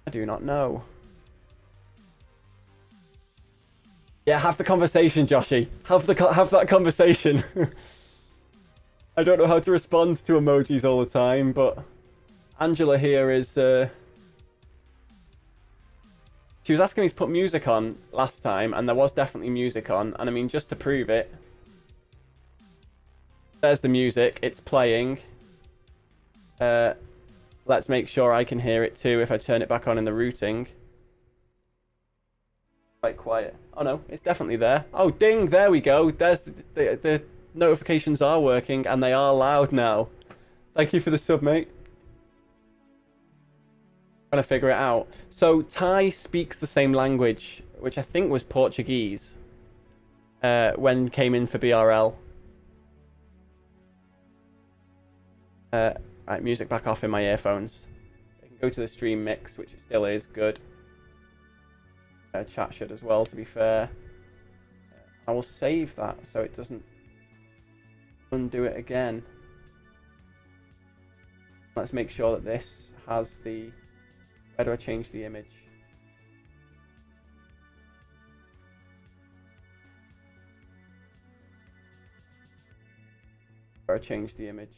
I do not know. Yeah, have the conversation, Joshy. Have that conversation. I don't know how to respond to emojis all the time, but Angela here is... She was asking me to put music on last time, and there was definitely music on. And I mean, just to prove it, there's the music. It's playing. Let's make sure I can hear it too if I turn it back on in the routing. Quite quiet. Oh no, it's definitely there. Oh, ding, there we go. There's the notifications are working, and they are loud now. Thank you for the sub, mate. Trying to figure it out. So Thai speaks the same language, which I think was Portuguese, when came in for BRL. Right, music back off in my earphones. I can go to the stream mix, which it still is good. Chat should as well, to be fair. I will save that so it doesn't undo it again. Let's make sure that this has the... Where do I change the image? Where I change the image?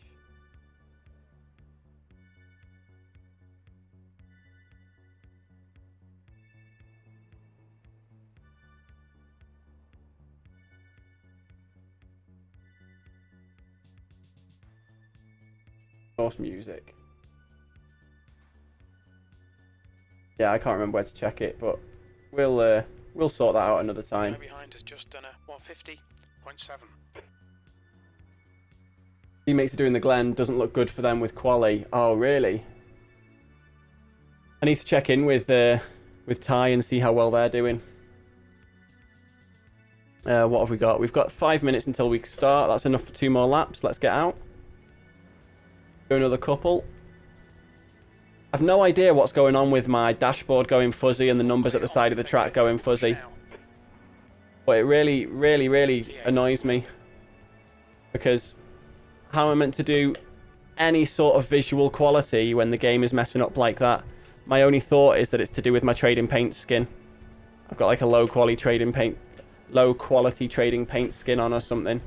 Source music. Yeah, I can't remember where to check it, but we'll sort that out another time. Guy behind has just done a 150.7. Teammates are doing the Glen. Doesn't look good for them with quali. Oh, really? I need to check in with Ty and see how well they're doing. What have we got? We've got 5 minutes until we start. That's enough for 2 more laps. Let's get out. Do another couple. I've no idea what's going on with my dashboard going fuzzy and the numbers at the side of the track going fuzzy. But it really, really, really annoys me. Because how am I meant to do any sort of visual quality when the game is messing up like that? My only thought is that it's to do with my trading paint skin. I've got like a low quality trading paint skin on or something.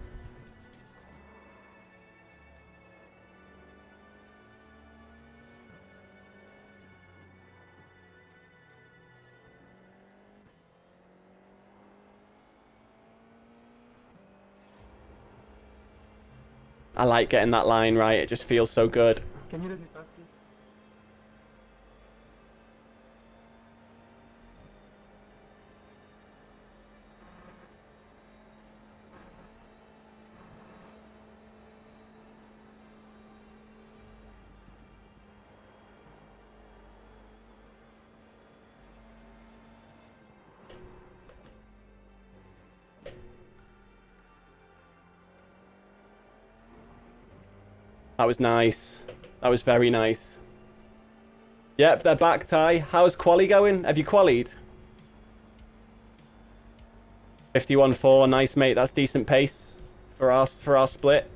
I like getting that line right. It just feels so good. Can you let me pass, please? That was nice. That was very nice. Yep, they're back, Ty. How's quali going? Have you qualied? 51.4, nice, mate. That's decent pace for our split.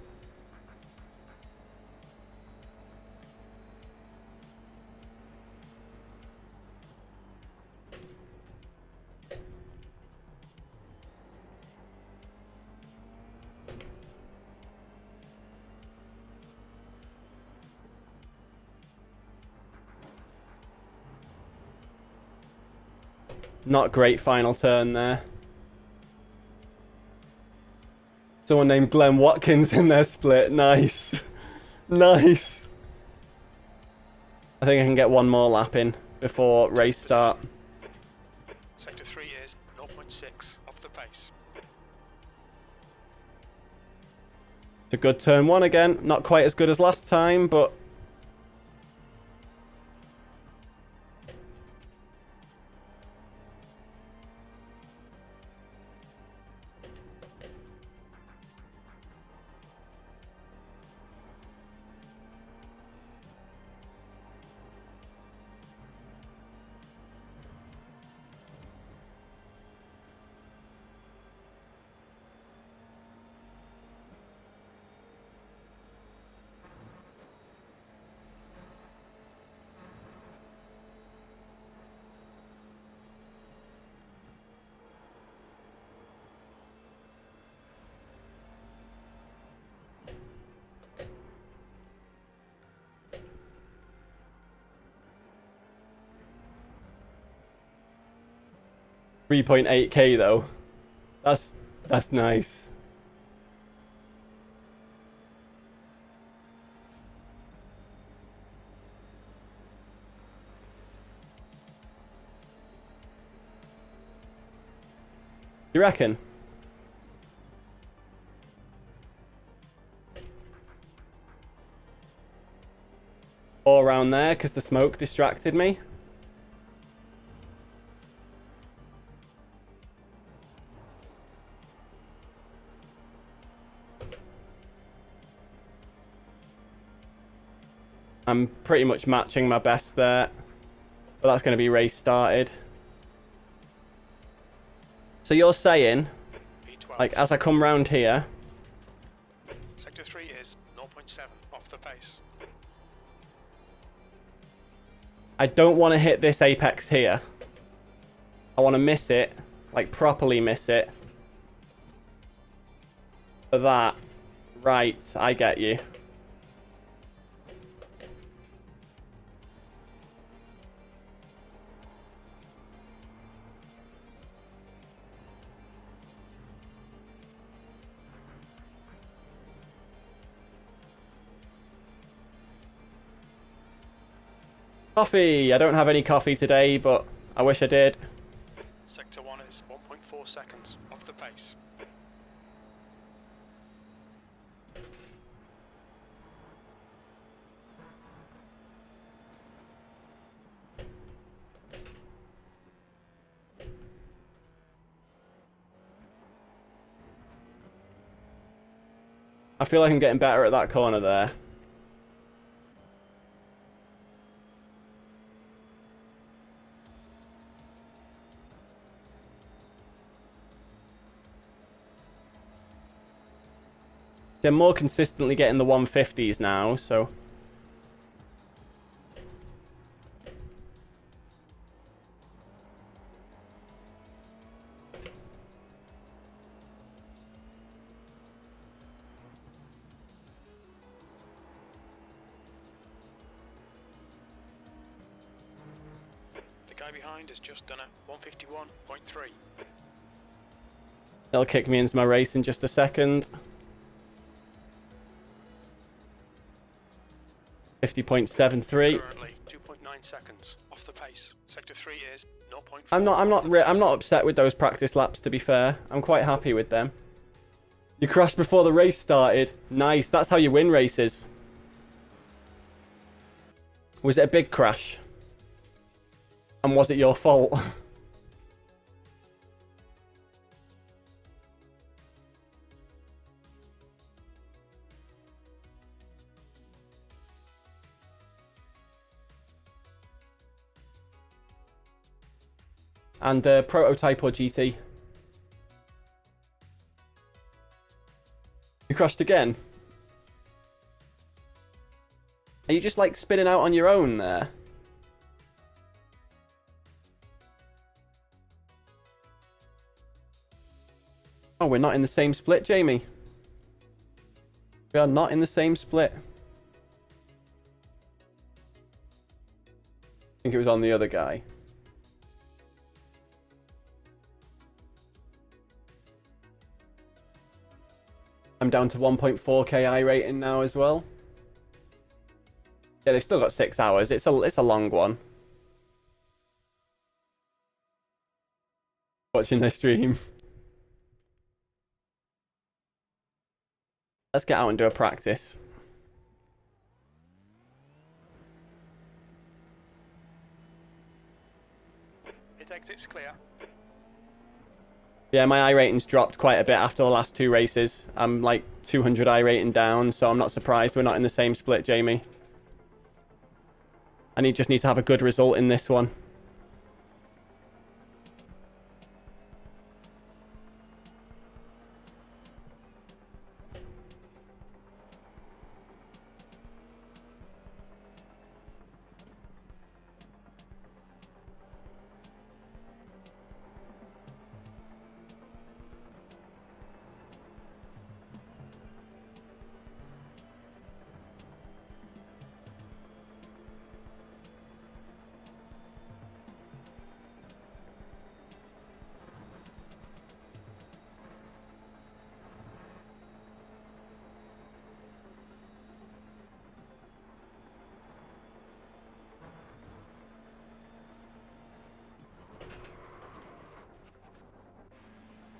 Not great final turn there. Someone named Glenn Watkins in their split. Nice. Nice. I think I can get one more lap in before race start. Sector 3 is 0.6 off the pace. It's a good turn one again. Not quite as good as last time, but... $3.8k though. That's nice. You reckon? All around there because the smoke distracted me. I'm pretty much matching my best there. But that's going to be race started. So you're saying, V12. like, as I come round here... Sector 3 is 0.7 off the pace. I don't want to hit this apex here. I want to miss it. Like, properly miss it. For that. Right, I get you. Coffee! I don't have any coffee today, but I wish I did. Sector 1 is 1.4 seconds off the pace. I feel like I'm getting better at that corner there. They're more consistently getting the 150s now, so... The guy behind has just done a 151.3. They'll kick me into my race in just a second. 50.73. Currently 2.9 seconds off the pace. Sector 3 is 0.4. I'm off the I'm pace. not upset with those practice laps, to be fair. I'm quite happy with them. You crashed before the race started. Nice. That's how you win races. Was it a big crash? And was it your fault? And prototype or GT? You crashed again? Are you just like spinning out on your own there? Oh, we're not in the same split, Jamie. We are not in the same split. I think it was on the other guy. I'm down to 1.4k iRating now as well. Yeah, they've still got 6 hours. It's a long one. Watching the stream. Let's get out and do a practice. It exits clear. Yeah, my iRating's dropped quite a bit after the last 2 races. I'm like 200 iRating down, so I'm not surprised we're not in the same split, Jamie. I just need to have a good result in this one.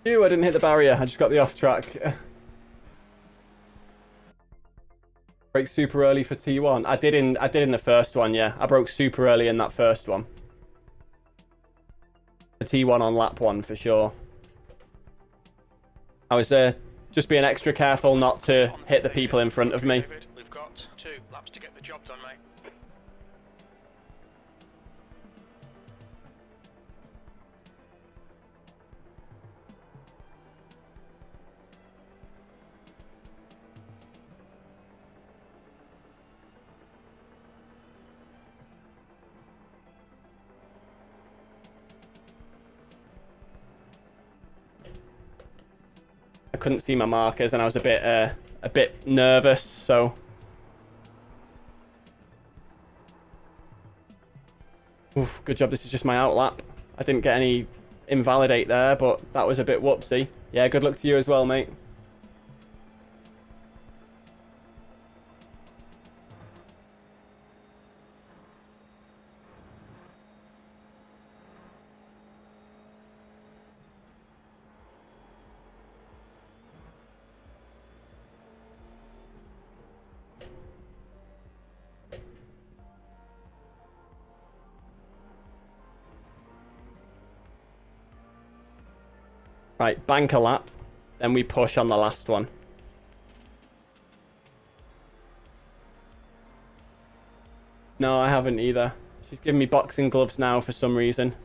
Phew, I didn't hit the barrier. I just got the off track. Break super early for T1. I did in the first one, yeah. I broke super early in that first one. The T1 on lap 1 for sure. I was just being extra careful not to hit the people in front of me. David, we've got 2 laps to get the job done, mate. I couldn't see my markers and I was a bit nervous, so oof, good job this is just my outlap. I didn't get any invalidate there, but that was a bit whoopsie. Yeah, good luck to you as well, mate. Right, bank a lap, then we push on the last one. No, I haven't either. She's giving me boxing gloves now for some reason.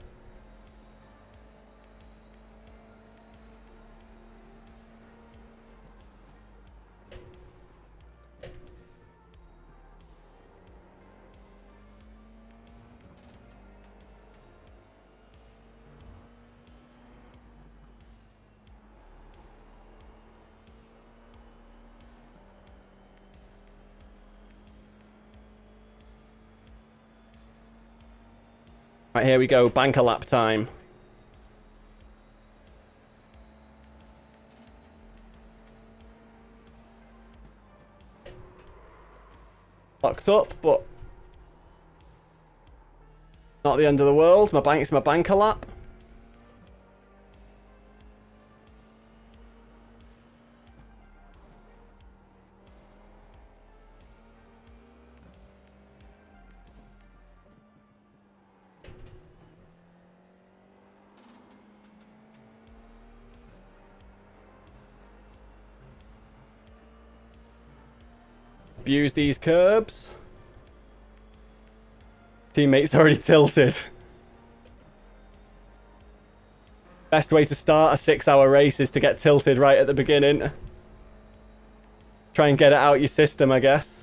Right, here we go. Bank a lap time. locked up, but not the end of the world. It's my banker lap. Abuse these curbs. Teammate's already tilted. Best way to start a 6-hour race is to get tilted right at the beginning. Try and get it out your system, I guess.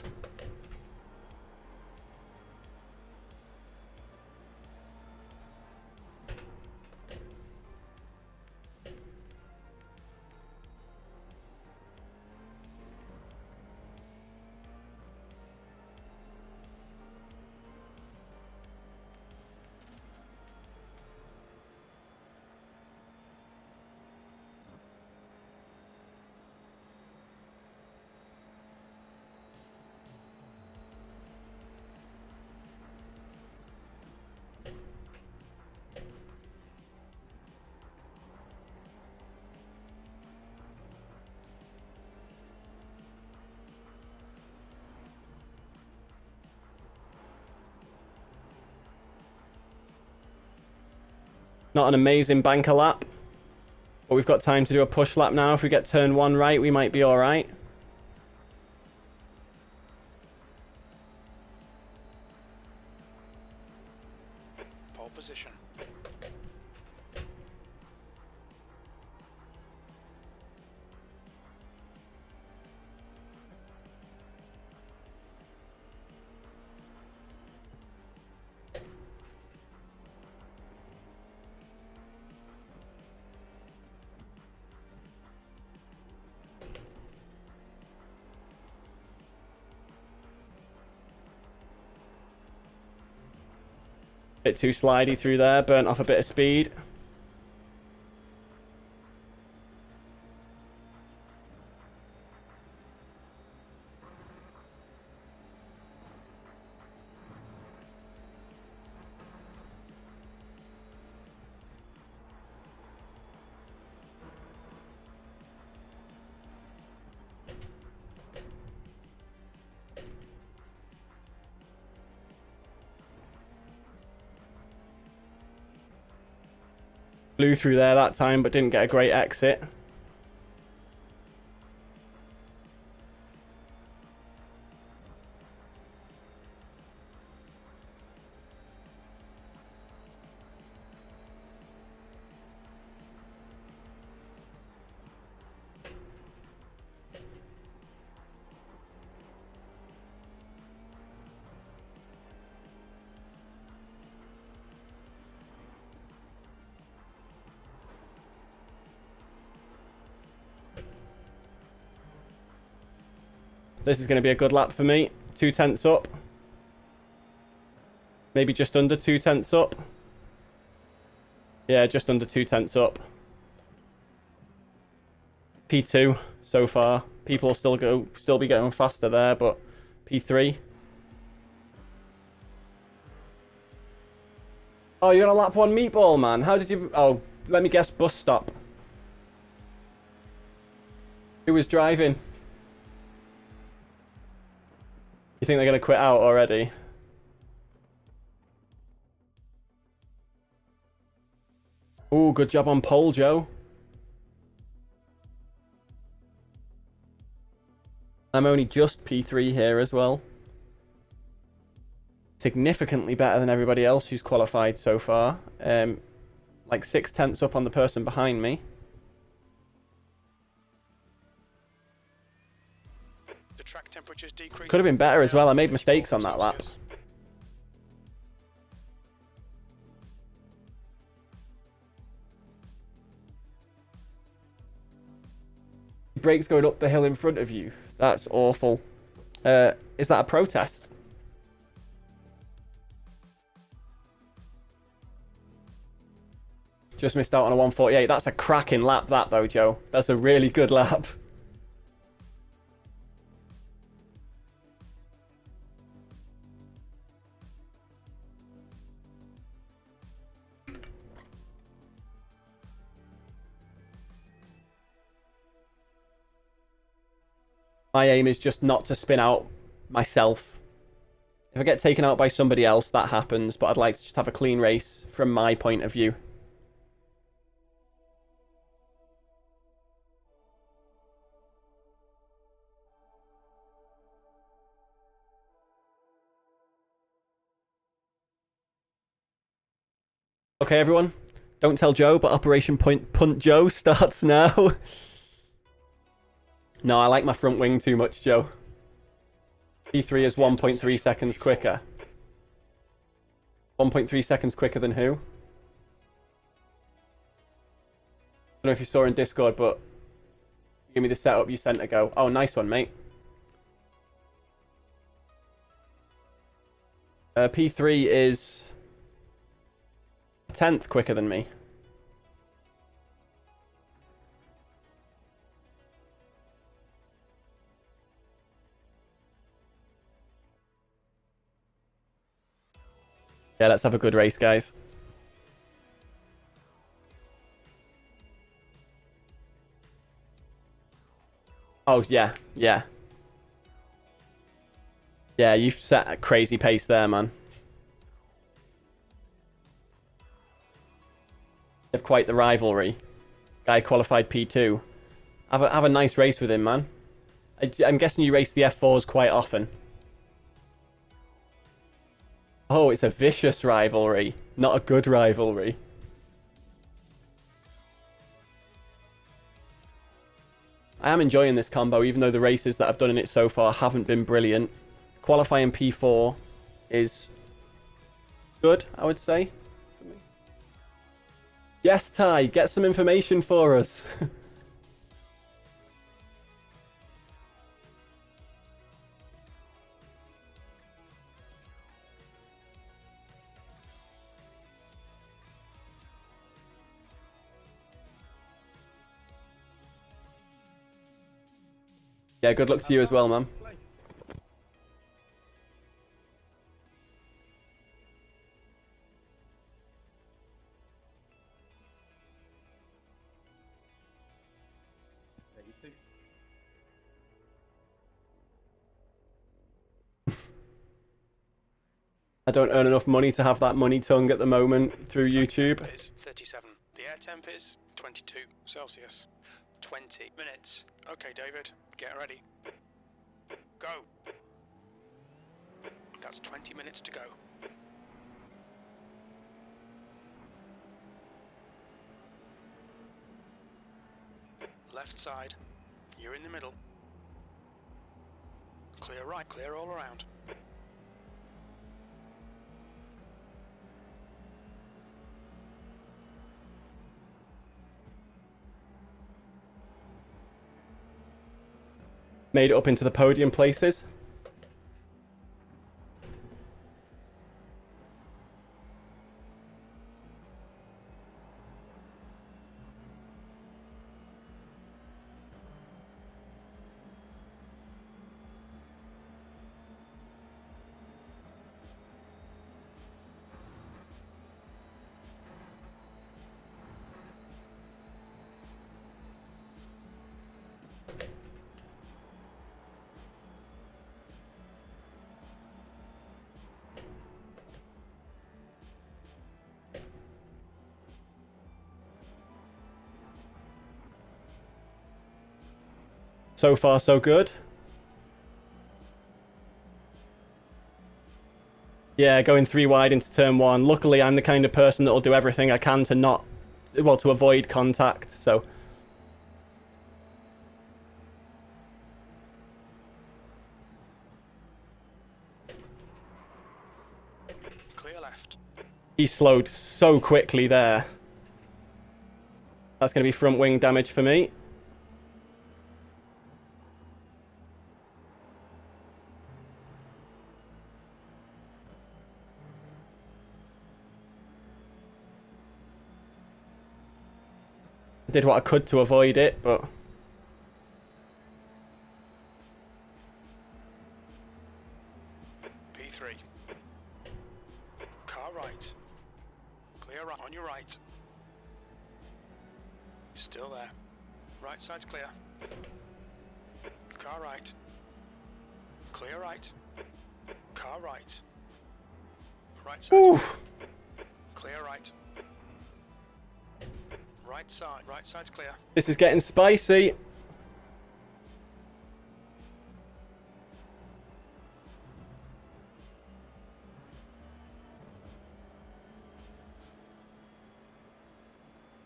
Not an amazing banker lap, but we've got time to do a push lap now. If we get turn 1 right, we might be all right. Pole position. Bit too slidey through there, burnt off a bit of speed. Blew through there that time, but didn't get a great exit. This is going to be a good lap for me. 2/10 up. Maybe just under 2/10 up. Yeah, just under 2/10 up. P2 so far. People will still be going faster there, but P3. Oh, you're on a lap 1 meatball, man. How did you... Oh, let me guess, bus stop. Who was driving? You think they're going to quit out already? Ooh, good job on pole, Joe. I'm only just P3 here as well. Significantly better than everybody else who's qualified so far. Like 6/10 up on the person behind me. The track temperature's decreasing. Could have been better as well. I made mistakes on that lap. Brakes going up the hill in front of you. That's awful. Is that a protest? Just missed out on a 148. That's a cracking lap, that though, Joe. That's a really good lap. My aim is just not to spin out myself. If I get taken out by somebody else, that happens, but I'd like to just have a clean race from my point of view. Okay, everyone. Don't tell Joe, but Operation Punt Joe starts now. No, I like my front wing too much, Joe. P3 is 1.3 seconds quicker. 1.3 seconds quicker than who? I don't know if you saw in Discord, but give me the setup you sent ago. Oh, nice one, mate. P3 is a tenth quicker than me. Yeah, let's have a good race, guys. Oh, yeah, yeah. Yeah, you've set a crazy pace there, man. You have quite the rivalry. Guy qualified P2. Have a nice race with him, man. I'm guessing you race the F4s quite often. Oh, it's a vicious rivalry, not a good rivalry. I am enjoying this combo, even though the races that I've done in it so far haven't been brilliant. Qualifying P4 is good, I would say. Yes, Ty, get some information for us. Yeah, good luck to you as well, man. I don't earn enough money to have that money tongue at the moment through YouTube. Is 37. The air temp is 22 Celsius. 20 minutes. Okay, David, get ready. Go. That's 20 minutes to go. Left side. You're in the middle. Clear right, clear all around. Made it up into the podium places. So far, so good. Yeah, going 3 wide into turn 1. Luckily, I'm the kind of person that will do everything I can to not... well, to avoid contact, so... Clear left. He slowed so quickly there. That's going to be front wing damage for me. I did what I could to avoid it, but... P3. Car right. Clear right, on your right. Still there. Right side's clear. Car right. Clear right. Car right. Right side's Ooh. clear. Clear right. Right side's clear. This is getting spicy.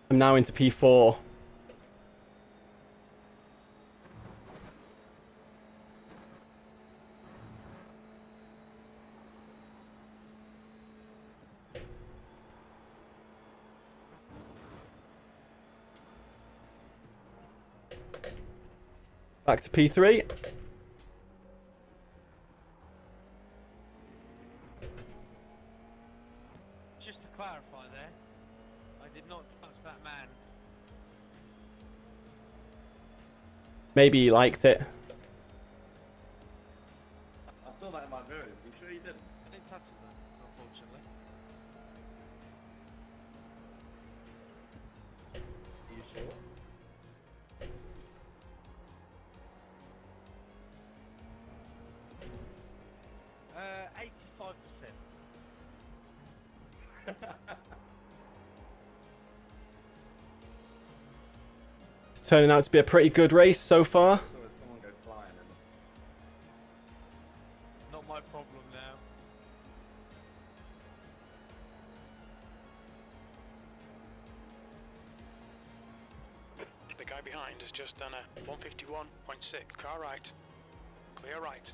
I'm now into P4. Back to P3. Just to clarify there, I did not touch that man. Maybe he liked it. I saw that in my mirror. You sure you didn't? I didn't touch him, though, unfortunately. Are you sure? Uh, 85%. It's turning out to be a pretty good race so far. So if someone go flying and Not my problem now. The guy behind has just done a 151.6. Car right. Clear right.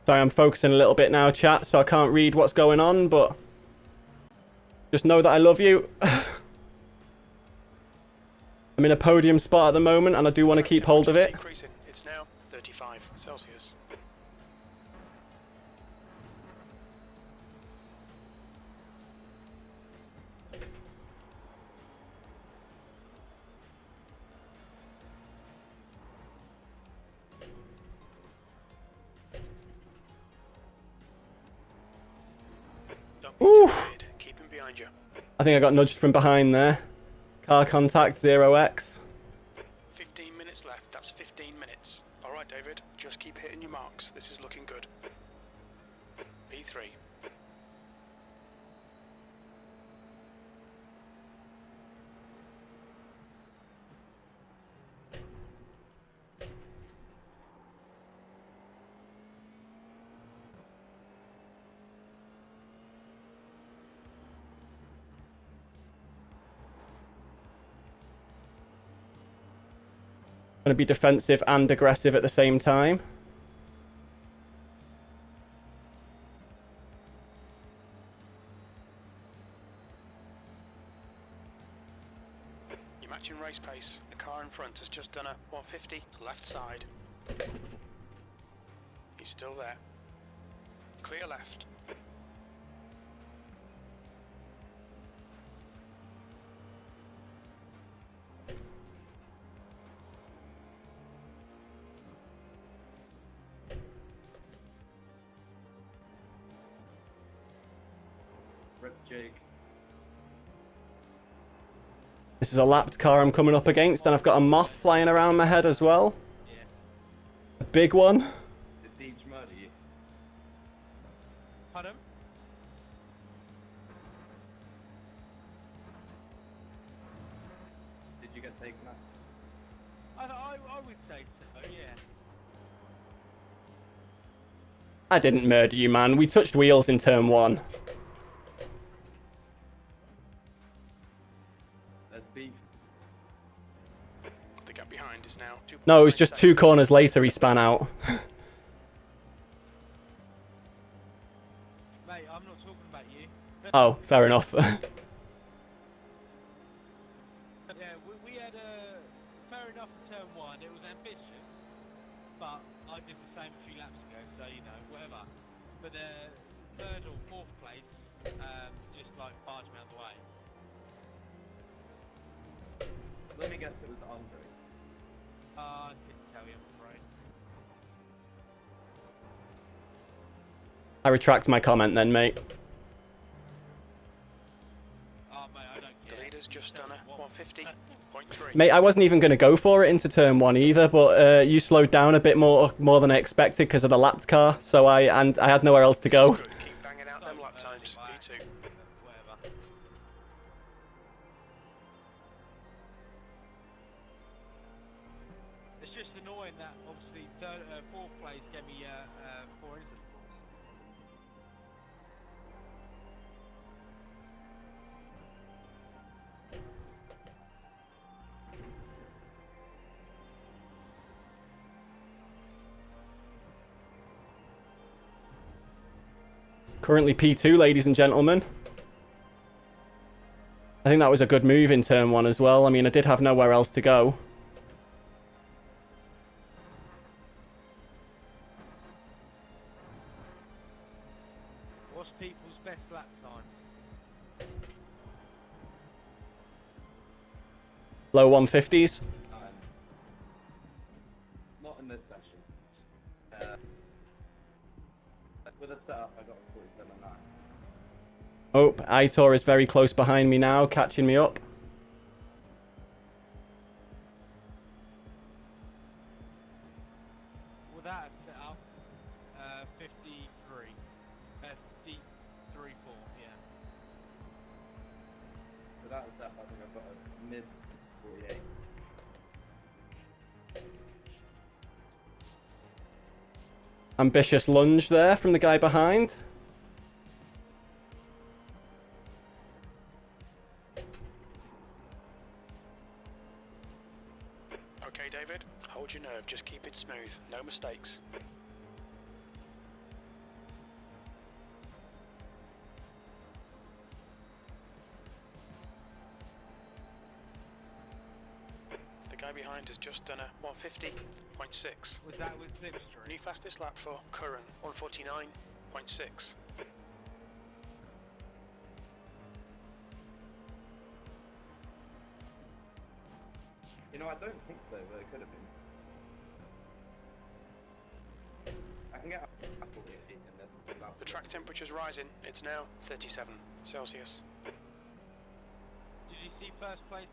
Sorry, I'm focusing a little bit now, chat, so I can't read what's going on, but just know that I love you. I'm in a podium spot at the moment, and I do want to keep hold of it. Decreasing. It's now 35 Celsius. Don't be Oof. intimidated. Keep him behind you. I think I got nudged from behind there. Car contact, 0x. 15 minutes left. That's 15 minutes. Alright, David. Just keep hitting your marks. This is looking good. P3. Going to be defensive and aggressive at the same time. You're matching race pace. The car in front has just done a 150 left side. He's still there. Clear left. Rip Jake. This is a lapped car I'm coming up against, and I've got a moth flying around my head as well. Yeah. A big one. Did Deej murder you? Pardon? Did you get taken out? I would say so, yeah. I didn't murder you, man. We touched wheels in turn 1. There's beef. The gap behind is now 2. No, it was just 2 corners later he span out. Mate, I'm not talking about you. Oh, fair enough. Yeah, we had a... Fair enough in turn 1, it was ambitious, but I did the same a few laps ago, so, you know, whatever. But the 3rd or 4th place, just like barged me out of the way. Let me guess, it was Andre. I couldn't tell you, I'm afraid. I retract my comment then, mate. Oh, mate, I don't The care. leader's just done a 150.3. Mate, I wasn't even going to go for it into turn 1 either, but you slowed down a bit more than I expected because of the lapped car, so I had nowhere else to go. Good, keep banging out them lap times. P2. Whatever. It's just annoying that obviously fourth place gave me 4 incident points. Currently P2, ladies and gentlemen. I think that was a good move in turn 1 as well. I mean, I did have nowhere else to go. What's people's best lap time? Low 150s. Not in this session. With a setup, I got a 47.9. Oh, Aitor is very close behind me now, catching me up. Without a setup, 53. 53.4, yeah. Without a setup, I think I've got a mid 48. Ambitious lunge there from the guy behind. Okay, David, hold your nerve, just keep it smooth, no mistakes. The guy behind has just done a 150.6. Was that with Slipstream? New fastest lap for Curran, 149.6. You know, I don't think so, but it could have been. I can get a 48 and then... The track temperature's rising, it's now 37 Celsius. Did you see first place?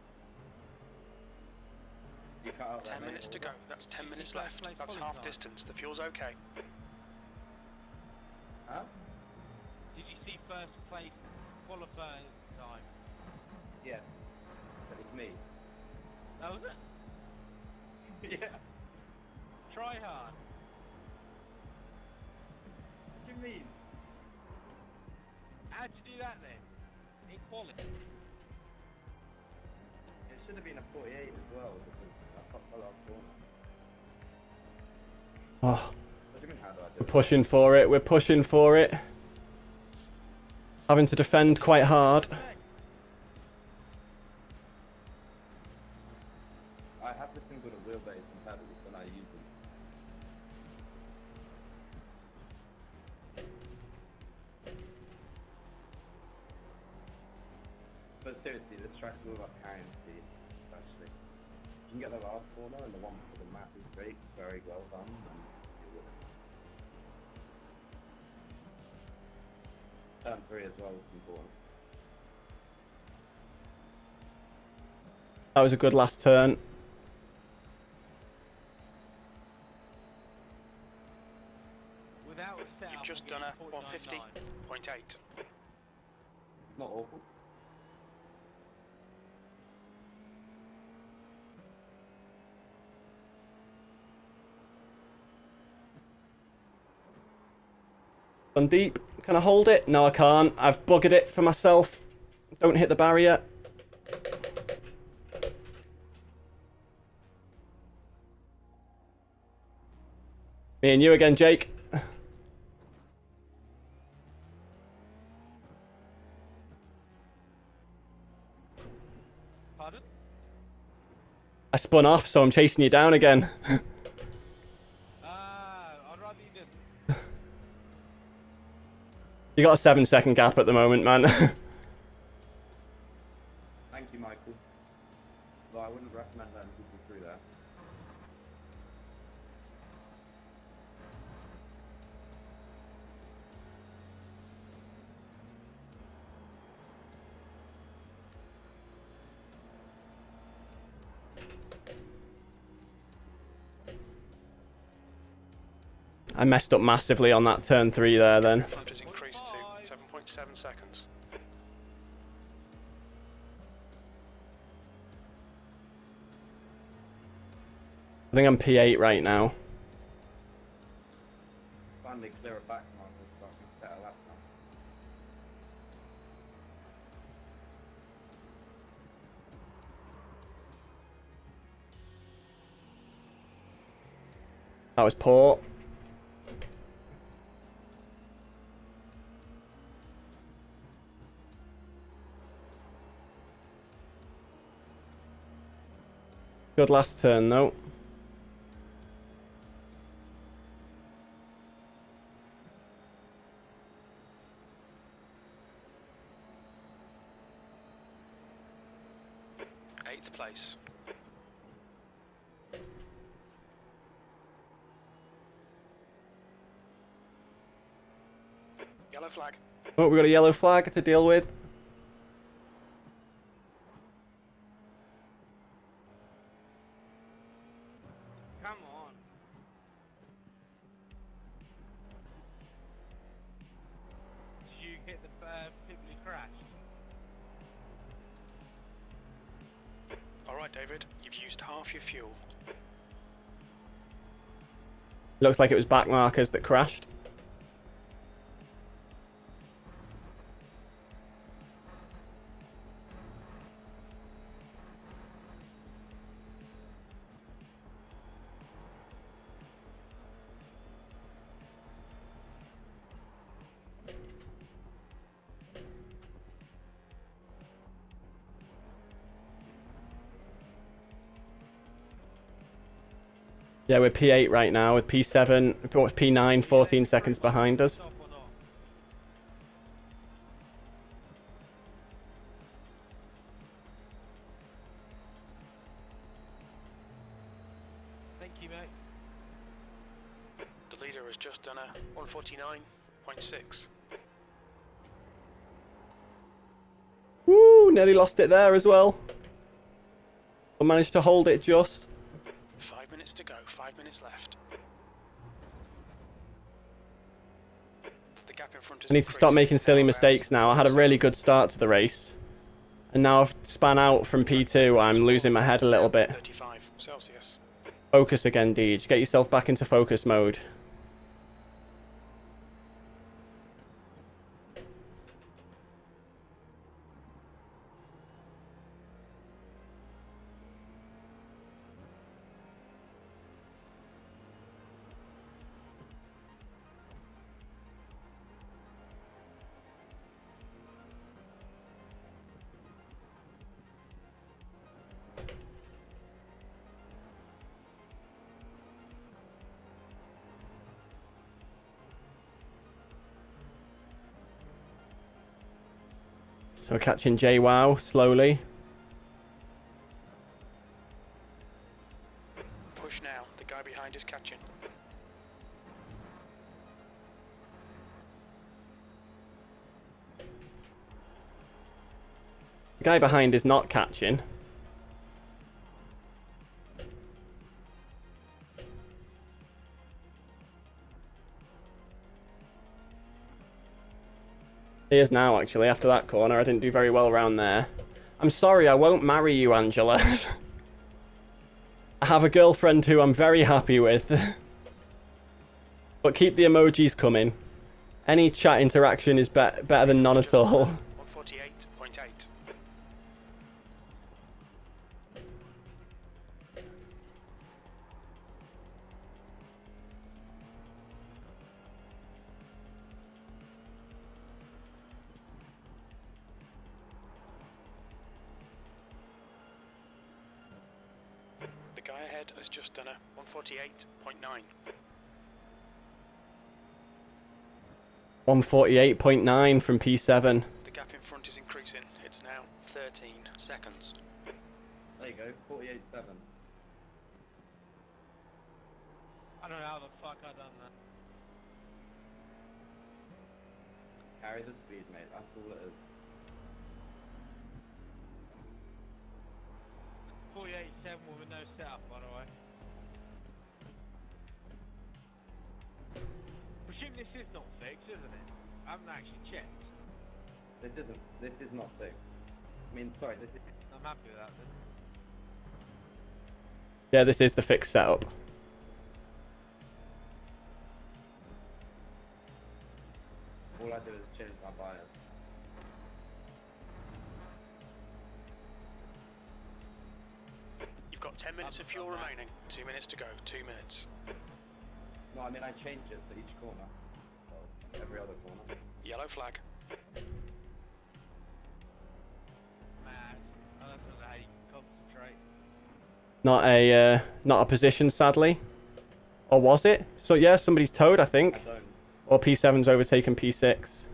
You cut out 10 that minutes to go, that's 10 minutes left, that's half distance, the fuel's okay. Huh? Did you see first place qualifying time? Yes. That was me. That was it? Yeah. Try hard. What do you mean? How'd you do that then? In quality? It should have been a 48 as well, because I popped the last corner. Oh, What do you mean, how do I do we're it? pushing for it. We're pushing for it. Having to defend quite hard. I have this thing called a wheelbase and pedals, and I use them. But seriously, this track's all about carrying speed, especially. You can get the last corner, and the one for the map is great, very well done. And you're with it. Turn 3 as well is important. That was a good last turn. Without a setup, You've just done a 150.8. Not awful. I'm deep. Can I hold it? No, I can't. I've buggered it for myself. Don't hit the barrier. Me and you again, Jake. Pardon? I spun off, so I'm chasing you down again. I'd rather you didn't. You got a 7-second gap at the moment, man. Thank you, Michael. Though I wouldn't recommend letting people through there. I messed up massively on that turn 3 there then. Front has increased to 7.7 seconds. I think I'm P8 right now. Finally clear a back marker so I can set a lap time. That was poor. Good last turn though. Eighth place. Yellow flag. Oh, we got a yellow flag to deal with. Come on. Did you hit the people who crashed? Alright, David, you've used half your fuel. Looks like it was back markers that crashed. Yeah, we're P8 right now with P7, P9, 14 seconds behind us. Stop or not? Thank you, mate. The leader has just done a 149.6. Woo, nearly lost it there as well. But managed to hold it just. 5 minutes to go, 5 minutes left. The gap in front is I need to stop making silly mistakes now. I had a really good start to the race. And now I've span out from P2, I'm losing my head a little bit. 35 Celsius. Focus again, Deej. Get yourself back into focus mode. So we're catching JWoww slowly. Push now, the guy behind is catching. The guy behind is not catching. He is now, actually, after that corner. I didn't do very well around there. I'm sorry, I won't marry you, Angela. I have a girlfriend who I'm very happy with. But keep the emojis coming. Any chat interaction is better than none at all. 148.8. The guy ahead has just done a 148.9. 148.9 from P7. The gap in front is increasing. It's now 13 seconds. There you go, 48.7. I don't know how the fuck I done that. Carry the speed, mate, that's all it is. 48.7 with no setup, by the way. is not fixed, isn't it? I haven't actually checked. This isn't. This is not fixed. I mean, sorry. This is. I'm happy with that then. Yeah, this is the fixed setup. All I do is change my bias. You've got 10 minutes of fuel remaining. 2 minutes to go. 2 minutes. No, I mean I change it for each corner. So every other corner. Yellow flag. Man, I don't know how you can concentrate. Not a position, sadly. Or was it? So yeah, somebody's towed, I think. I don't. Or P7's overtaken P6.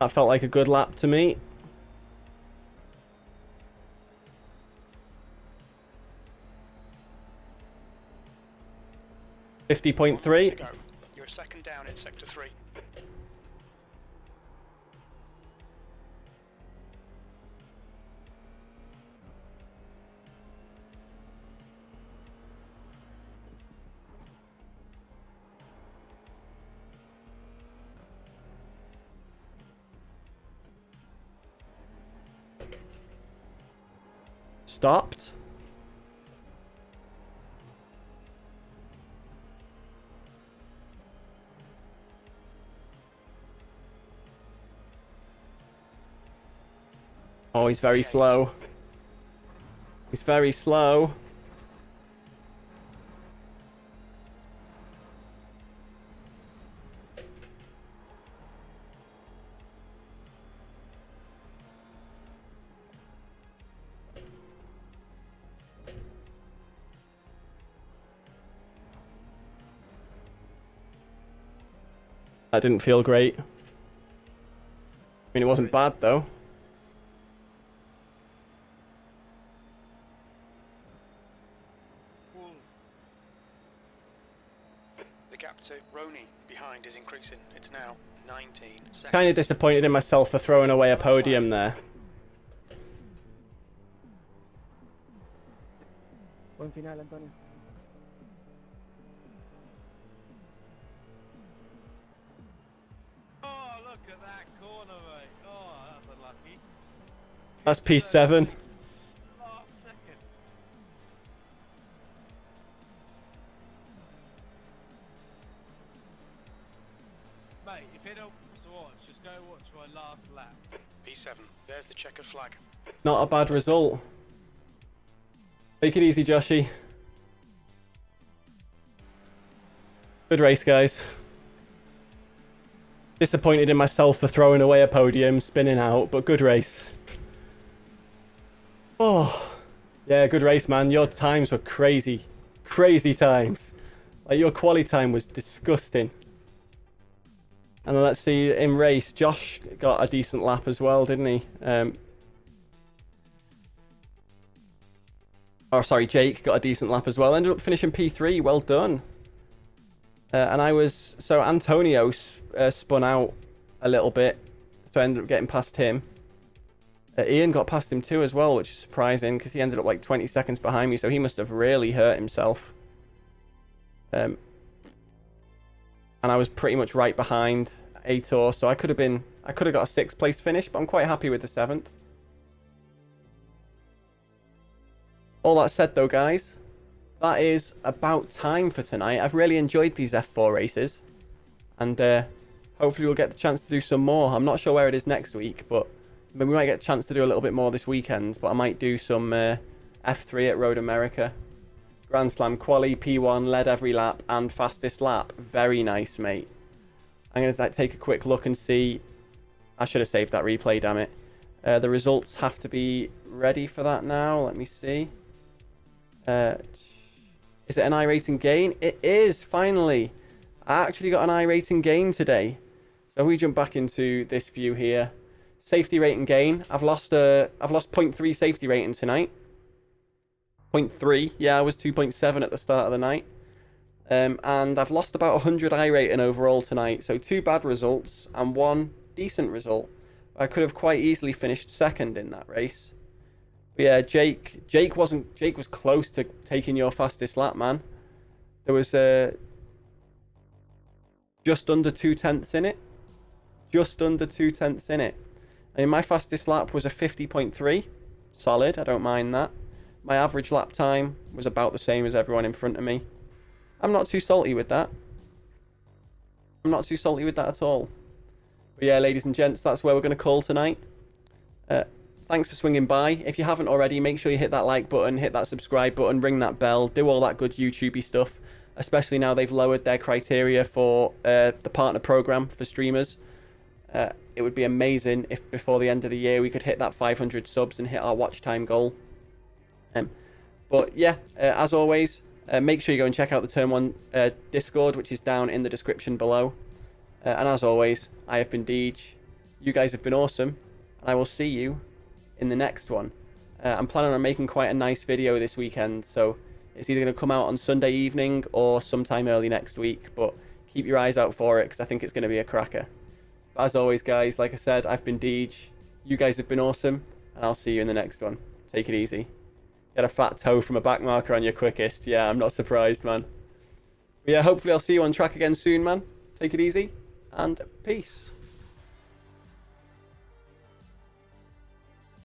That felt like a good lap to me. .3. Go. You're a second down in sector 3. Stopped. Oh, he's very slow. He's very slow. That didn't feel great. I mean, it wasn't bad though. The gap to Roney behind is increasing. It's now 19 seconds. Kind of disappointed in myself for throwing away a podium there. Buen final, Antonio. Oh, look at that corner, mate. Oh, that's unlucky. That's P7. Last second. Mate, if it helps to watch, just go watch my last lap. P7. There's the checkered flag. Not a bad result. Take it easy, Joshy. Good race, guys. Disappointed in myself for throwing away a podium, spinning out, but good race. Oh, yeah, good race, man. Your times were crazy. Crazy times. Like, your quali time was disgusting. And then let's see, in race, Josh got a decent lap as well, didn't he? Oh, sorry, Jake got a decent lap as well. Ended up finishing P3. Well done. And I was... So Antonio spun out a little bit. So I ended up getting past him. Ian got past him too as well, which is surprising because he ended up like 20 seconds behind me. So he must have really hurt himself. And I was pretty much right behind Aitor. So I could have got a 6th place finish, but I'm quite happy with the 7th. All that said though, guys, that is about time for tonight. I've really enjoyed these F4 races, and hopefully we'll get the chance to do some more. I'm not sure where it is next week, but we might get a chance to do a little bit more this weekend. But I might do some F3 at Road America. Grand Slam quali, P1, led every lap, and fastest lap. Very nice, mate. I'm going to take a quick look and see. I should have saved that replay, damn it. The results have to be ready for that now. Let me see. Is it an iRacing gain? It is, finally. I actually got an iRating gain today. So we jump back into this view here. Safety rating gain. I've lost 0.3 safety rating tonight. 0.3. Yeah, I was 2.7 at the start of the night. And I've lost about 100 iRating overall tonight. So 2 bad results and 1 decent result. I could have quite easily finished second in that race. But yeah, Jake was close to taking your fastest lap, man. There was just under 2/10 in it. Just under 2/10 in it. I mean, my fastest lap was a 50.3. Solid, I don't mind that. My average lap time was about the same as everyone in front of me. I'm not too salty with that. I'm not too salty with that at all. But yeah, ladies and gents, that's where we're going to call tonight. Thanks for swinging by. If you haven't already, make sure you hit that like button, hit that subscribe button, ring that bell, do all that good YouTubey stuff. Especially now they've lowered their criteria for the partner program for streamers. It would be amazing if before the end of the year we could hit that 500 subs and hit our watch time goal. But yeah, as always, make sure you go and check out the Turn 1 Discord, which is down in the description below. And as always, I have been Deej. You guys have been awesome, and I will see you in the next one. I'm planning on making quite a nice video this weekend, so it's either going to come out on Sunday evening or sometime early next week, but keep your eyes out for it because I think it's going to be a cracker. But as always, guys, like I said, I've been Deej. You guys have been awesome, and I'll see you in the next one. Take it easy. Get a fat toe from a back marker on your quickest. Yeah, I'm not surprised, man. But yeah, hopefully I'll see you on track again soon, man. Take it easy, and peace.